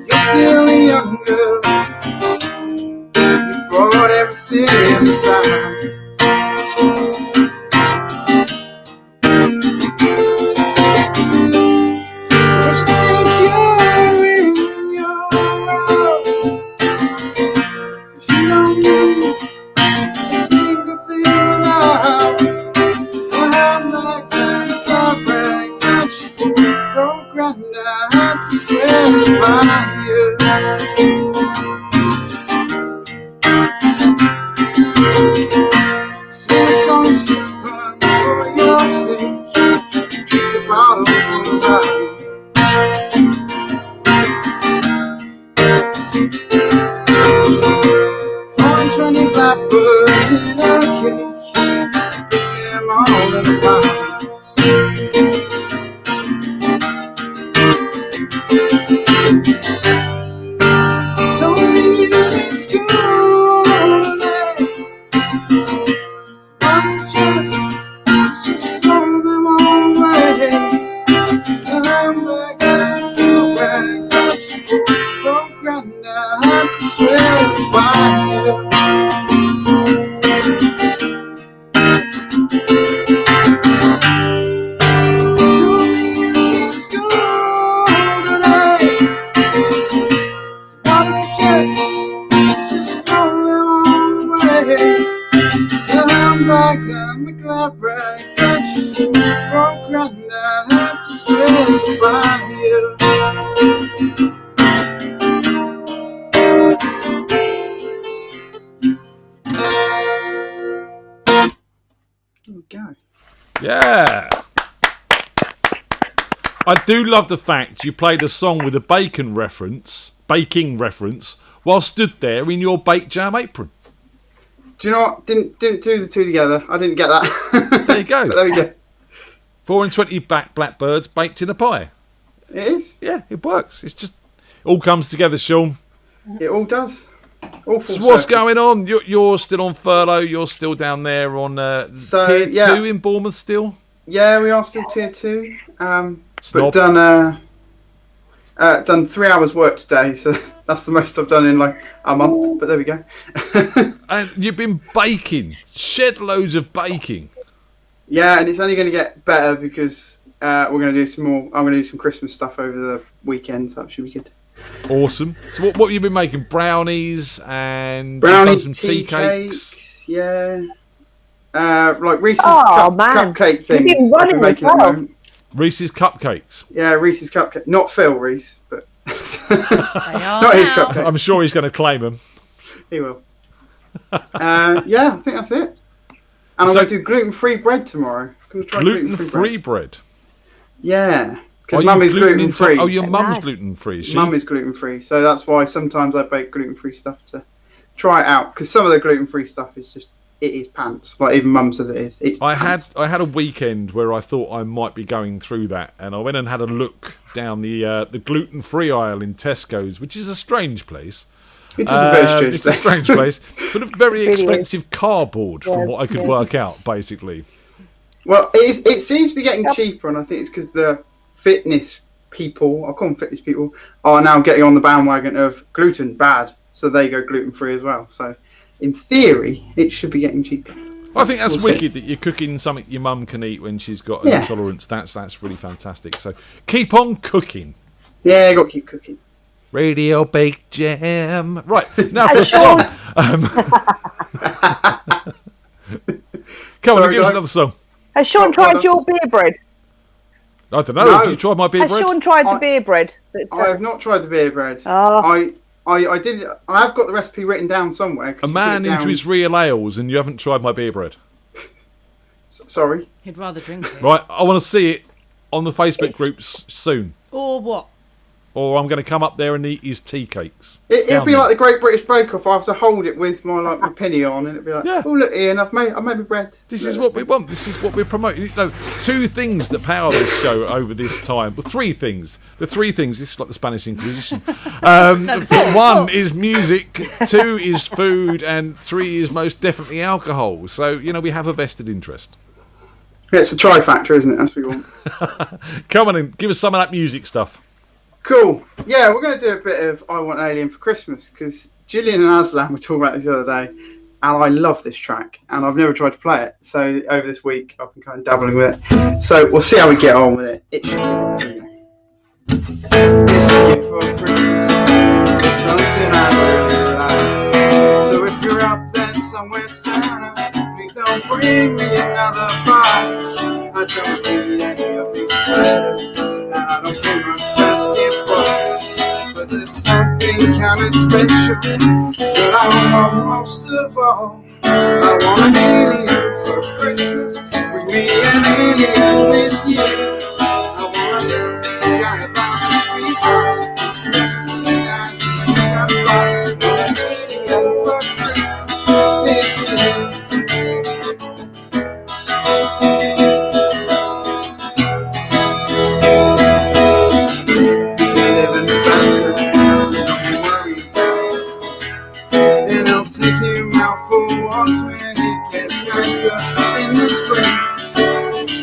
You're still a young girl. You brought everything in style. Don't you think you're in your world? You don't need a single thing without the handbags and the car bags that you pulled. Oh, granddad had to swear by you. Sing a song, sixpence for your sake. Drink a bottle full of wine. Four and 20 blackbirds in a cake. Put them all in a pie. Told me you'd be school today. I suggest just throw them all away. The handbags and the rags that you pulled. Oh, granddad had to swear by you. Told me you'd be school today. So I suggest just throw them all away. The handbags and the glad rags that you pulled. Oh, granddad had to swear by you. Yeah. I do love the fact you played a song with a baking reference, while stood there in your baked jam apron. Do you know what? Didn't do the two together. I didn't get that. There you go. But there we go. 4 and 20 blackbirds baked in a pie. It is. Yeah, it works. It's just all comes together, Sean. It all does. All full So what's circle. going on? You're still on furlough. You're still down there on tier 2 in Bournemouth still? Yeah, we are still tier 2. But Snob. done 3 hours work today, so that's the most I've done in like a month. But there we go. And you've been baking, shed loads of baking. Yeah, and it's only going to get better because we're going to do some more. I'm going to do some Christmas stuff over the weekend, so that should be good. Awesome. So what have you been making? Brownies and Brownies, some tea cakes. Yeah. Like Reese's man. cupcake You've things. been I've running been making as at the well. moment. Reese's cupcakes. Yeah, Reese's cupcake. Not Phil Reese, but Not his cupcake. I'm sure he's going to claim them. He will. Yeah, I think that's it. And I'm going to do gluten-free bread tomorrow. I'm gonna try Gluten-free bread? Yeah. Are Because you Mum is gluten gluten-free. Oh, your mum's gluten-free, is she? Mum is gluten-free, so that's why sometimes I bake gluten-free stuff to try it out. Because some of the gluten-free stuff is just, it is pants. Like even Mum says it is. It's I pants. had a weekend where I thought I might be going through that, and I went and had a look down the gluten-free aisle in Tesco's, which is a strange place. It is a very strange It's place. a strange place, but a very It really expensive cardboard from what I could work out, basically. Well, it seems to be getting cheaper, and I think it's because the fitness people, I call them fitness people, are now getting on the bandwagon of gluten bad, so they go gluten-free as well. So, in theory, it should be getting cheaper. I think that's We'll see. wicked that you're cooking something your mum can eat when she's got Yeah. intolerance. That's really fantastic. So keep on cooking. Yeah, I got to keep cooking. Radio baked jam. Right, now for a song. Come on, give us another song. Has Sean tried your beer bread? I don't know. No. Have you tried my beer Has bread? Sean tried the beer bread? I have not tried the beer bread. Oh. I did. I have got the recipe written down somewhere. 'cause A you man put it into down- his real ales, and you haven't tried my beer bread. Sorry. He'd rather drink it. Right, I want to see it on the Facebook groups soon. Or what? Or I'm going to come up there and eat his tea cakes. It'd Down be there. like the Great British Bake Off. I have to hold it with my penny on, and it'd be like, oh look, Ian, I made my bread. This is what we want. This is what we're promoting. No, 2 things that power this show over this time. Well, 3 things. The 3 things. This is like the Spanish Inquisition. 1 is music. 2 is food, and 3 is most definitely alcohol. So we have a vested interest. It's a trifactor, isn't it? That's what we want. Come on in. Give us some of that music stuff. Cool. Yeah, we're going to do a bit of I Want Alien for Christmas because Gillian and Aslan were talking about this the other day, and I love this track, and I've never tried to play it. So over this week, I've been kind of dabbling with it. So we'll see how we get on with it. It should be It's a gift for Christmas. It's something I really like. So if you're out there somewhere, Santa, please don't bring me another bite. I don't need any of these sweaters, and I don't play much basketball. But there's something kind of special that I want most of all. I want an alien for Christmas. Bring me an alien this year. I want a little guy about 2 feet tall. He's 17 eyes, he's got a lot. I want an alien for Christmas this year. And I'll take him out for walks when it gets nicer in the spring.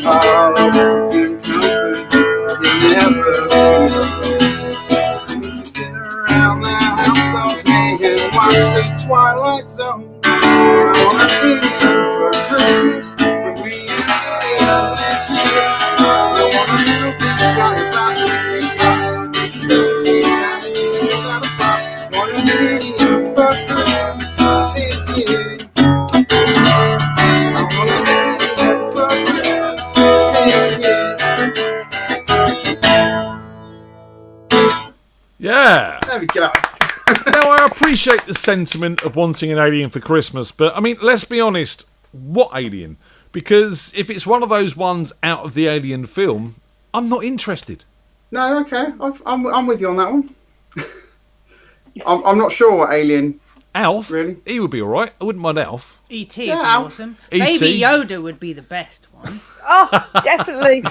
I'll always keep him company, he'll never be alone. We can sit around the house all day and watch the Twilight Zone. I want an alien for Christmas, bring me an alien this year. I want a little bit guy about 2 feet tall. He's 17 and he's got a fire. Want an alien for Christmas this year. I want an alien for Christmas this year. Yeah. There we go. Now, I appreciate the sentiment of wanting an alien for Christmas, but, I mean, let's be honest. What alien? Because if it's one of those ones out of the Alien film, I'm not interested. No, okay, I'm with you on that one. I'm not sure what Alien. Alf, really? He would be all right. I wouldn't mind Alf. E.T. Yeah, would be Alf. awesome. E.T.. Baby Yoda would be the best one. Oh, definitely.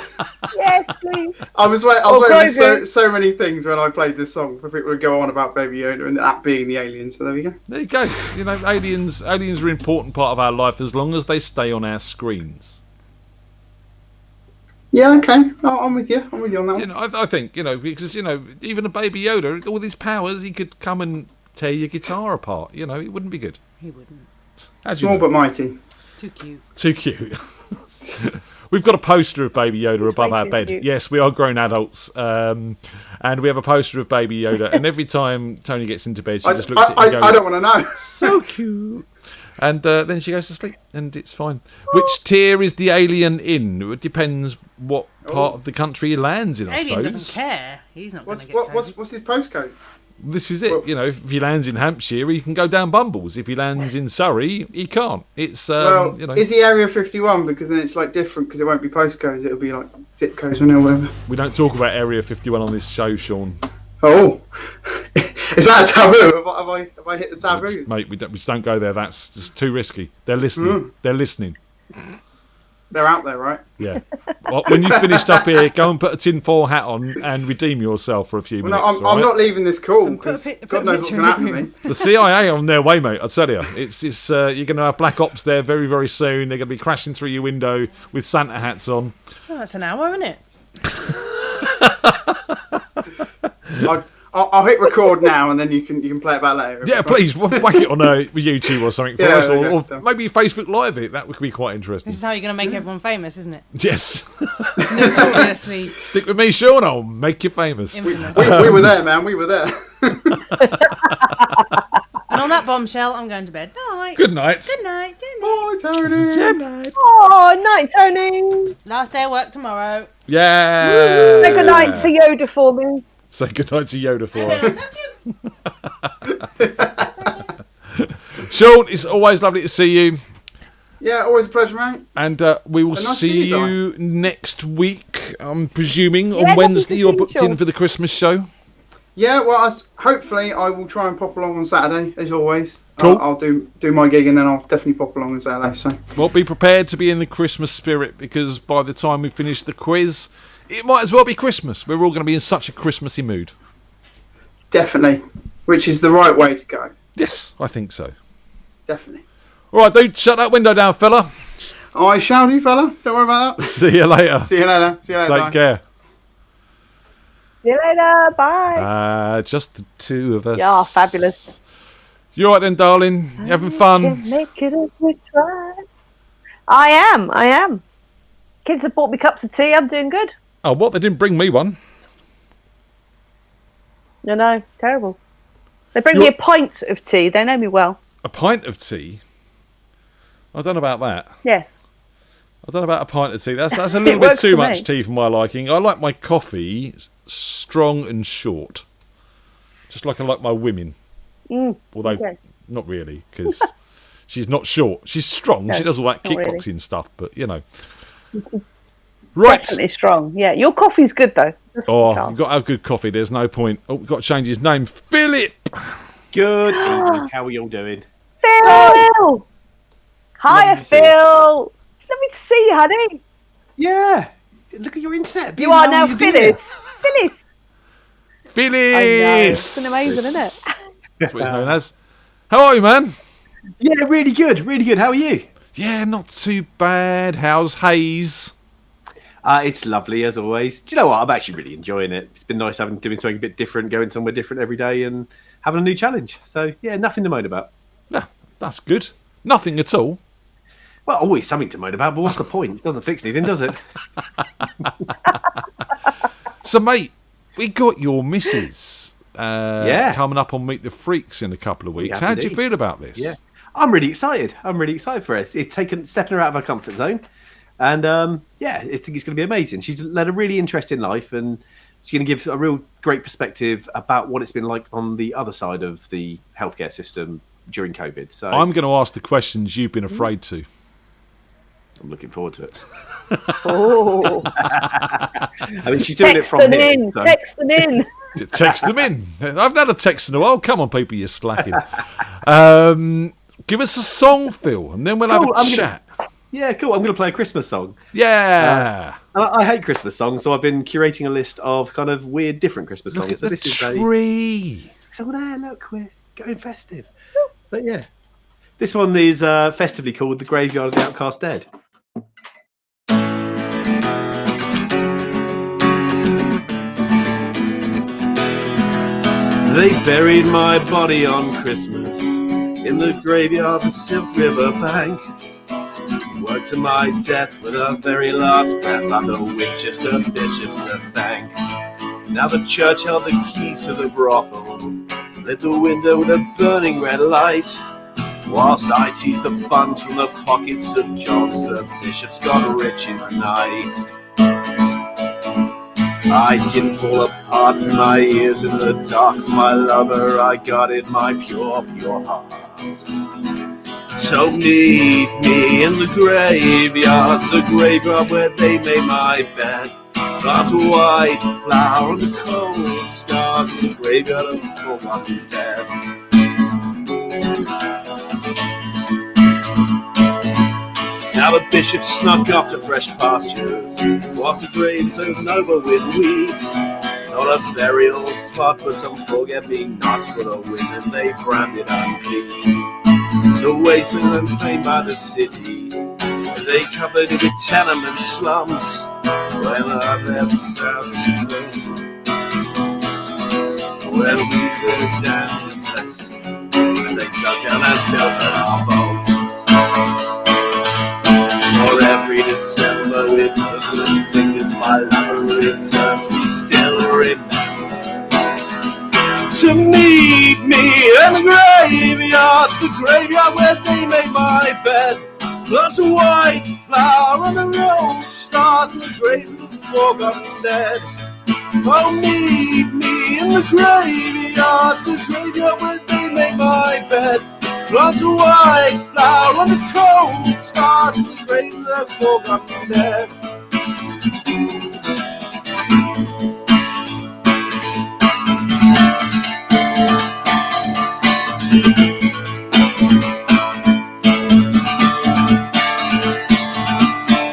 Yes, please. I was waiting Grogu. for so many things when I played this song for people to go on about Baby Yoda and that being the alien. So there we go. There you go. You know, aliens are an important part of our life as long as they stay on our screens. Yeah, okay. I'm with you. I'm with you on that one. You know, I think, you know, because, you know, even a Baby Yoda, all these powers, he could come and tear your guitar apart. You know, it wouldn't be good. He wouldn't. How'd you Small know? but mighty. Too cute. Too cute. We've got a poster of Baby Yoda above our bed. cute. Yes, we are grown adults. And we have a poster of Baby Yoda. And every time Tony gets into bed, she just looks at it and goes, I don't want to know. so cute. And then she goes to sleep, and it's fine. Which tier is the alien in? It depends what part of the country he lands in, I Alien suppose. doesn't care. He's not going to What's get what's his postcode? This is it. You know, if he lands in Hampshire, he can go down Bumbles. If he lands in Surrey, he can't. It's, Well, you know. is he Area 51? Because then it's like different because it won't be postcodes. It'll be like zip codes or whatever. We don't talk about Area 51 on this show, Sean. Oh, is that a taboo? Have I hit the taboo? Mate, we just don't go there. That's just too risky. They're listening. They're listening. They're out there, right? Yeah. Well, when you finished up here, go and put a tinfoil hat on and redeem yourself for a few Well, minutes. no, I'm not leaving this call because put a God knows what's picture going to in happen the to me. The CIA are on their way, mate. I tell you, it's you're going to have black ops there very, very soon. They're going to be crashing through your window with Santa hats on. Oh, that's an hour, isn't it? I'll hit record now and then you can play it back later. Yeah, please whack it on YouTube or something for Yeah, us, there you or go. maybe Facebook Live it. That would be quite interesting. This is how you're going to make everyone famous, isn't it? Yes. Notoriously Stick with me, Sean. I'll make you famous. infamous. we were there, man. We were there. And on that bombshell, I'm going to bed. Night. Good night. Good night. Good night. Bye, Tony. Good night. Oh, night, Tony. Last day of work tomorrow. Yeah. Say good night to Yoda for me. Say good night to Yoda for her. Sean, it's always lovely to see you. Yeah, always a pleasure, mate. And we will And nice to see see you, you next week. I'm presuming Yeah, on lovely Wednesday to you're see you, booked Sean. in for the Christmas show. Yeah, well, hopefully I will try and pop along on Saturday, as always. Cool. I'll do my gig and then I'll definitely pop along on Saturday. So Well, be prepared to be in the Christmas spirit because by the time we finish the quiz, it might as well be Christmas. We're all going to be in such a Christmassy mood. definitely, which is the right way to go. Yes, I think so. Definitely. All right, dude, shut that window down, fella. I shall do, fella. Don't worry about that. See you later. See you later. See you later. Take Bye. care. See you later. Bye. Just the two of us. Yeah, fabulous. You all right then, darling? You having fun? Make it as we try. I am. Kids have bought me cups of tea. I'm doing good. Oh, what? They didn't bring me one. No, terrible. They bring me a pint of tea. They know me well. A pint of tea? I don't know about that. Yes. I don't know about a pint of tea. That's a It little bit works too for much me. tea for my liking. I like my coffee strong and short. Just like I like my women. Although, okay. not really, because she's not short. She's strong. No, she does all that not really. kickboxing stuff, but, you know. Right. Definitely strong. Yeah, your coffee's good though. Oh, you've got to have good coffee. There's no point. Oh, we've got to change his name. Philip! Good evening. How are you all doing? Phil! Hiya, Lovely to see you. Phil! Let me see you, honey. Yeah. Look at your internet. You are now Phyllis. Phyllis! Phyllis! I know. It's been amazing, isn't it? That's what it's known as. How are you, man? Yeah, really good. Really good. How are you? Yeah, not too bad. How's Hayes? It's lovely as always. Do you know what? I'm actually really enjoying it. It's been nice doing something a bit different, going somewhere different every day, and having a new challenge. So yeah, nothing to moan about. Yeah, that's good. Nothing at all. Well, always something to moan about, but what's the point? It doesn't fix anything, does it? So, mate, we got your missus coming up on Meet the Freaks in a couple of weeks. have How do you indeed. feel about this? Yeah, I'm really excited. I'm really excited for it. It's stepping her out of her comfort zone, and I think it's going to be amazing. She's led a really interesting life, and she's going to give a real great perspective about what it's been like on the other side of the healthcare system during COVID. So I'm going to ask the questions you've been afraid to. I'm looking forward to it. Oh. I mean, she's doing it from them here. in. So. Text them in. Text them in. I've not had a text in a while. Come on, people, you're slacking. Give us a song, Phil, and then we'll have a chat. Yeah, cool. I'm going to play a Christmas song. Yeah. I hate Christmas songs, so I've been curating a list of kind of weird, different Christmas Look songs. at the tree. So there, look, we're going festive. But yeah, this one is festively called "The Graveyard of the Outcast Dead." They buried my body on Christmas in the graveyard of Silk River Bank. Worked to my death with a very last breath like the Winchester bishops to thank. Now the church held the keys to the brothel, lit the window with a burning red light. Whilst I teased the funds from the pockets of John's, the bishops got rich in the night. I didn't fall apart from my ears in the dark. For my lover I guarded my pure, pure heart. So meet me in the graveyard where they made my bed. Plant a white flower on the cold stars in the graveyard of forgotten dead. Now the bishop snuck off to fresh pastures, whilst the graves are over with weeds. Not a burial plot, but some forget-me-nots for the women they branded unclean. The wasteland and famed by the city, they covered it with tenement slums. When I left down when we lived down in Texas, and they dug down and built on our bones. For every December with ugly fingers, my lover returns, we still remember. To meet me in the graveyard where they made my bed. Plant a white flower on the road, stars in the graves of the forgotten dead. Oh, meet me in the graveyard where they made my bed. Plant a white flower on the cold, stars in the graves of the forgotten dead.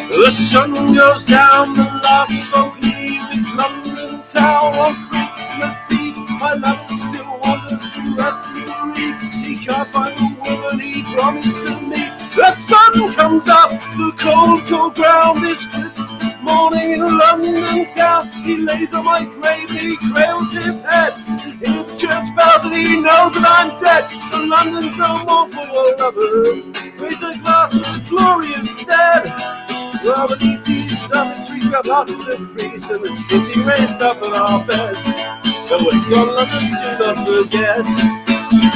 The sun goes down, the last folk leave its London town on Christmas Eve. My lover still wanders the rest of the week. He can't find the woman he promised to meet. The sun comes up, the cold, cold ground. It's Christmas morning in London town. He lays on my grave, he cradles his head. He hears church bells and he knows that I'm dead. So London's no more for your lovers. Raise a glass of the glorious dead. Well, beneath these southern streets, got lots of priests, and the city raised up on our beds. But we're gone London to not forget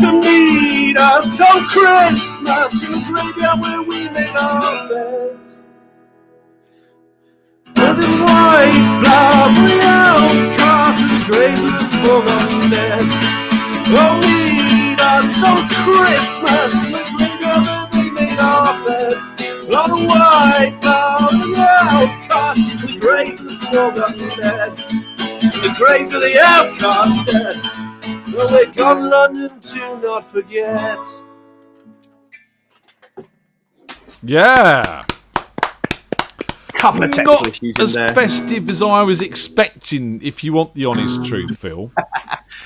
to meet us on Christmas in the graveyard where we made our beds. With the white flower for the outcast and the graves of the forgotten dead. Oh, meet us on Christmas in the graveyard where we made our beds. On the white flower of the outcast, the graves of the forgotten dead. The graves of the outcast dead. Well, we're gone London to not forget. Yeah. Couple of technical Not issues in as there. festive as I was expecting, if you want the honest truth, Phil.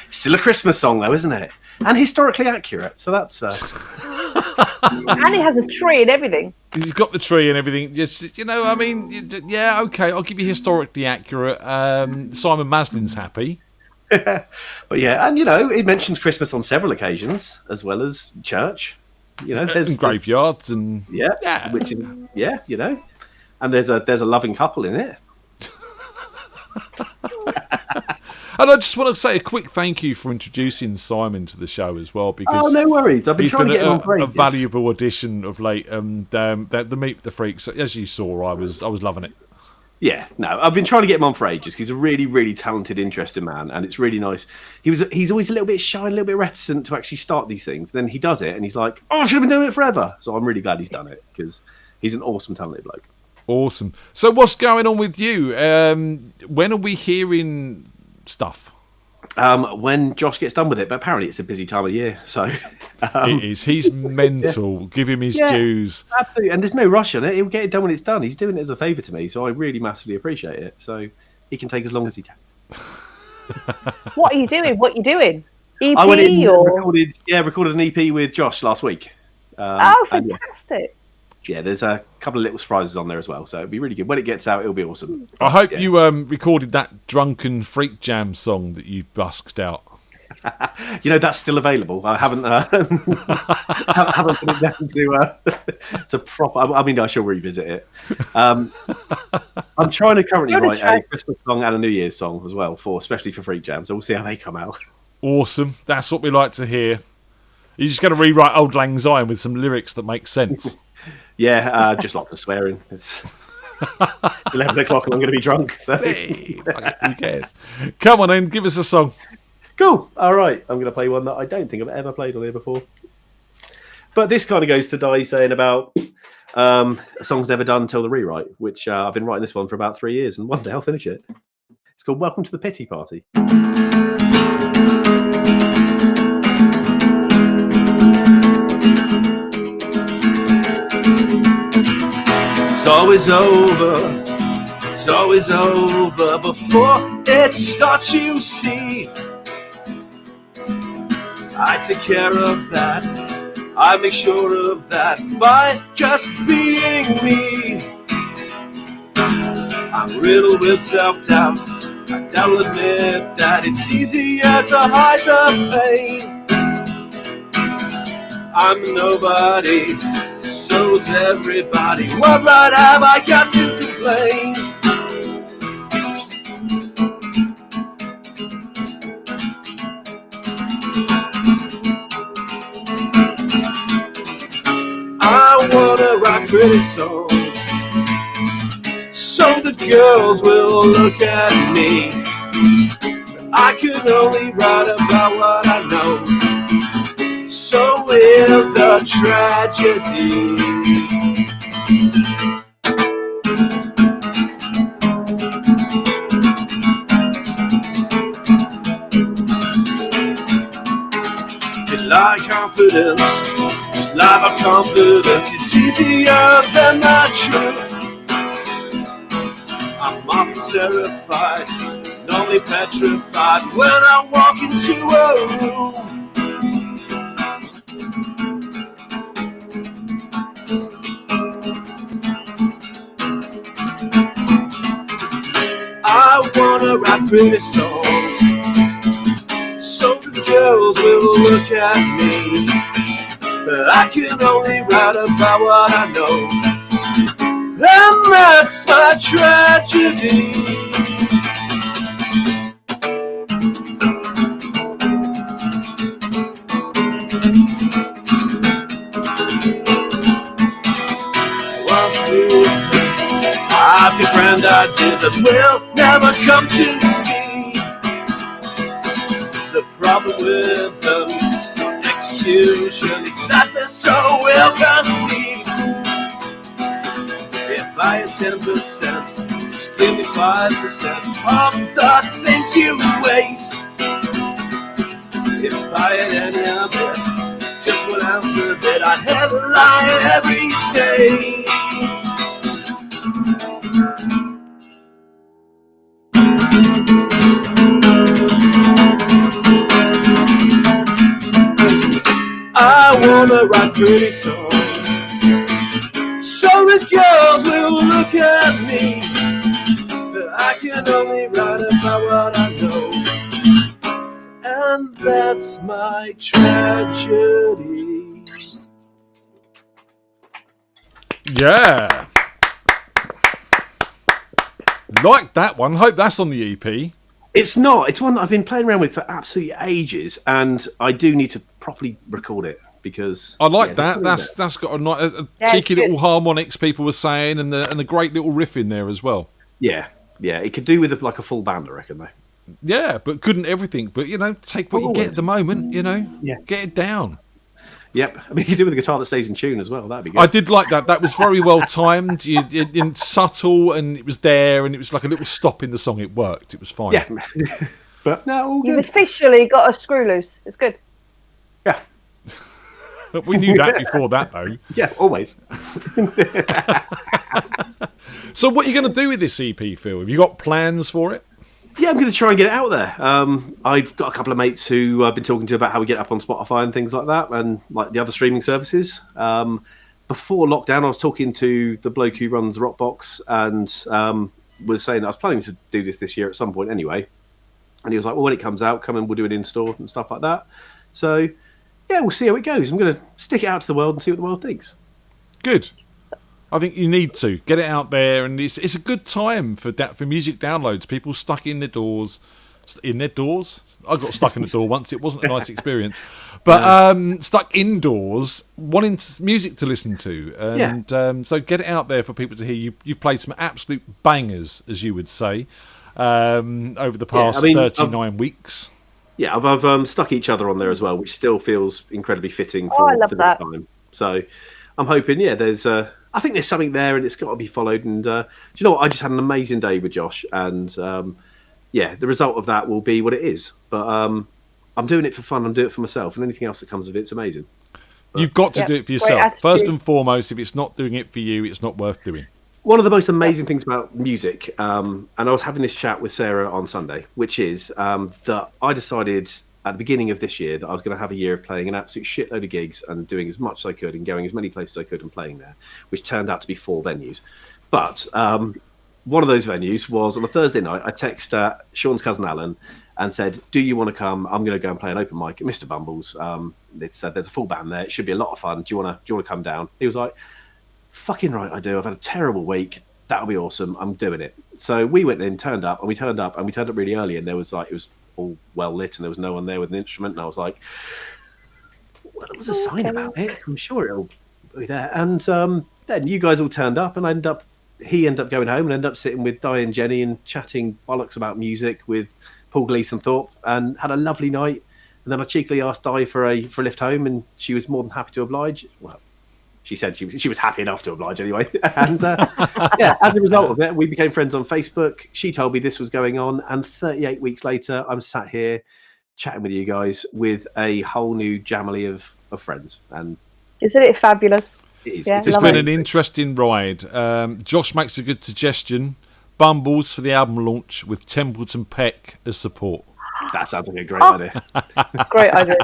Still a Christmas song, though, isn't it? And historically accurate, so that's... And he has a tree and everything. He's got the tree and everything. Just, you know, I mean, yeah, okay, I'll give you historically accurate. Simon Maslin's happy. But yeah, and, you know, it mentions Christmas on several occasions, as well as church. You know, and graveyards and... Yeah, which, yeah, you know. And there's a loving couple in it. And I just want to say a quick thank you for introducing Simon to the show as well, because no worries. I've been trying to get him on Braid. A valuable addition of late. The Meet the Freaks, as you saw, I was loving it. Yeah, no, I've been trying to get him on for ages. He's a really, really talented, interesting man, and it's really nice. He's always a little bit shy, a little bit reticent to actually start these things. Then he does it, and he's like, "Oh, I should have been doing it forever." So I'm really glad he's done it because he's an awesome, talented bloke. Awesome. So what's going on with you? When are we hearing stuff? When Josh gets done with it, but apparently it's a busy time of year, so it is. He's mental. Yeah. Give him his dues. Absolutely, and there's no rush on it. He'll get it done when it's done. He's doing it as a favour to me, so I really massively appreciate it. So he can take as long as he can. What are you doing? EP I went in or recorded an EP with Josh last week. Fantastic! Yeah, there's a couple of little surprises on there as well, so it'll be really good. When it gets out, it'll be awesome. I hope you recorded that drunken FreakJam song that you busked out. That's still available. I haven't haven't put it down to proper. I mean, I shall revisit it. I'm trying to currently write a Christmas song and a New Year's song as well, especially for FreakJam. So we'll see how they come out. Awesome. That's what we like to hear. You're just going to rewrite Old Lang Syne with some lyrics that make sense. Yeah, just lots of swearing. It's 11 o'clock and I'm going to be drunk. So. Hey, who cares? Come on then, give us a song. Cool. All right. I'm going to play one that I don't think I've ever played on here before. But this kind of goes to Di saying about a song's never done until the rewrite, which I've been writing this one for about 3 years, and one day I'll finish it. It's called Welcome to the Pity Party. It's always over. It's always over before it starts, you see. I take care of that. I make sure of that by just being me. I'm riddled with self-doubt. I'll admit that it's easier to hide the pain. I'm nobody, so's everybody. What right have I got to complain? I wanna write pretty songs so the girls will look at me. I can only write about what I know, so here's a tragedy. Like confidence, just live our confidence. It's easier than the truth. I'm often terrified, and only petrified when I walk into a room. I wanna write pretty songs so the girls will look at me. But I can only write about what I know, and that's my tragedy. I've got grand ideas that will never come to me. The problem with them execution is that they're so ill conceived. If I had 10%, just give me 5% of the things you waste. If I had any of it, just 1 ounce of it, I'd headline every stage. I wanna write pretty songs so that girls will look at me. But I can only write about what I know, and that's my tragedy. Yeah. Like that one. Hope that's on the EP. It's not. It's one that I've been playing around with for absolutely ages, and I do need to properly record it because I like that. That's got a cheeky little harmonics people were saying, and a great little riff in there as well. Yeah. It could do with like a full band, I reckon, though. Yeah, but couldn't everything. But take what you get at the moment. Yeah, get it down. Yep. I mean, you do with a guitar that stays in tune as well. That'd be good. I did like that. That was very well timed. And subtle, and it was there, and it was like a little stop in the song. It worked. It was fine. Yeah. But no, all You've good. officially got a screw loose. It's good. Yeah. We knew that before that, though. Yeah, always. So what are you going to do with this EP, Phil? Have you got plans for it? Yeah, I'm going to try and get it out there. I've got a couple of mates who I've been talking to about how we get up on Spotify and things like that, and like the other streaming services. Before lockdown, I was talking to the bloke who runs Rockbox, and was saying I was planning to do this year at some point anyway. And he was like, "Well, when it comes out, come and we'll do it in store and stuff like that." So yeah, we'll see how it goes. I'm going to stick it out to the world and see what the world thinks. Good. I think you need to get it out there, and it's a good time for music downloads. People stuck in their doors. In their doors? I got stuck in the door once. It wasn't a nice experience. But stuck indoors, wanting music to listen to. And so get it out there for people to hear. You've played some absolute bangers, as you would say, over the past 39 weeks. Yeah, I've stuck each other on there as well, which still feels incredibly fitting for, I love for that. this time. So I'm hoping, I think there's something there, and it's got to be followed. And do you know what? I just had an amazing day with Josh, and the result of that will be what it is. But I'm doing it for fun. I'm doing it for myself, and anything else that comes of it's amazing. But You've got to do it for yourself. First and foremost, if it's not doing it for you, it's not worth doing. one of the most amazing things about music, and I was having this chat with Sarah on Sunday, which is that I decided at the beginning of this year that I was going to have a year of playing an absolute shitload of gigs and doing as much as I could and going as many places as I could and playing there, which turned out to be 4 venues. But one of those venues was on a Thursday night. I texted Sean's cousin Alan and said, "Do you want to come? I'm going to go and play an open mic at Mr. Bumble's. There's a full band there. It should be a lot of fun. Do you want to come down?" He was like, "Fucking right, I do. I've had a terrible week. That'll be awesome. I'm doing it." So we went in, turned up really early, and there was it was all well lit, and there was no one there with an instrument. And I was like, "Well, there was a sign about it. I'm sure it'll be there." And then you guys all turned up, and he ended up going home and ended up sitting with Di and Jenny and chatting bollocks about music with Paul Gleason Thorpe, and had a lovely night. And then I cheekily asked Di for a lift home, and she was more than happy to oblige. Well, she said she was happy enough to oblige anyway. And as a result of it, we became friends on Facebook. She told me this was going on, and 38 weeks later, I'm sat here chatting with you guys with a whole new jamily of friends. And isn't it fabulous? It is. Yeah, It's been an interesting ride. Josh makes a good suggestion. Bumbles for the album launch with Templeton Peck as support. That sounds like a great idea. Great idea.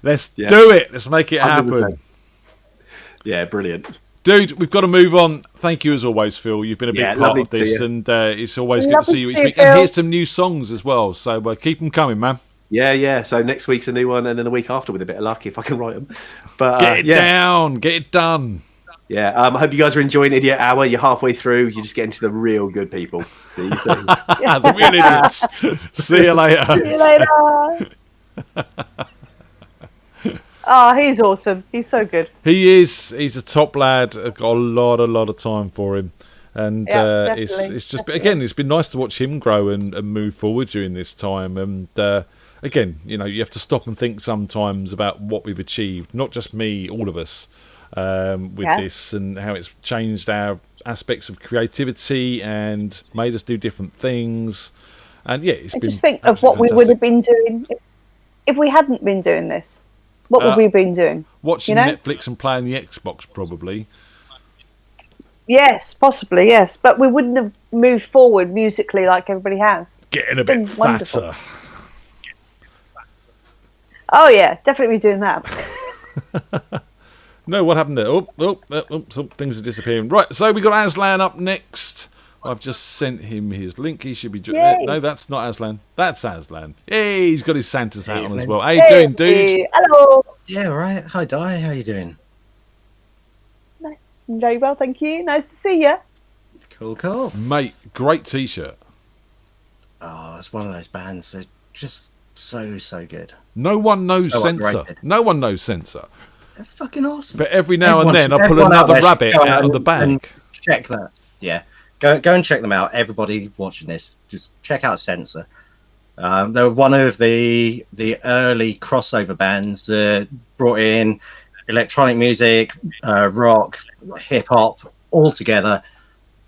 Let's do it. Let's make it happen. 100%. Yeah, brilliant. Dude, we've got to move on. Thank you as always, Phil. You've been a big part of this, and it's always good to see you each week. And here's some new songs as well, so keep them coming, man. Yeah. So next week's a new one, and then the week after, with a bit of luck, if I can write them. But get it down, get it done. Yeah, I hope you guys are enjoying Idiot Hour. You're halfway through. You're just getting to the real good people. See you soon. The real idiots. See you later. See you later. Oh, he's awesome. He's so good. He is. He's a top lad. I've got a lot of time for him. And it's just, again, it's been nice to watch him grow and move forward during this time. And again, you have to stop and think sometimes about what we've achieved. Not just me, all of us. With this, and how it's changed our aspects of creativity and made us do different things. And it's been. Just think of what we would have been doing if we hadn't been doing this. What would we have been doing? Watching Netflix and playing the Xbox, probably. Yes, possibly, yes. But we wouldn't have moved forward musically like everybody has. Getting a bit fatter. Oh yeah, definitely doing that. No, what happened there? Some things are disappearing. Right, so we got Aslan up next. I've just sent him his link. He should be... No, that's not Aslan. That's Aslan. Hey, he's got his Santa's hat on as well. How you doing, dude? Hello. Yeah, right. Hi, Di. How you doing? Very well, thank you. Nice to see you. Cool. Mate, great T-shirt. Oh, it's one of those bands. They're just so good. No one knows So Censor. underrated. No one knows Censor. They're fucking awesome. But every now and then I pull everyone out another there should rabbit go out of the and bag. Check that. Yeah. Go and check them out. Everybody watching this, just check out Censor. They were one of the early crossover bands that brought in electronic music, rock, hip hop all together,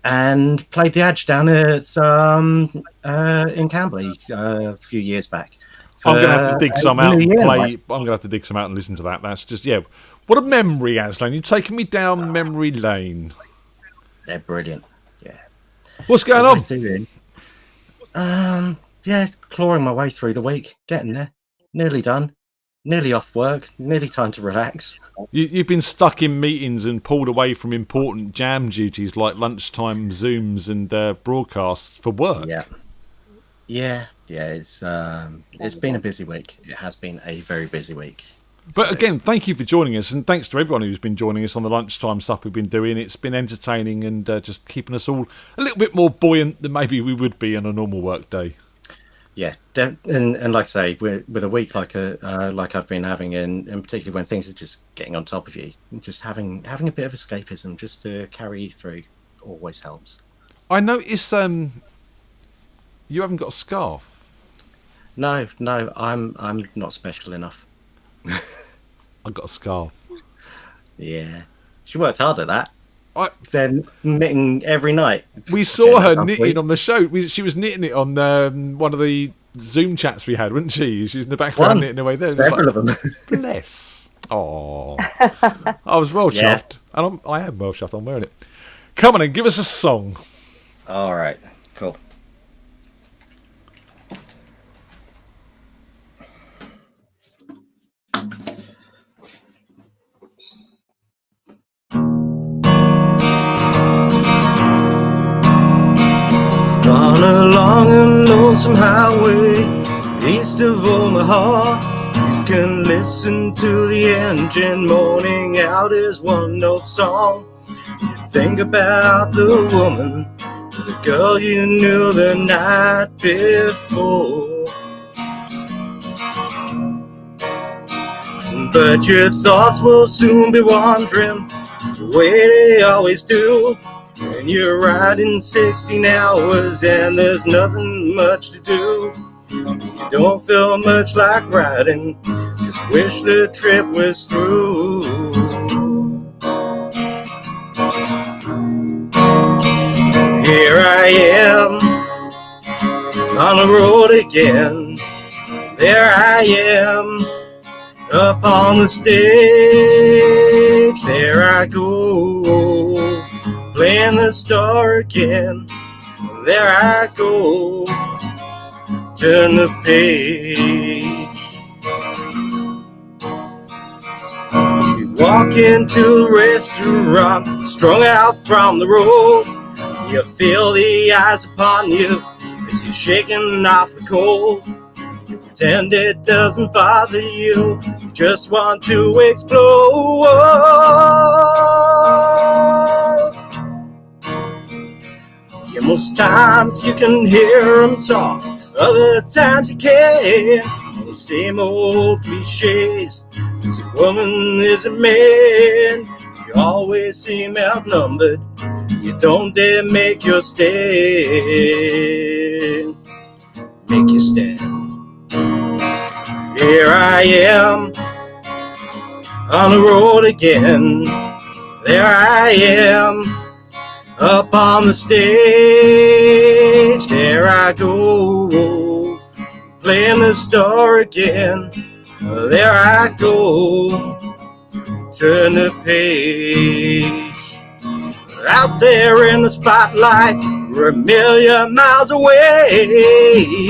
and played the Edge down at in Camberley a few years back. I'm going to have to dig some out and year, play. mate. I'm going to have to dig some out and listen to that. That's just, yeah. What a memory, Aslan. You're taking me down memory lane. They're brilliant. Yeah. What's going Always on? doing. Yeah, clawing my way through the week, getting there. Nearly done. Nearly off work. Nearly time to relax. You've been stuck in meetings and pulled away from important jam duties like lunchtime Zooms and broadcasts for work. Yeah. It's been a busy week. It has been a very busy week. But again, thank you for joining us, and thanks to everyone who's been joining us on the lunchtime stuff we've been doing. It's been entertaining and just keeping us all a little bit more buoyant than maybe we would be on a normal work day. Yeah, and like I say, with a week like I've been having, and particularly when things are just getting on top of you, just having a bit of escapism just to carry you through always helps. I notice you haven't got a scarf. No, I'm not special enough. I've got a scarf. Yeah, she worked hard at that. Then knitting every night. We saw her knitting on the show. She was knitting it on one of the Zoom chats we had, wasn't she? She was in the background knitting away there. Several of them. Bless. Oh, I was well chuffed, and I am well chuffed. I'm wearing it. Come on and give us a song. All right, cool. On a long and lonesome highway east of Omaha, you can listen to the engine moaning out his one-note song. You think about the woman, the girl you knew the night before, but your thoughts will soon be wandering the way they always do. And you're riding 16 hours and there's nothing much to do. You don't feel much like riding, just wish the trip was through. Here I am on the road again. There I am up on the stage. There I go, playing the star again. There I go, turn the page. You walk into a restaurant, strung out from the road. You feel the eyes upon you as you're shaking off the cold. You pretend it doesn't bother you, you just want to explode. Yeah, most times you can hear them talk, other times you can't. The same old cliches, is a woman, is a man. You always seem outnumbered, you don't dare make your stand. Make your stand. Here I am on the road again. There I am up on the stage. There I go, playing the star again. There I go, turn the page. Out there in the spotlight, we're a million miles away.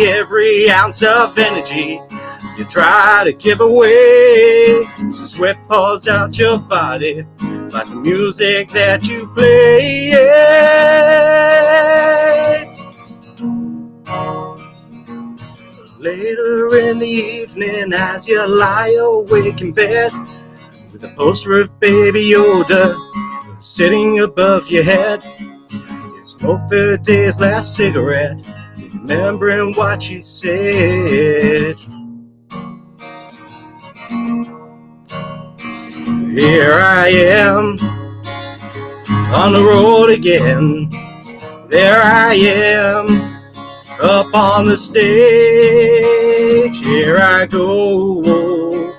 Every ounce of energy you try to give away, so sweat pours out your body like the music that you play. Later in the evening, as you lie awake in bed, with a poster of Baby Yoda sitting above your head, you smoke the day's last cigarette, remembering what you said. Here I am on the road again. There I am up on the stage. Here I go,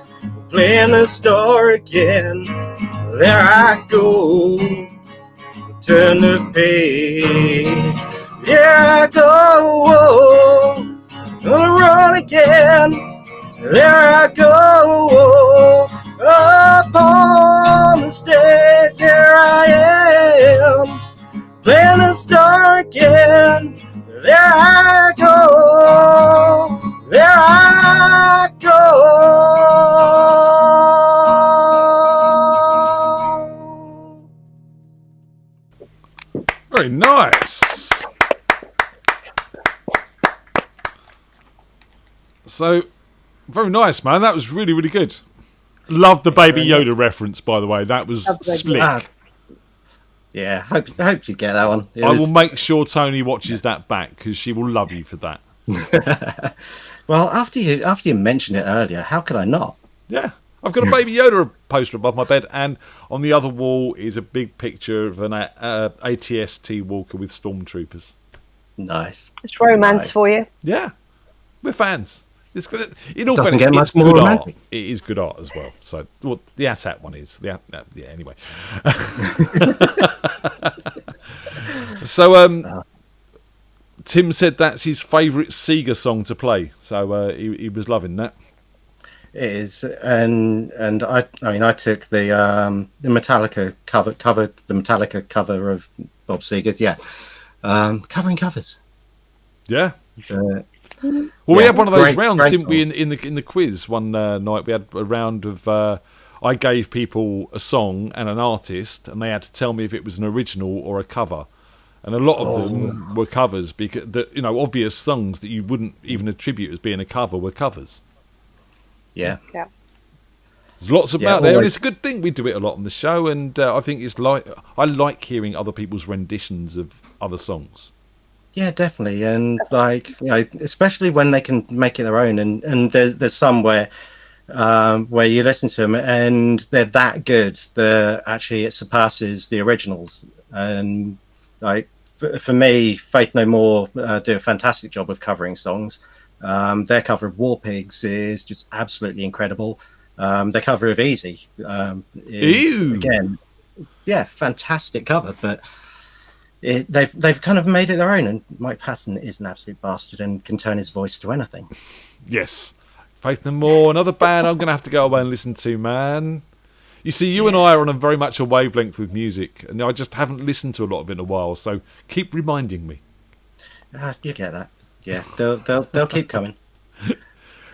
playing the star again. There I go, turn the page. Here I go, gonna run again. There I go, up on the stage. Here I am, playing the star again. There I go, there I go. Very nice. So, very nice, man. That was really, really good. Love the Baby Yoda reference, by the way. That was slick. Yeah, I hope you get that one. I will make sure Tony watches that back because she will love you for that. Well, after you mentioned it earlier, how could I not? Yeah. I've got a Baby Yoda poster above my bed, and on the other wall is a big picture of an ATST walker with stormtroopers. Nice. It's romance for you. Yeah. We're fans. It's good. In all Doesn't fairness, get much it's more good romantic. art. It is good art as well. So, well, the AT-AT one is. Yeah, anyway. So, Tim said that's his favourite Sega song to play. So, he was loving that. It is, and I mean, I took the Metallica cover the Metallica cover of Bob Seger. Yeah, covering covers. Yeah. Well, we had one of those rounds, didn't we? In the quiz one night, we had a round of. I gave people a song and an artist, and they had to tell me if it was an original or a cover. And a lot of them were covers because obvious songs that you wouldn't even attribute as being a cover were covers. Yeah. There's lots about there, and it's a good thing we do it a lot on the show. And I think I like hearing other people's renditions of other songs. Yeah, definitely, and especially when they can make it their own. And there's some where you listen to them and they're that good that actually it surpasses the originals. And for me, Faith No More do a fantastic job of covering songs. Their cover of War Pigs is just absolutely incredible. Their cover of Easy is again, fantastic cover, but. They've kind of made it their own, and Mike Patton is an absolute bastard and can turn his voice to anything. Yes. Faith No More, another band I'm going to have to go away and listen to, man. You see, you and I are on a very much a wavelength with music, and I just haven't listened to a lot of it in a while, so keep reminding me. You get that. Yeah, they'll keep coming.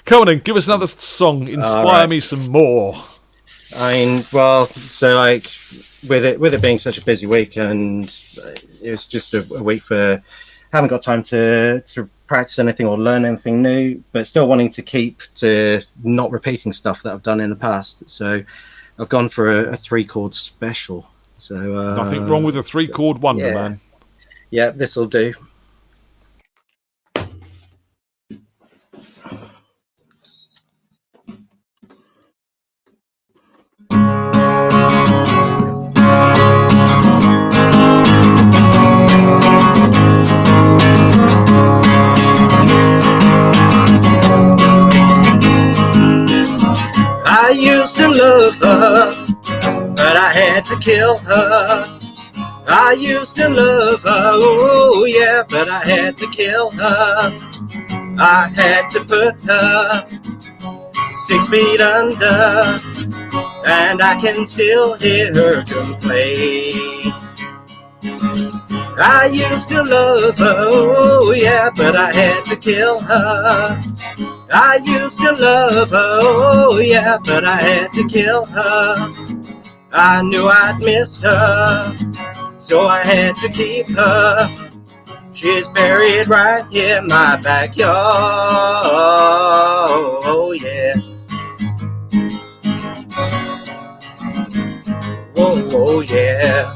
Come on then, give us another song, inspire me some more. I mean, well, so with it being such a busy week, and it was just a week for haven't got time to practice anything or learn anything new, but still wanting to keep to not repeating stuff that I've done in the past. So I've gone for a 3-chord special. So nothing wrong with a 3-chord wonder, man. Yeah, this will do. I used to love her, but I had to kill her. I used to love her, oh yeah, but I had to kill her. I had to put her 6 feet under, and I can still hear her complain. I used to love her, oh yeah, but I had to kill her. I used to love her, oh yeah, but I had to kill her. I knew I'd miss her, so I had to keep her. She's buried right here in my backyard, oh yeah. Oh, oh yeah.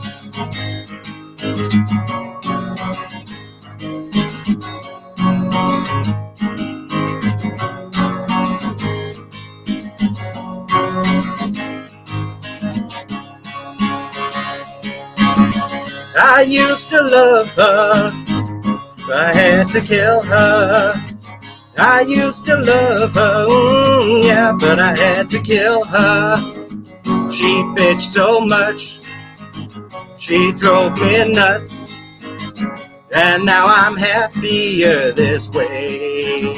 I used to love her, I had to kill her. I used to love her, yeah, but I had to kill her. She bitched so much, she drove me nuts, and now I'm happier this way.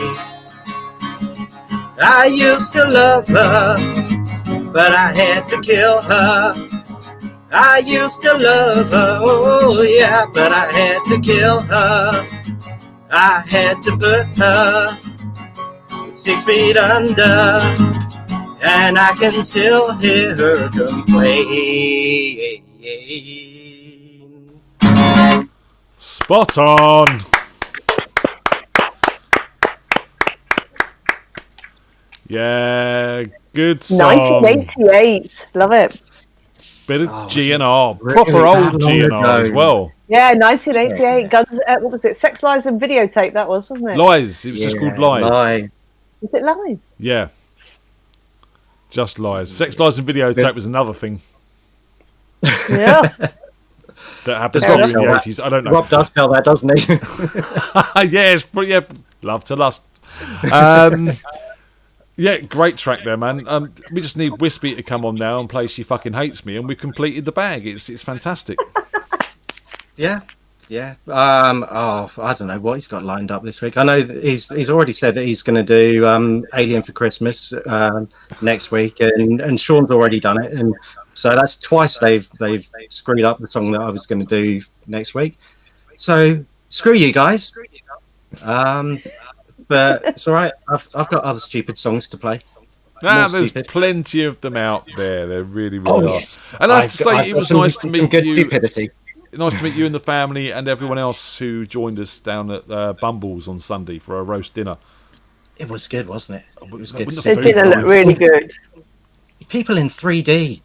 I used to love her, but I had to kill her. I used to love her, oh yeah, but I had to kill her. I had to put her 6 feet under, and I can still hear her complain. Spot on. Yeah, good song. 1988. Love it. Bit of G&R, really proper that old long G&R as ago? well. Yeah, 1988. Guns. What was it? Sex, Lies, and Videotape. That was, wasn't it? Lies. It was just called Lies. Was it Lies? Yeah. Just Lies. Sex, Lies, and Videotape was another thing. Yeah. That happened Does Rob in the sell that? 80s. I don't know. Rob does sell that, doesn't he? Yes, but yeah, love to lust. Yeah, great track there, man. We just need Wispy to come on now and play She Fucking Hates Me, and we've completed the bag. It's fantastic. Yeah. Oh, I don't know what he's got lined up this week. I know that he's already said that he's going to do Alien for Christmas next week, and Sean's already done it, and so that's twice they've screwed up the song that I was going to do next week. So screw you guys. But it's all right. I've got other stupid songs to play. There's plenty of them out there. There really are. Yes. And I have to say, it was nice to meet good you. Stupidity. Nice to meet you and the family and everyone else who joined us down at Bumble's on Sunday for a roast dinner. It was good, wasn't it? It was good. The dinner looked really good. People in 3D.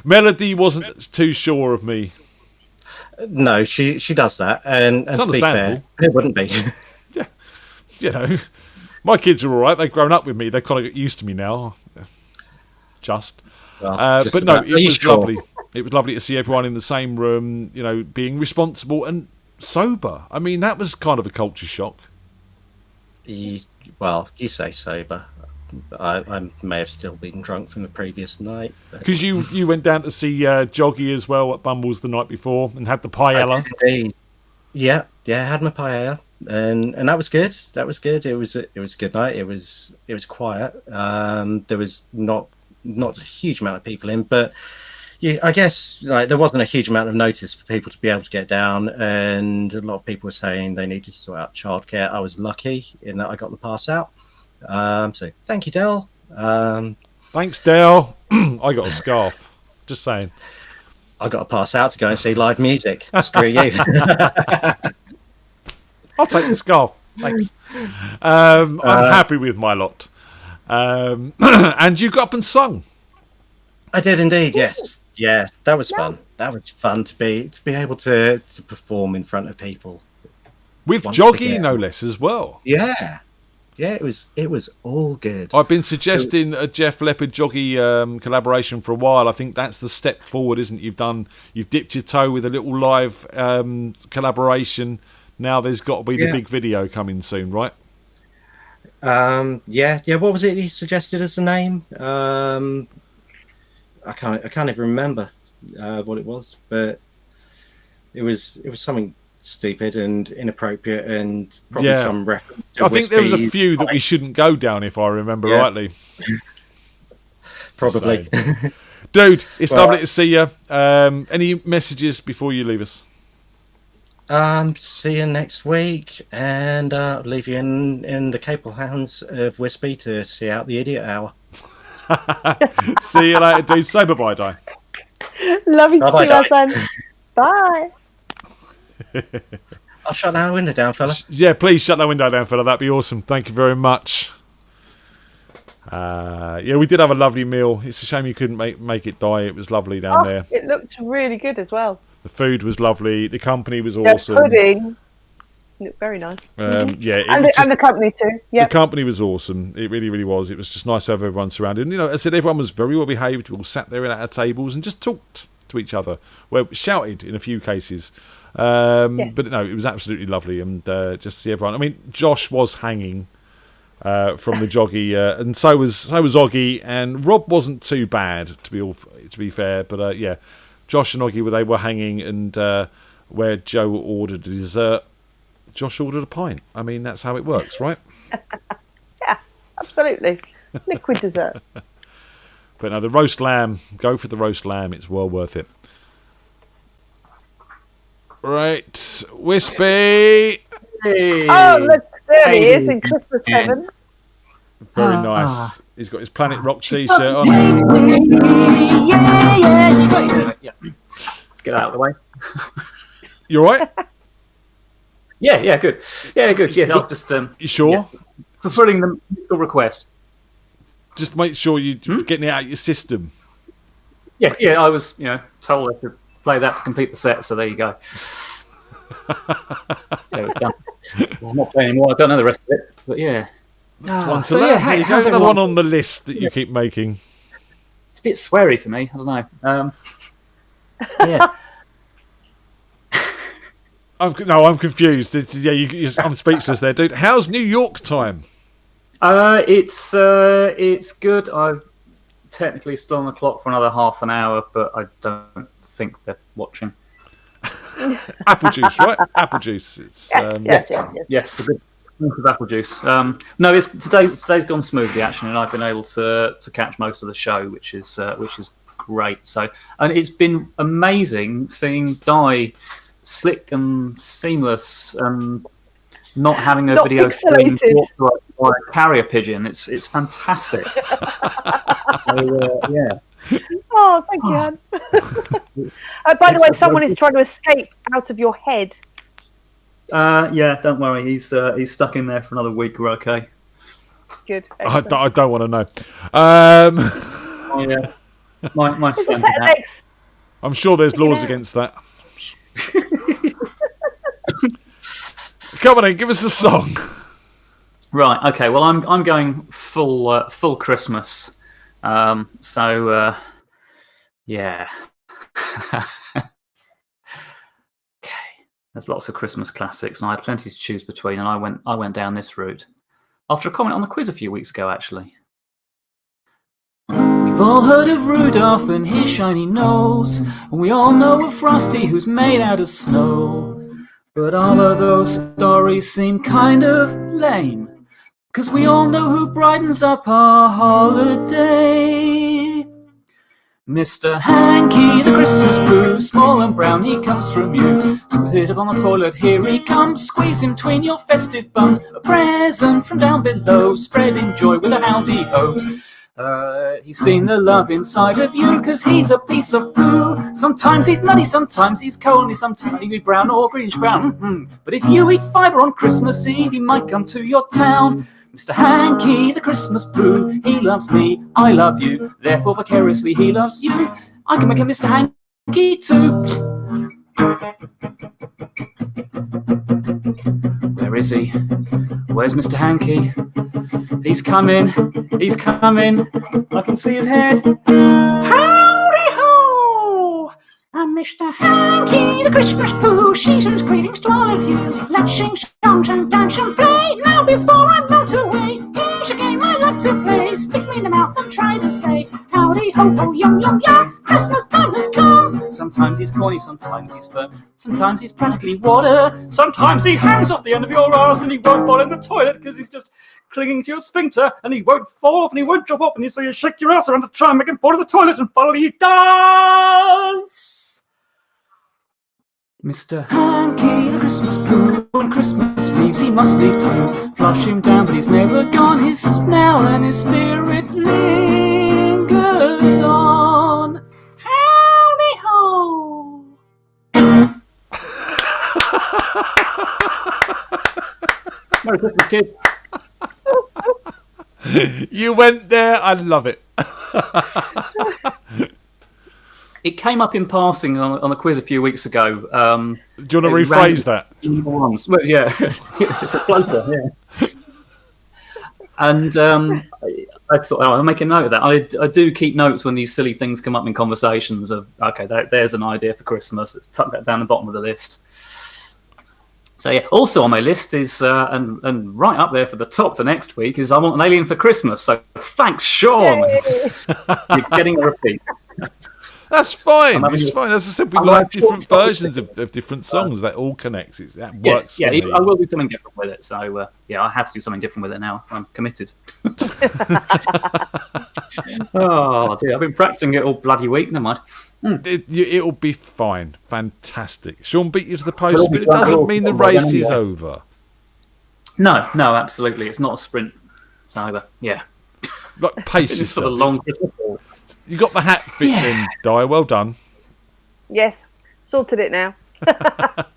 Melody wasn't too sure of me. No, she does that, and It's to be fair, understandable. it wouldn't be. Yeah, you know, my kids are all right. They've grown up with me. They kind of get used to me now. Just, Just but no, about. it Are you was sure? lovely. It was lovely to see everyone in the same room. You know, being responsible and sober. I mean, that was kind of a culture shock. Well, you say sober. I may have still been drunk from the previous night. Because you went down to see Joggy as well at Bumble's the night before and had the paella. Indeed. Yeah, I had my paella, and that was good. That was good. It was a good night. It was quiet. There was not a huge amount of people in, but yeah, I guess like there wasn't a huge amount of notice for people to be able to get down, and a lot of people were saying they needed to sort out childcare. I was lucky in that I got the pass out. So thank you, Del. Thanks, Dale. I got a scarf. Just saying. I got a pass out to go and see live music. Screw you. I'll take the scarf. Thanks. I'm happy with my lot. And you got up and sung. I did indeed. Yes. Yeah, that was fun. That was fun to be able to perform in front of people. With Once Joggy, again. no less, as well. Yeah. Yeah, it was all good. I've been suggesting a Jeff Leppard Joggy collaboration for a while. I think that's the step forward, isn't it? You've dipped your toe with a little live collaboration. Now there's got to be the big video coming soon, right? Yeah. What was it he suggested as the name? I can't even remember what it was, but it was something stupid and inappropriate and probably some reference to I think there was a Wispy. few that we shouldn't go down, if I remember rightly. Probably. Dude, it's Well, lovely to see you. Any messages before you leave us? See you next week, and I'll leave you in the capable hands of Wispy to see out the idiot hour. See you later, dude. Say bye-bye, Di. Love you Bye-bye, too, Di. Hassan. Bye. I'll shut that window down, fella. Yeah, please shut that window down, fella. That'd be awesome. Thank you very much. Yeah, we did have a lovely meal. It's a shame you couldn't make it, Die. It was lovely down there. It looked really good as well. The food was lovely. The company was The awesome. pudding looked very nice. Yeah, and the company too. Yeah. The company was awesome. It really, really was. It was just nice to have everyone surrounded. And, as I said, everyone was very well behaved. We all sat there at our tables and just talked to each other. Well, shouted in a few cases. But no, it was absolutely lovely, and just to see everyone. I mean, Josh was hanging from the joggy, and so was Oggy, and Rob wasn't too bad to be fair. But yeah, Josh and Oggy they were hanging, and where Joe ordered a dessert, Josh ordered a pint. I mean, that's how it works, right? Yeah, absolutely. Liquid dessert. But no, the roast lamb. Go for the roast lamb. It's well worth it. Right, Wispy. Hey. Oh, look, there he is in Christmas heaven. Very nice. He's got his Planet Rock t-shirt on. Yeah. Let's get that out of the way. You all right? Yeah, good. Yeah, good. Yeah, I'll just. You sure? Yeah, fulfilling the musical request. Just make sure you're getting it out of your system. Yeah. I was, told I could play that to complete the set. So there you go. So it's done. Well, I'm not playing anymore. I don't know the rest of it, but yeah. That's one to learn. There you go. Another one on the list that you keep making. It's a bit sweary for me. I don't know. Yeah. I'm confused. I'm speechless there, dude. How's New York time? It's good. I've technically still on the clock for another half an hour, but I don't think they're watching. Apple juice, right? Apple juice. It's yes, a good drink of apple juice. No, today's gone smoothly actually, and I've been able to catch most of the show, which is great. So, and it's been amazing seeing Di slick and seamless and not having her videos being walked by a carrier pigeon. It's fantastic. So, yeah. Oh, thank you, Anne. By the way, someone is trying to escape out of your head. Yeah, don't worry. He's stuck in there for another week. We're okay. Good. I don't want to know. Oh, yeah. My son did that. I'm sure there's laws against that. Come on in, give us a song. Right. Okay. Well, I'm going full Christmas. So yeah. Okay. There's lots of Christmas classics, and I had plenty to choose between, and I went down this route after a comment on the quiz a few weeks ago, actually. We've all heard of Rudolph and his shiny nose, and we all know of Frosty who's made out of snow. But all of those stories seem kind of lame, 'cause we all know who brightens up our holiday. Mr. Hanky, the Christmas brew, small and brown, he comes from you. Sit up on the toilet, here he comes, squeeze him between your festive buns. A present from down below, spreading joy with a howdy-ho. He's seen the love inside of you, 'cause he's a piece of poo. Sometimes he's nutty, sometimes he's coldy, sometimes he's brown or greenish brown. But if you eat fibre on Christmas Eve, he might come to your town. Mr. Hanky, the Christmas poo, he loves me, I love you, therefore vicariously he loves you. I can make him Mr. Hanky too. Where is he? Where's Mr. Hanky? He's coming, I can see his head. Howdy ho! I'm Mr. Hanky, the Christmas poo, season's greetings to all of you. Let's sing songs and dance and play, now before I'm not away. Here's a game I like to play, stick me in the mouth and try to say, howdy ho ho, yum yum yum, Christmas time has come. Sometimes he's corny, sometimes he's firm, sometimes he's practically water. Sometimes he hangs off the end of your ass and he won't fall in the toilet because he's just clinging to your sphincter, and he won't fall off and he won't drop off, and so you shake your ass around to try and make him fall in the toilet, and finally he does! Mr. Hanky, the Christmas poo, on Christmas leaves he must leave too. Flush him down, but he's never gone, his smell and his spirit lingers on. Howdy ho! Merry Christmas, kid. You went there. I love it. It came up in passing on the quiz a few weeks ago. Do you want to rephrase that? Well, yeah, it's a floater. Yeah. And I thought, I'll make a note of that. I do keep notes when these silly things come up in conversations of, okay, there's an idea for Christmas. Let's tuck that down the bottom of the list. So yeah, also on my list is, and right up there for the top for next week is I Want an Alien for Christmas. So thanks, Sean. You're getting a repeat. That's fine. It's fine. As I said, we like different versions of different songs. That all connects. That works. Yeah, for me. I will do something different with it. So yeah, I have to do something different with it now. I'm committed. Oh dear, I've been practicing it all bloody week. Never mind. It'll be fine. Fantastic. Sean beat you to the post, but it doesn't mean the race is over. No, absolutely. It's not a sprint. It's over. Yeah. Like, pace It's yourself. for the long Christmas ball. You got the hat fit then, Di. Well done. Yes, sorted it now.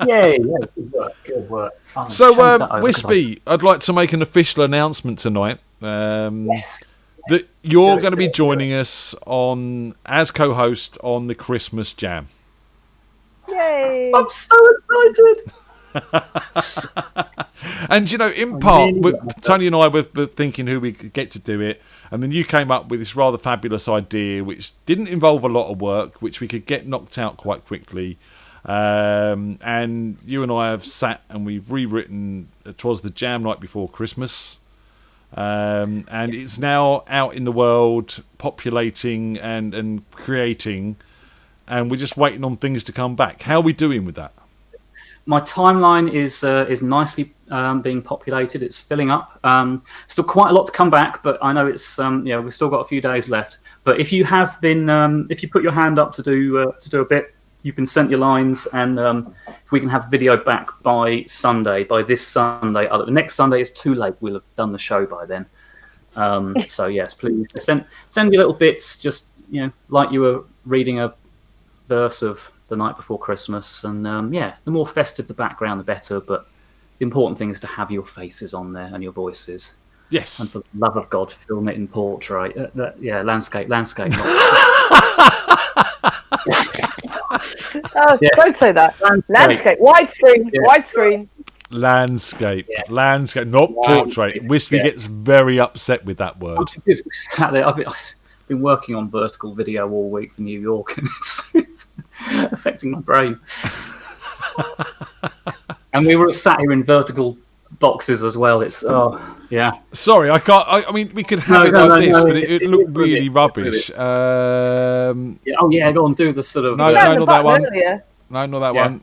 Yay, good work. Oh, So, change that over, Wispy, I'd like to make an official announcement tonight. Yes. That you're going to be joining us as co-host on the Christmas Jam. Yay! I'm so excited. And you know, in part, Tony and I were thinking who we could get to do it, and then you came up with this rather fabulous idea, which didn't involve a lot of work, which we could get knocked out quite quickly. And you and I have sat and we've rewritten "'Twas the Jam Night Before Christmas," and it's now out in the world, populating and creating, and we're just waiting on things to come back. How are we doing with that? My timeline is nicely being populated. It's filling up. Still quite a lot to come back, but I know it's we've still got a few days left. But if you have been, if you put your hand up to do a bit, you've been sent your lines, and if we can have video back by this Sunday. The next Sunday is too late. We'll have done the show by then. So yes, please send your little bits. Just like you were reading a verse of The Night Before Christmas, and the more festive the background, the better. But the important thing is to have your faces on there and your voices. Yes. And for the love of God, film it in portrait. Landscape. Oh, Yes. don't say that. Landscape. Widescreen. Yeah. Widescreen. Landscape, not portrait. Wispy gets very upset with that word. Sat there. I've been working on vertical video all week for New York, and it's affecting my brain. And we were sat here in vertical boxes as well. It's Sorry, I can't. I mean, we could have it like this, but it looked really rubbish. Go on, do the sort of. No, not that one. No, not that one.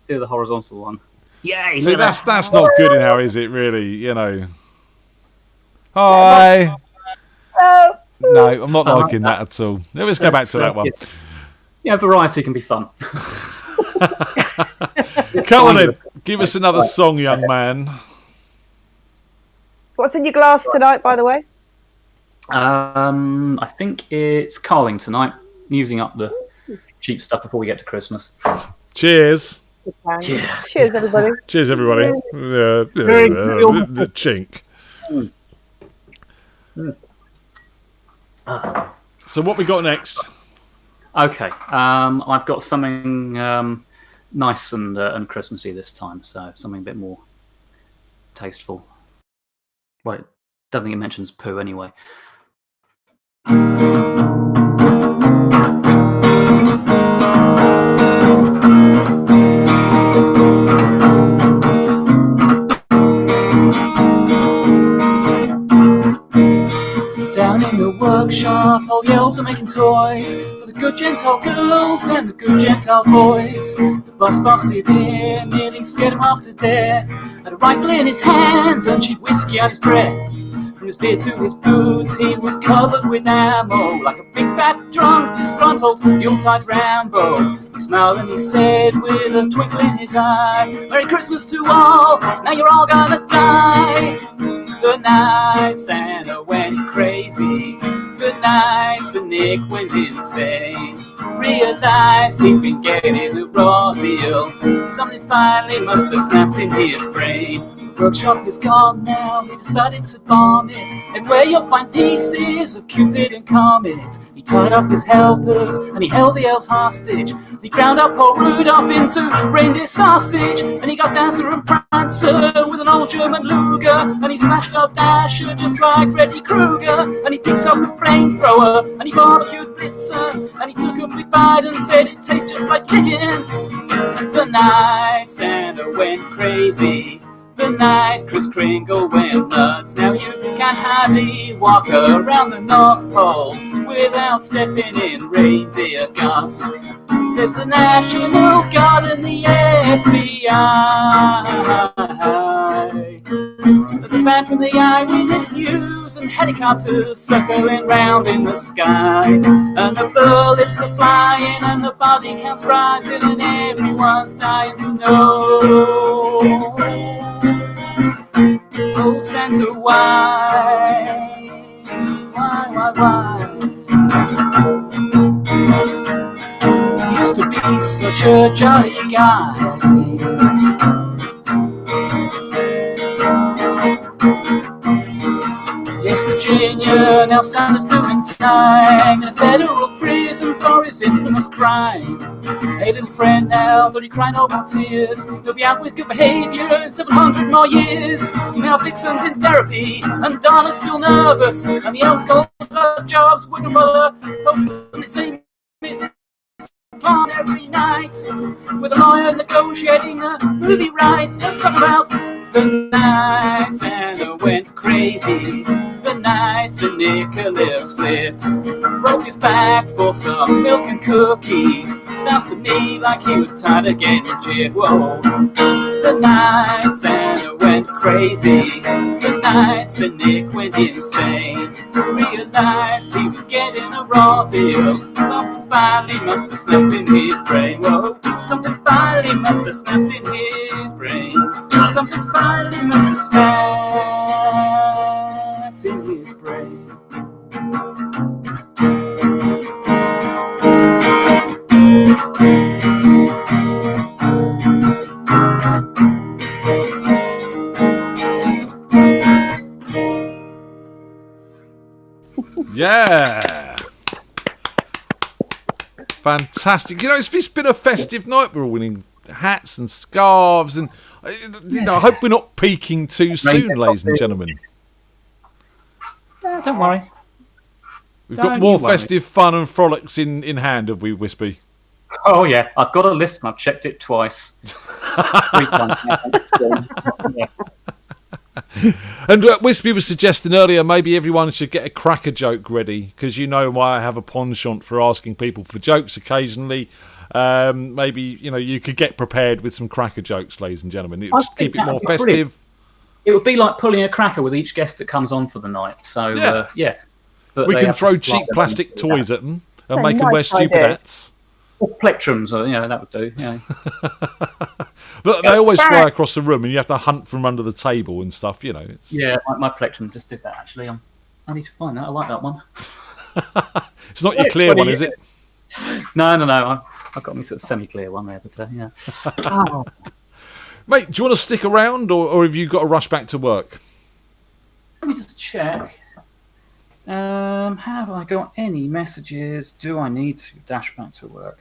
Do the horizontal one. Yay! See, that's not good now, is it? Really, Hi. No, I'm not liking that at all. Let's go back to that one. Yeah, variety can be fun. Come on then, give us another song, young man. What's in your glass tonight, by the way? I think it's Carling tonight, using up the cheap stuff before we get to Christmas. Cheers. Cheers. Cheers, everybody. Cheers, everybody. Chink. So what we got next? Okay, I've got something nice and Christmassy this time, so something a bit more tasteful. Well, I don't think it mentions poo anyway. Down in the workshop, all the elves are making toys for the good Gentile girls and the good Gentile boys. The boss busted in, nearly scared him half to death. Had a rifle in his hands and cheap whiskey out his breath. From his beard to his boots, he was covered with ammo, like a big fat drunk, disgruntled Yuletide Rambo. He smiled and he said with a twinkle in his eye, "Merry Christmas to all, now you're all gonna die." The night Santa went crazy, the night St. Nick went insane. Realized he'd been getting the raw deal. Something finally must have snapped in his brain. The workshop is gone now, he decided to bomb it. Everywhere you'll find pieces of Cupid and Comet. He tied up his helpers and he held the elves hostage. He ground up poor Rudolph into reindeer sausage, and he got Dancer and Prancer Lancer with an old German Luger, and he smashed up Dasher just like Freddy Krueger, and he picked up a flamethrower, and he barbecued Blitzer, and he took a big bite and said it tastes just like chicken. The night Santa went crazy, the night Kris Kringle went nuts. Now you can hardly walk around the North Pole without stepping in reindeer guts. There's the National Guard and the FBI. There's a band from the Eyewitness News and helicopters circling round in the sky. And the bullets are flying and the body count's rising and everyone's dying to know. Oh, Santa, why? Used to be such a jolly guy. Yes, Virginia, now Santa's doing time in a federal prison for his infamous crime. Hey, little friend, now don't you cry no more tears. You'll be out with good behavior in 700 more years. Now Vixen's in therapy and Donna's still nervous, and the elves got jobs working for the post and they sing music on every night with a lawyer negotiating the movie rights. I'm talking about the night Santa went crazy, the night St. Nicholas flipped, broke his back for some milk and cookies. Sounds to me like he was tired of getting jibbed. Whoa. The night Santa went crazy, the night St. Nick went insane, realized he was getting a raw deal. Something finally must have snapped in his brain. Whoa. Something finally must have snapped in his brain. Something finally must have snapped in his brain. Yeah. Fantastic. You know, it's been a festive night. We're all winning hats and scarves, and you know, I hope we're not peaking too soon, ladies and gentlemen. Don't worry. We've got more festive fun and frolics in hand, have we, Wispy? Oh yeah, I've got a list and I've checked it twice. 3 times. Yeah. And Wispy was suggesting earlier maybe everyone should get a cracker joke ready, because you know why I have a penchant for asking people for jokes occasionally. Maybe you could get prepared with some cracker jokes, ladies and gentlemen. It would just keep it more festive. Brilliant. It would be like pulling a cracker with each guest that comes on for the night. So yeah. But we can throw cheap plastic toys at them and make them wear stupid hats. Or plectrums, that would do. Yeah. But they always fly across the room, and you have to hunt from under the table and stuff. Yeah, my plectrum just did that. Actually, I need to find that. I like that one. It's not your clear one, is it? No. I've got me sort of semi-clear one there, but yeah. Oh. Mate, do you want to stick around, or have you got to rush back to work? Let me just check. Have I got any messages? Do I need to dash back to work?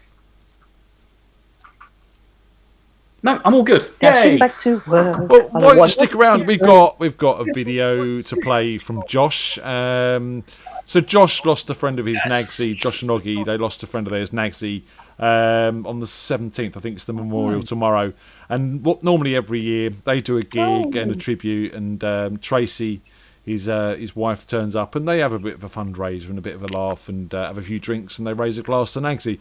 No, I'm all good. Yay! Back to work. Well, why don't you stick around? We've got a video to play from Josh. So Josh lost a friend of his, Nagsy. Josh and Oggy, they lost a friend of theirs, Nagsy, on the 17th. I think it's the memorial tomorrow. And what normally every year they do a gig and a tribute, and Tracy, his wife, turns up, and they have a bit of a fundraiser and a bit of a laugh and have a few drinks, and they raise a glass to Nagsy.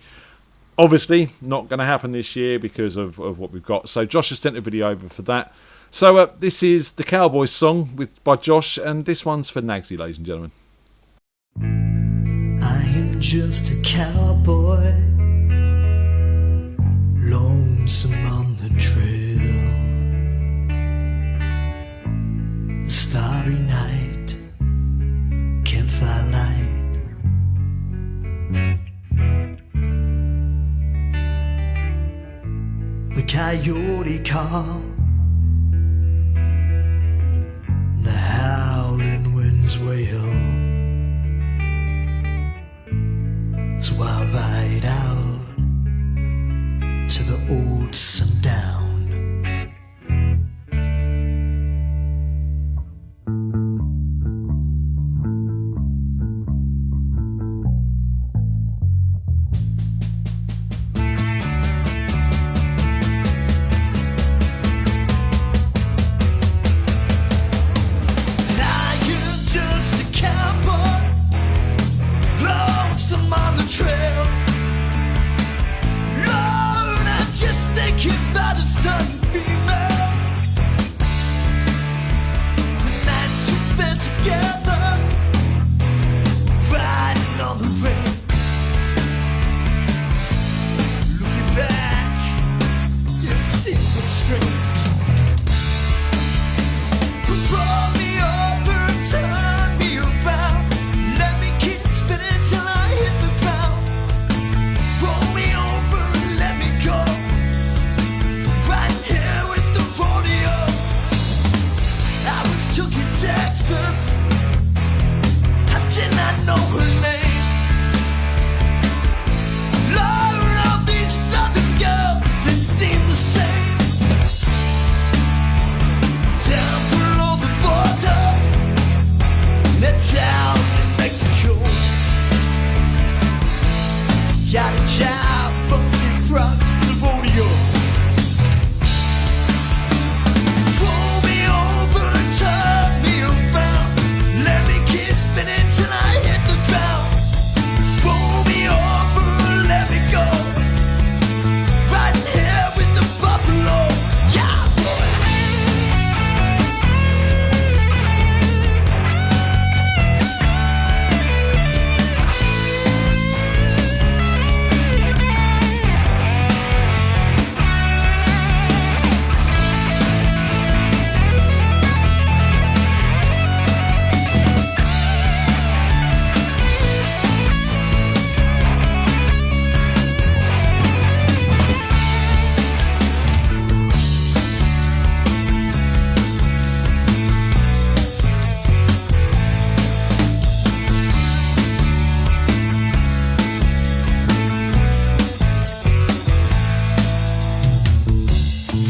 Obviously, not going to happen this year because of what we've got. So Josh has sent a video over for that. So this is the Cowboys song by Josh, and this one's for Nagsy, ladies and gentlemen. I am just a cowboy, lonesome on the trail. A starry night, campfire light. The coyote call, the howling winds wail. So I ride out to the old sundown. string. Roll me over, turn me around. Let me keep spinning till I hit the ground. Roll me over, let me go. Right here with the rodeo. I was took in Texas. I did not know her name. Lord of these southern girls, they seem the same. Down below the border, in a town in Mexico. Got a job from Street Bronx to the rodeo. Roll me over, turn me around. Let me keep spinning till I hit the ground. Roll me over, let me go. Right here with the buffalo. Yeah, boy.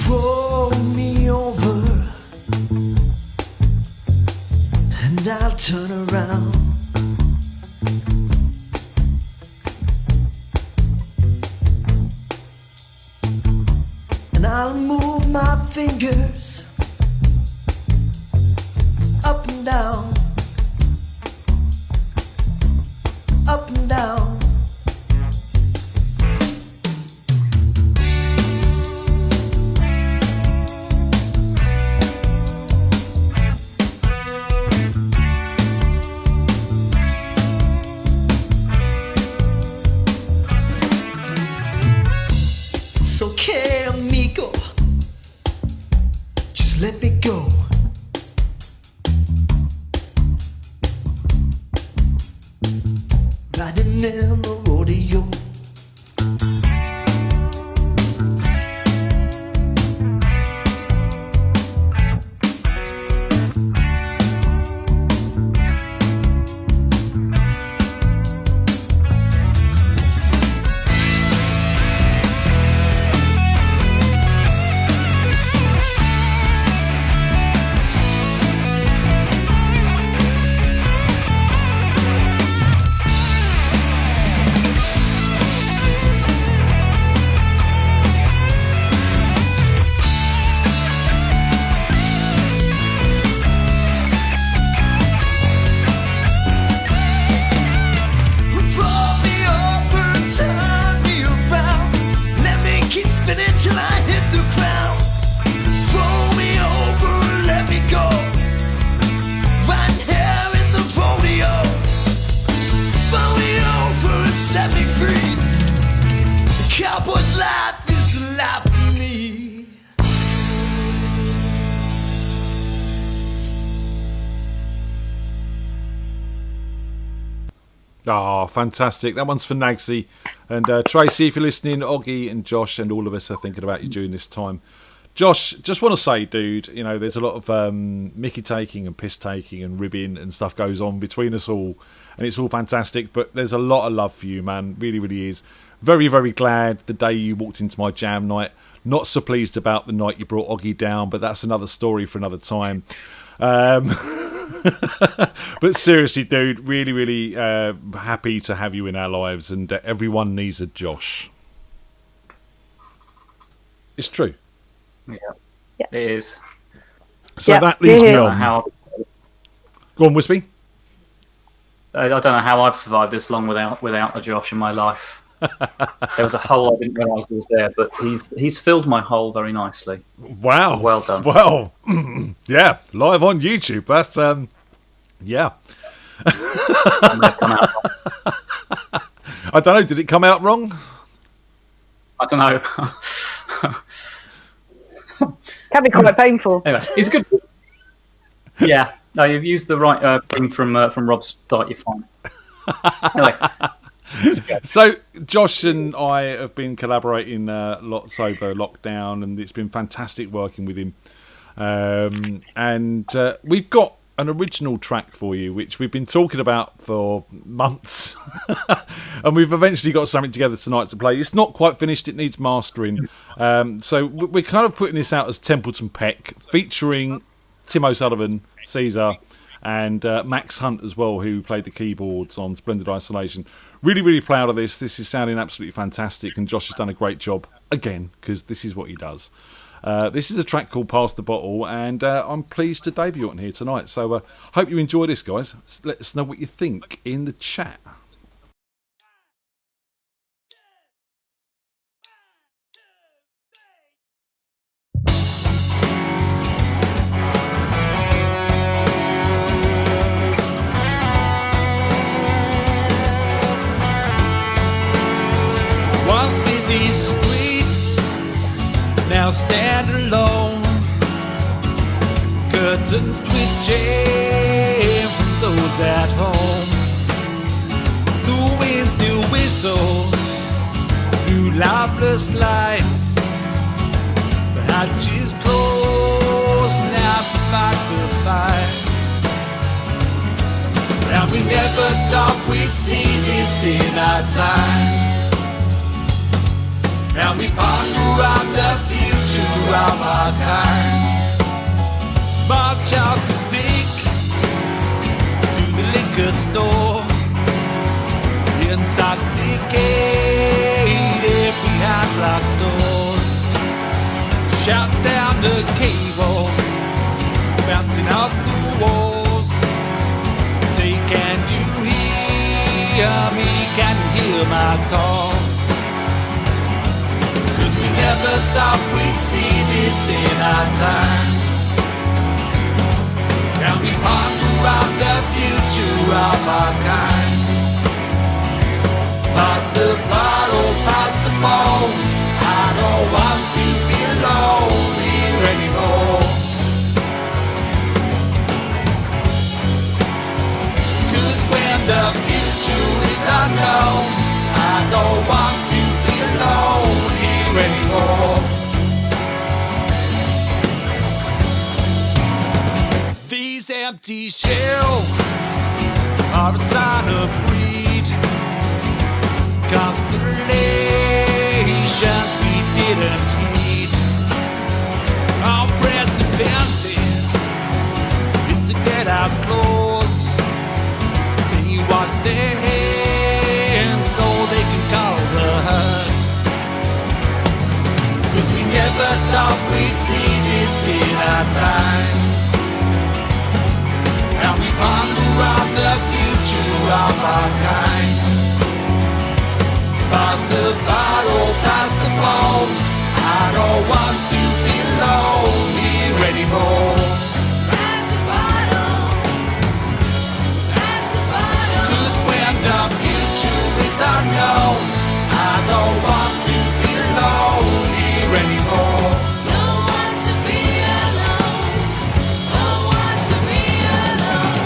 Roll me over and I'll turn around. And I'll move my fingers up and down, up and down. It's okay, amigo. Just let me go. Riding in the rodeo. Roll me over, turn me around. Let me keep spinning till I hit the ground. Roll me over, let me go. Right here in the rodeo. Roll me over and set me free. The cowboy's life is a life for me. Ah, fantastic. That one's for Nagsy. And Tracy, if you're listening, Oggy and Josh and all of us are thinking about you during this time. Josh, just want to say, dude, you know, there's a lot of mickey taking and piss taking and ribbing and stuff goes on between us all. And it's all fantastic. But there's a lot of love for you, man. Really, really is. Very, very glad the day you walked into my jam night. Not so pleased about the night you brought Oggy down, but that's another story for another time. But seriously, dude, really, really happy to have you in our lives, and everyone needs a Josh. It's true. Yeah, it is. So that leaves me on. Go on, Wispy. I don't know how I've survived this long without a Josh in my life. There was a hole I didn't realise was there, but he's filled my hole very nicely. Wow. Well done. Well, yeah, live on YouTube. That's yeah. I don't know. Did it come out wrong? I don't know. Can be quite painful. Anyway, it's good. Yeah, no, you've used the right thing from Rob's site. You're fine. Anyway. So Josh and I have been collaborating lots over lockdown, and it's been fantastic working with him. And we've got an original track for you, which we've been talking about for months, and we've eventually got something together tonight to play. It's not quite finished; it needs mastering. So we're kind of putting this out as Templeton Peck, featuring Tim O'Sullivan, Caesar, and Max Hunt as well, who played the keyboards on Splendid Isolation. Really, really proud of this. This is sounding absolutely fantastic, and Josh has done a great job again, because this is what he does. This is a track called Pass the Bottle, and I'm pleased to debut it on here tonight. So hope you enjoy this, guys. Let us know what you think in the chat. Once busy streets, now stand alone. Curtains twitching from those at home. The wind still whistles through lifeless lights. The hatches close now to fight the fight. And we never thought we'd see this in our time. And we ponder on the future of our kind. March out the sick to the liquor store. Intoxicated behind locked doors. Shout down the cable, bouncing off the walls. Say, can you hear me? Can you hear my call? We never thought we'd see this in our time. And we ponder on the future of our kind. Pass the bottle, pass the phone. I don't want to be alone here anymore. 'Cause when the future is unknown, I don't want to be alone anymore. These empty shelves are a sign of greed. Constellations we didn't heed. Our precedented, it's a get-out clause. They wash their hands so they can call the hurt. We never thought we'd see this in our time. And we ponder on the future of our kind. Pass the bottle, pass the phone. I don't want to be alone here anymore. Pass the bottle, pass the bottle. 'Cause when the future is unknown, I don't want to be alone anymore. Don't want to be alone. Don't want to be alone.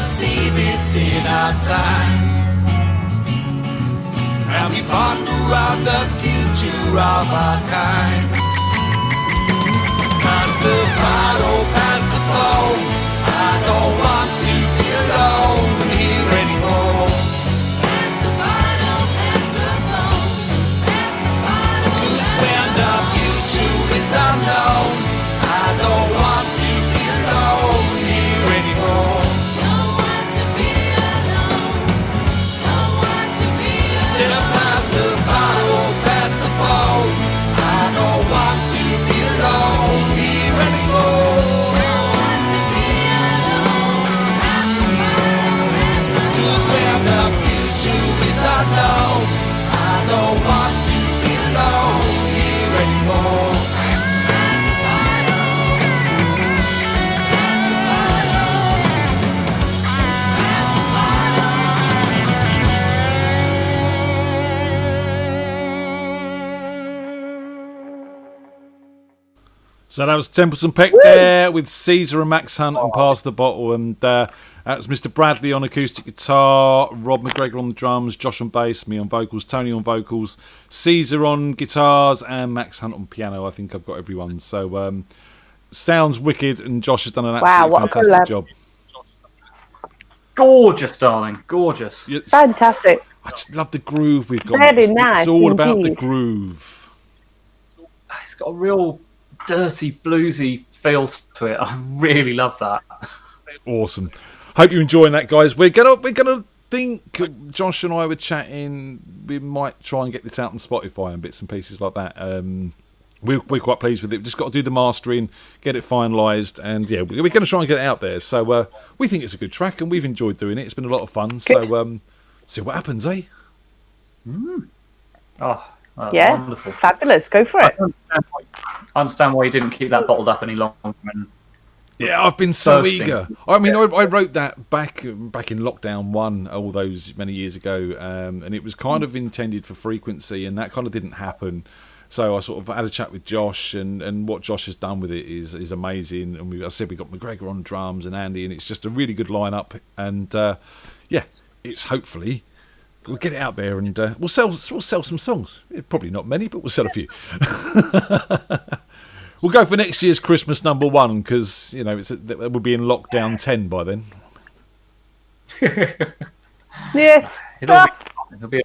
See this in our time. And we ponder on the future of our kind. Pass the bottle, pass the phone. I don't want to be alone here anymore. Pass the bottle, pass the phone. Pass the bottle. 'Cause when the future is unknown, I don't want to be alone here anymore. Pass the bottle, pass the phone. I don't want So that was Templeton Peck there with Caesar and Max Hunt and Pass the Bottle. And that was Mr. Bradley on acoustic guitar, Rob McGregor on the drums, Josh on bass, me on vocals, Tony on vocals, Caesar on guitars, and Max Hunt on piano. I think I've got everyone. So sounds wicked, and Josh has done an absolutely fantastic job. Gorgeous, darling. Gorgeous. Fantastic. I just love the groove we've got. Very nice. It's all about the indeed. groove. It's got a real dirty, bluesy feel to it. I really love that. Awesome. Hope you're enjoying that, guys. We're gonna think. Josh and I were chatting. We might try and get this out on Spotify and bits and pieces like that. We're quite pleased with it. We've just got to do the mastering, get it finalised, and yeah, we're going to try and get it out there. So we think it's a good track, and we've enjoyed doing it. It's been a lot of fun. So see what happens, eh? Oh, Yeah, wonderful. fabulous. Go for it. I understand why you didn't keep that bottled up any longer. And Yeah, I've been so bursting. eager. I mean, I wrote that back in lockdown 1 all those many years ago, and it was kind of intended for frequency, and that kind of didn't happen. So I sort of had a chat with Josh, and what Josh has done with it is amazing. And I said we got McGregor on drums and Andy, and it's just a really good lineup. And yeah, it's hopefully we'll get it out there, and we'll sell some songs. Probably not many, but we'll sell a few. We'll go for next year's Christmas number 1 because we'll be in lockdown 10 by then. Yes. It'll be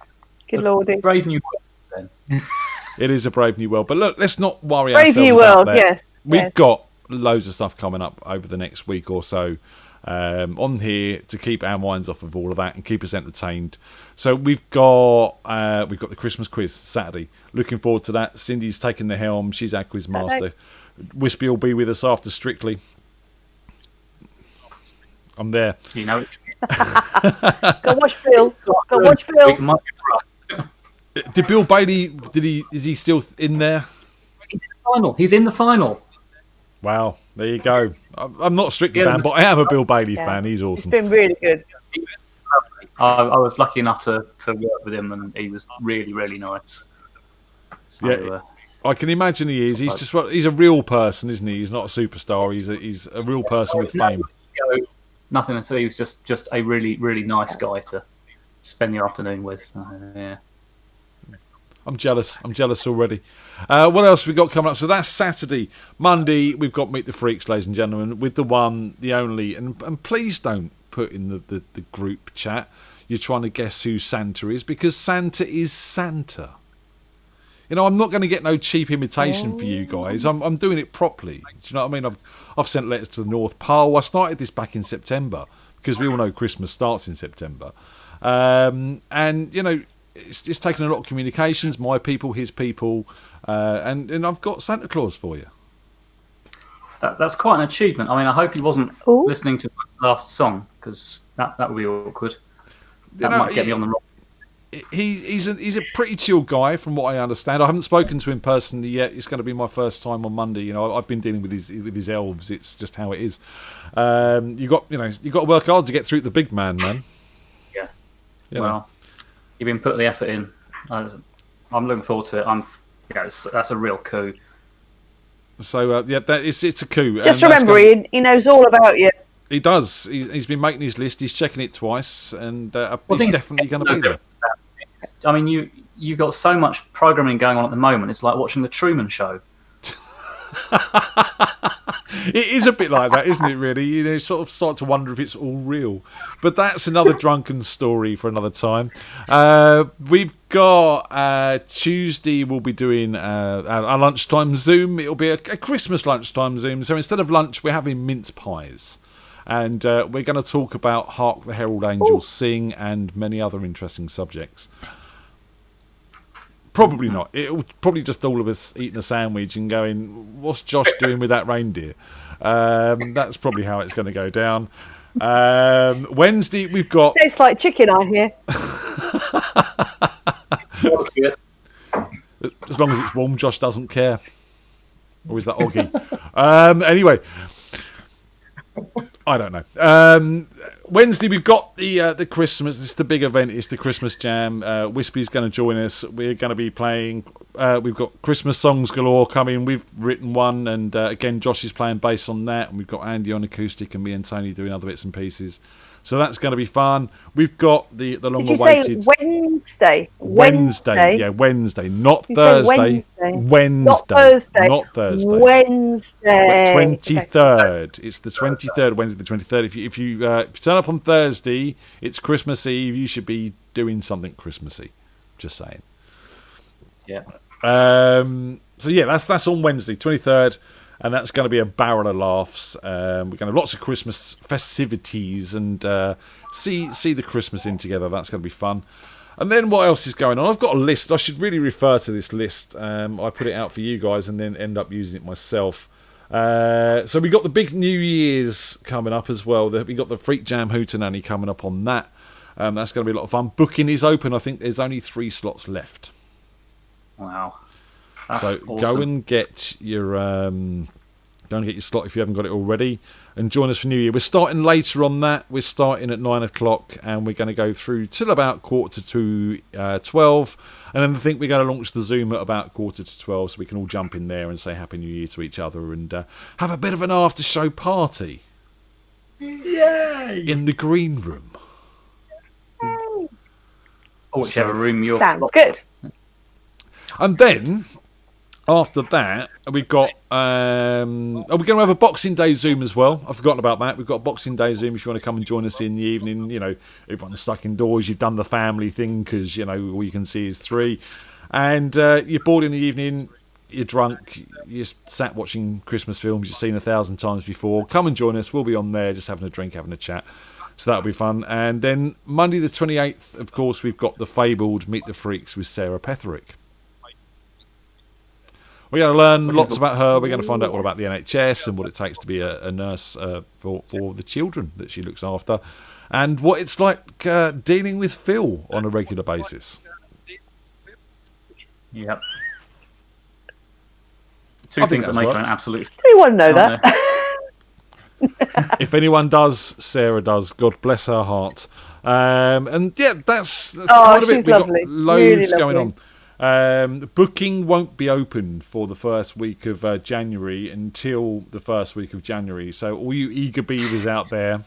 Good lordy. Brave new world then. It is a brave new world, but look, let's not worry Brave ourselves new about world, that. yes, We've yes. got loads of stuff coming up over the next week or so on here to keep our minds off of all of that and keep us entertained. So we've got the Christmas quiz Saturday. Looking forward to that. Cindy's taking the helm. She's our quiz master. Wispy will be with us after Strictly. I'm there. You know it. Go watch Phil. Go watch Phil. Did Bill Bailey? Is he still in there? He's in the final. Wow, there you go. I'm not a Strictly fan, but I am a Bill Bailey fan. He's awesome. It's been really good. I was lucky enough to work with him, and he was really, really nice. So, Yeah, I can imagine he is. He's a real person, isn't he? He's not a superstar. He's a real person with fame. Nothing to say. He was just a really, really nice guy to spend the afternoon with. Yeah. I'm jealous. I'm jealous already. What else have we got coming up? So that's Saturday. Monday, we've got Meet the Freaks, ladies and gentlemen, with the one, the only, and please don't put in the group chat you're trying to guess who Santa is, because Santa is Santa. I'm not going to get no cheap imitation for you guys. I'm doing it properly. Do you know what I mean? I've sent letters to the North Pole. I started this back in September because we all know Christmas starts in September. And, it's taken a lot of communications, my people, his people, and I've got Santa Claus for you. That's quite an achievement. I mean, I hope he wasn't listening to the last song, because that would be awkward. That might get me on the wrong. He's a pretty chill guy, from what I understand. I haven't spoken to him personally yet. It's going to be my first time on Monday. I've been dealing with his elves. It's just how it is. You got to work hard to get through the big man. Yeah. Well, you've been putting the effort in. I'm looking forward to it. That's a real coup. So it's a coup. Just remember, Ian, he knows all about you. He does. He's been making his list. He's checking it twice, and he's definitely going to be there. I mean, you've got so much programming going on at the moment. It's like watching the Truman Show. It is a bit like that, isn't it, really? You sort of start to wonder if it's all real. But that's another drunken story for another time. We've got Tuesday, we'll be doing our lunchtime Zoom. It'll be a Christmas lunchtime Zoom. So instead of lunch, we're having mince pies. And we're going to talk about Hark the Herald Angels Sing and many other interesting subjects. Probably not. It'll probably just all of us eating a sandwich and going, what's Josh doing with that reindeer? That's probably how it's going to go down. Wednesday, we've got... Tastes like chicken, I hear. As long as it's warm, Josh doesn't care. Or is that Oggy? Anyway... I don't know. Wednesday we've got the Christmas. This is the big event. It's the Christmas Jam. Wispy's going to join us. We're going to be playing we've got Christmas songs galore coming. We've written one, and again, Josh is playing bass on that, and we've got Andy on acoustic, and me and Tony doing other bits and pieces. So that's going to be fun. We've got the long-awaited Wednesday. Wednesday, yeah, Wednesday, not You say Thursday. Wednesday. Not Thursday. Wednesday. 23rd. It's the 23rd, Wednesday the 23rd. If you turn up on Thursday, it's Christmas Eve. You should be doing something Christmassy. Just saying. Yeah. So yeah, that's on Wednesday, 23rd. And that's going to be a barrel of laughs. We're going to have lots of Christmas festivities and see the Christmas in together. That's going to be fun. And then what else is going on? I've got a list. I should really refer to this list. I put it out for you guys and then end up using it myself. So we got the big New Year's coming up as well. We got the FreakJam Hootenanny coming up on that. That's going to be a lot of fun. Booking is open. I think there's only 3 slots left. Wow. So awesome. go and get your slot if you haven't got it already, and join us for New Year. We're starting later on that. We're starting at 9 o'clock, and we're going to go through till about 11:45, and then I think we're going to launch the Zoom at about 11:45, so we can all jump in there and say Happy New Year to each other and have a bit of an after show party. Yay! In the green room. Or whichever room you're. Sounds good. And then after that, we've got. We're going to have a Boxing Day Zoom as well. I've forgotten about that. We've got a Boxing Day Zoom if you want to come and join us in the evening. You know, everyone's stuck indoors. You've done the family thing because you know all you can see is 3, and you're bored in the evening. You're drunk. You're sat watching Christmas films you've seen 1,000 times before. Come and join us. We'll be on there, just having a drink, having a chat. So that'll be fun. And then Monday the 28th, of course, we've got the fabled Meet the Freaks with Sarah Petherick. We're going to learn lots about her. We're going to find out all about the NHS and what it takes to be a nurse for the children that she looks after, and what it's like dealing with Phil on a regular basis. Yep. Two things that make her an absolute. We want to know that. If anyone does, Sarah does. God bless her heart. And yeah, that's Oh, part of it. she's We've lovely. got loads Really going lovely. on. The booking won't be open for the first week of January until the first week of January. So all you eager beavers out there,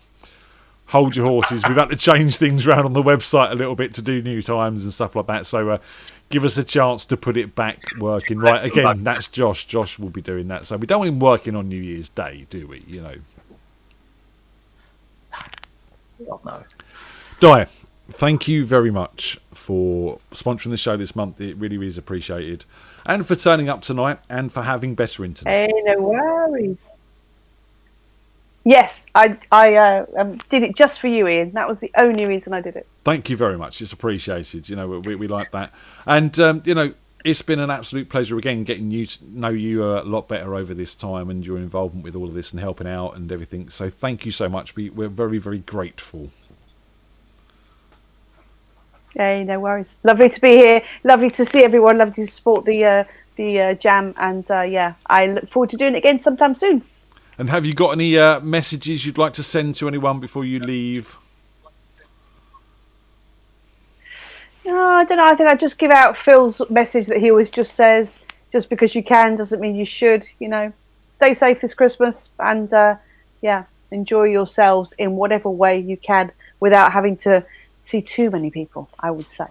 hold your horses. We've had to change things around on the website a little bit to do new times and stuff like that. So give us a chance to put it back working. Right, again, that's Josh. Josh will be doing that. So we don't want him working on New Year's Day, do we? You know. No. Di, thank you very much for sponsoring the show this month. It really is appreciated. And for turning up tonight and for having better internet. Hey, no worries. Yes, I did it just for you, Ian. That was the only reason I did it. Thank you very much. It's appreciated. You know, we like that. And, you know, it's been an absolute pleasure, again, getting to know you a lot better over this time and your involvement with all of this and helping out and everything. So thank you so much. We're very, very grateful. Hey, no worries. Lovely to be here. Lovely to see everyone. Lovely to support the jam. And, yeah, I look forward to doing it again sometime soon. And have you got any messages you'd like to send to anyone before you leave? No, I don't know. I think I just give out Phil's message that he always just says, just because you can doesn't mean you should, you know. Stay safe this Christmas and, yeah, enjoy yourselves in whatever way you can without having to see too many people, I would say.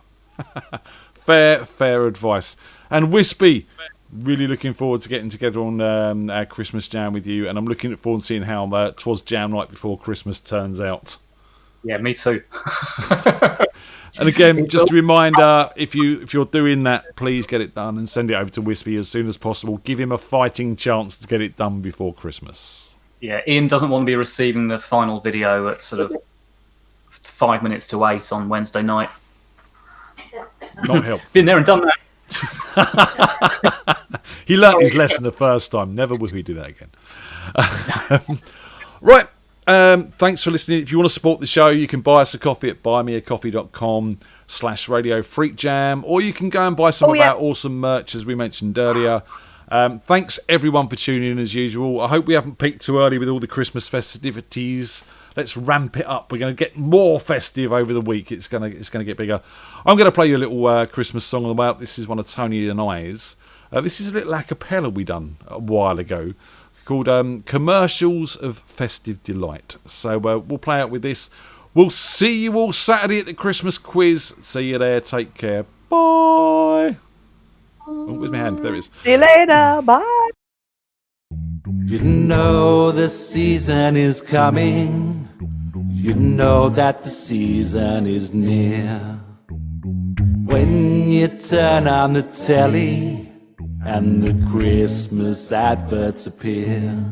Fair advice. And Wispy, really looking forward to getting together on our Christmas jam with you, and I'm looking forward to seeing how 'Twas Jam Night Before Christmas turns out. Yeah, me too. And again, just a reminder, if you're doing that, please get it done and send it over to Wispy as soon as possible. Give him a fighting chance to get it done before Christmas. Yeah, Ian doesn't want to be receiving the final video at sort of 5 minutes to 8 on Wednesday night. Not helpful. Been there and done that. He learnt his lesson the first time. Never will he do that again. Right. Thanks for listening. If you want to support the show, you can buy us a coffee at buymeacoffee.com/Radio FreakJam, or you can go and buy some of our awesome merch, as we mentioned earlier. Thanks everyone for tuning in as usual. I hope we haven't peaked too early with all the Christmas festivities. Let's ramp it up. We're going to get more festive over the week. It's going to get bigger. I'm going to play you a little Christmas song on the way up. This is one of Tony and I's. This is a little a cappella we done a while ago called Commercials of Festive Delight. So we'll play out with this. We'll see you all Saturday at the Christmas quiz. See you there. Take care. Bye. Oh, where's my hand? There it is. See you later. Bye. You know the season is coming. You know that the season is near. When you turn on the telly and the Christmas adverts appear.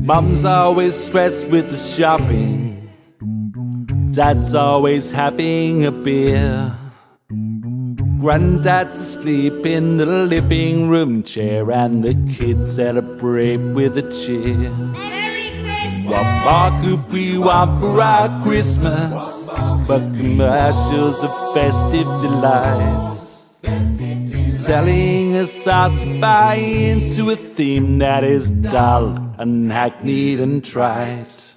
Mum's always stressed with the shopping. Dad's always having a beer. Granddad's asleep in the living room chair, and the kids celebrate with a cheer. What more could we want for our Christmas but commercials of festive delights? Telling us how to buy into a theme that is dull and hackneyed and trite.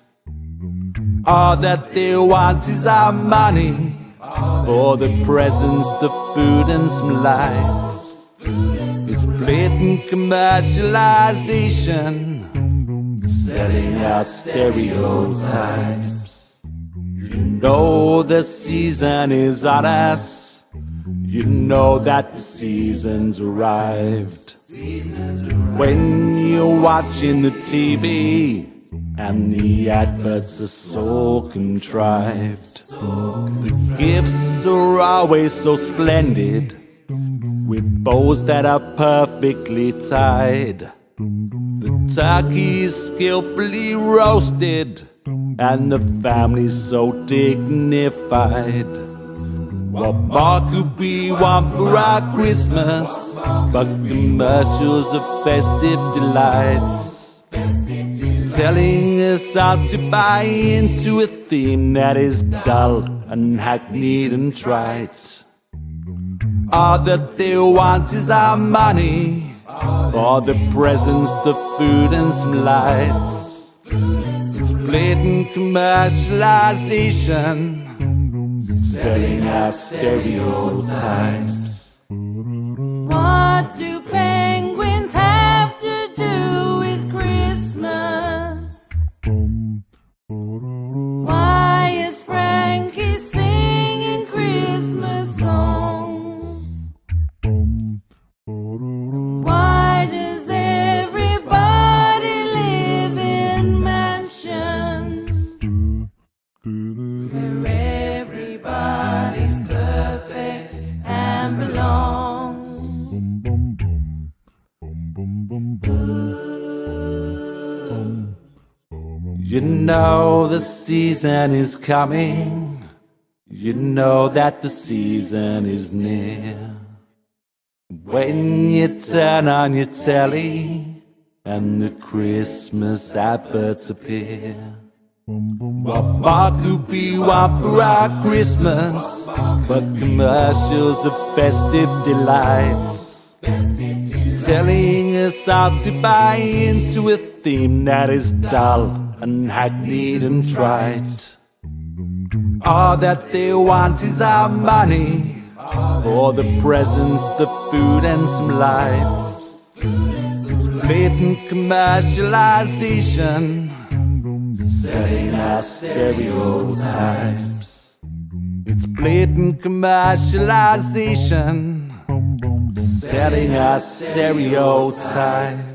All that they want is our money for the presents, the food and some lights. It's blatant commercialization, selling our stereotypes. You know the season is on us. You know that the season's arrived. When you're watching the TV and the adverts are so contrived, the gifts are always so splendid, with bows that are perfectly tied. The turkey's skillfully roasted, and the family's so dignified. What more could we want for our Christmas but commercials of festive delights? Telling us how to buy into a theme that is dull and hackneyed and trite. All that they want is our money for the presents, the food and some lights. It's blatant commercialization, selling our stereotypes. What do penguins have to do with Christmas? Why is Frankie singing Christmas songs? Why does everybody live in mansions where everybody's perfect and belongs? You know the season is coming. You know that the season is near. When you turn on your telly and the Christmas adverts appear. What more could we want for our Christmas but commercials of festive delights? Telling us how to buy into a theme that is dull and hackneyed and trite. All that they want is our money for the presents, the food and some lights. It's blatant commercialization, selling our stereotypes. It's blatant commercialization, selling our stereotypes.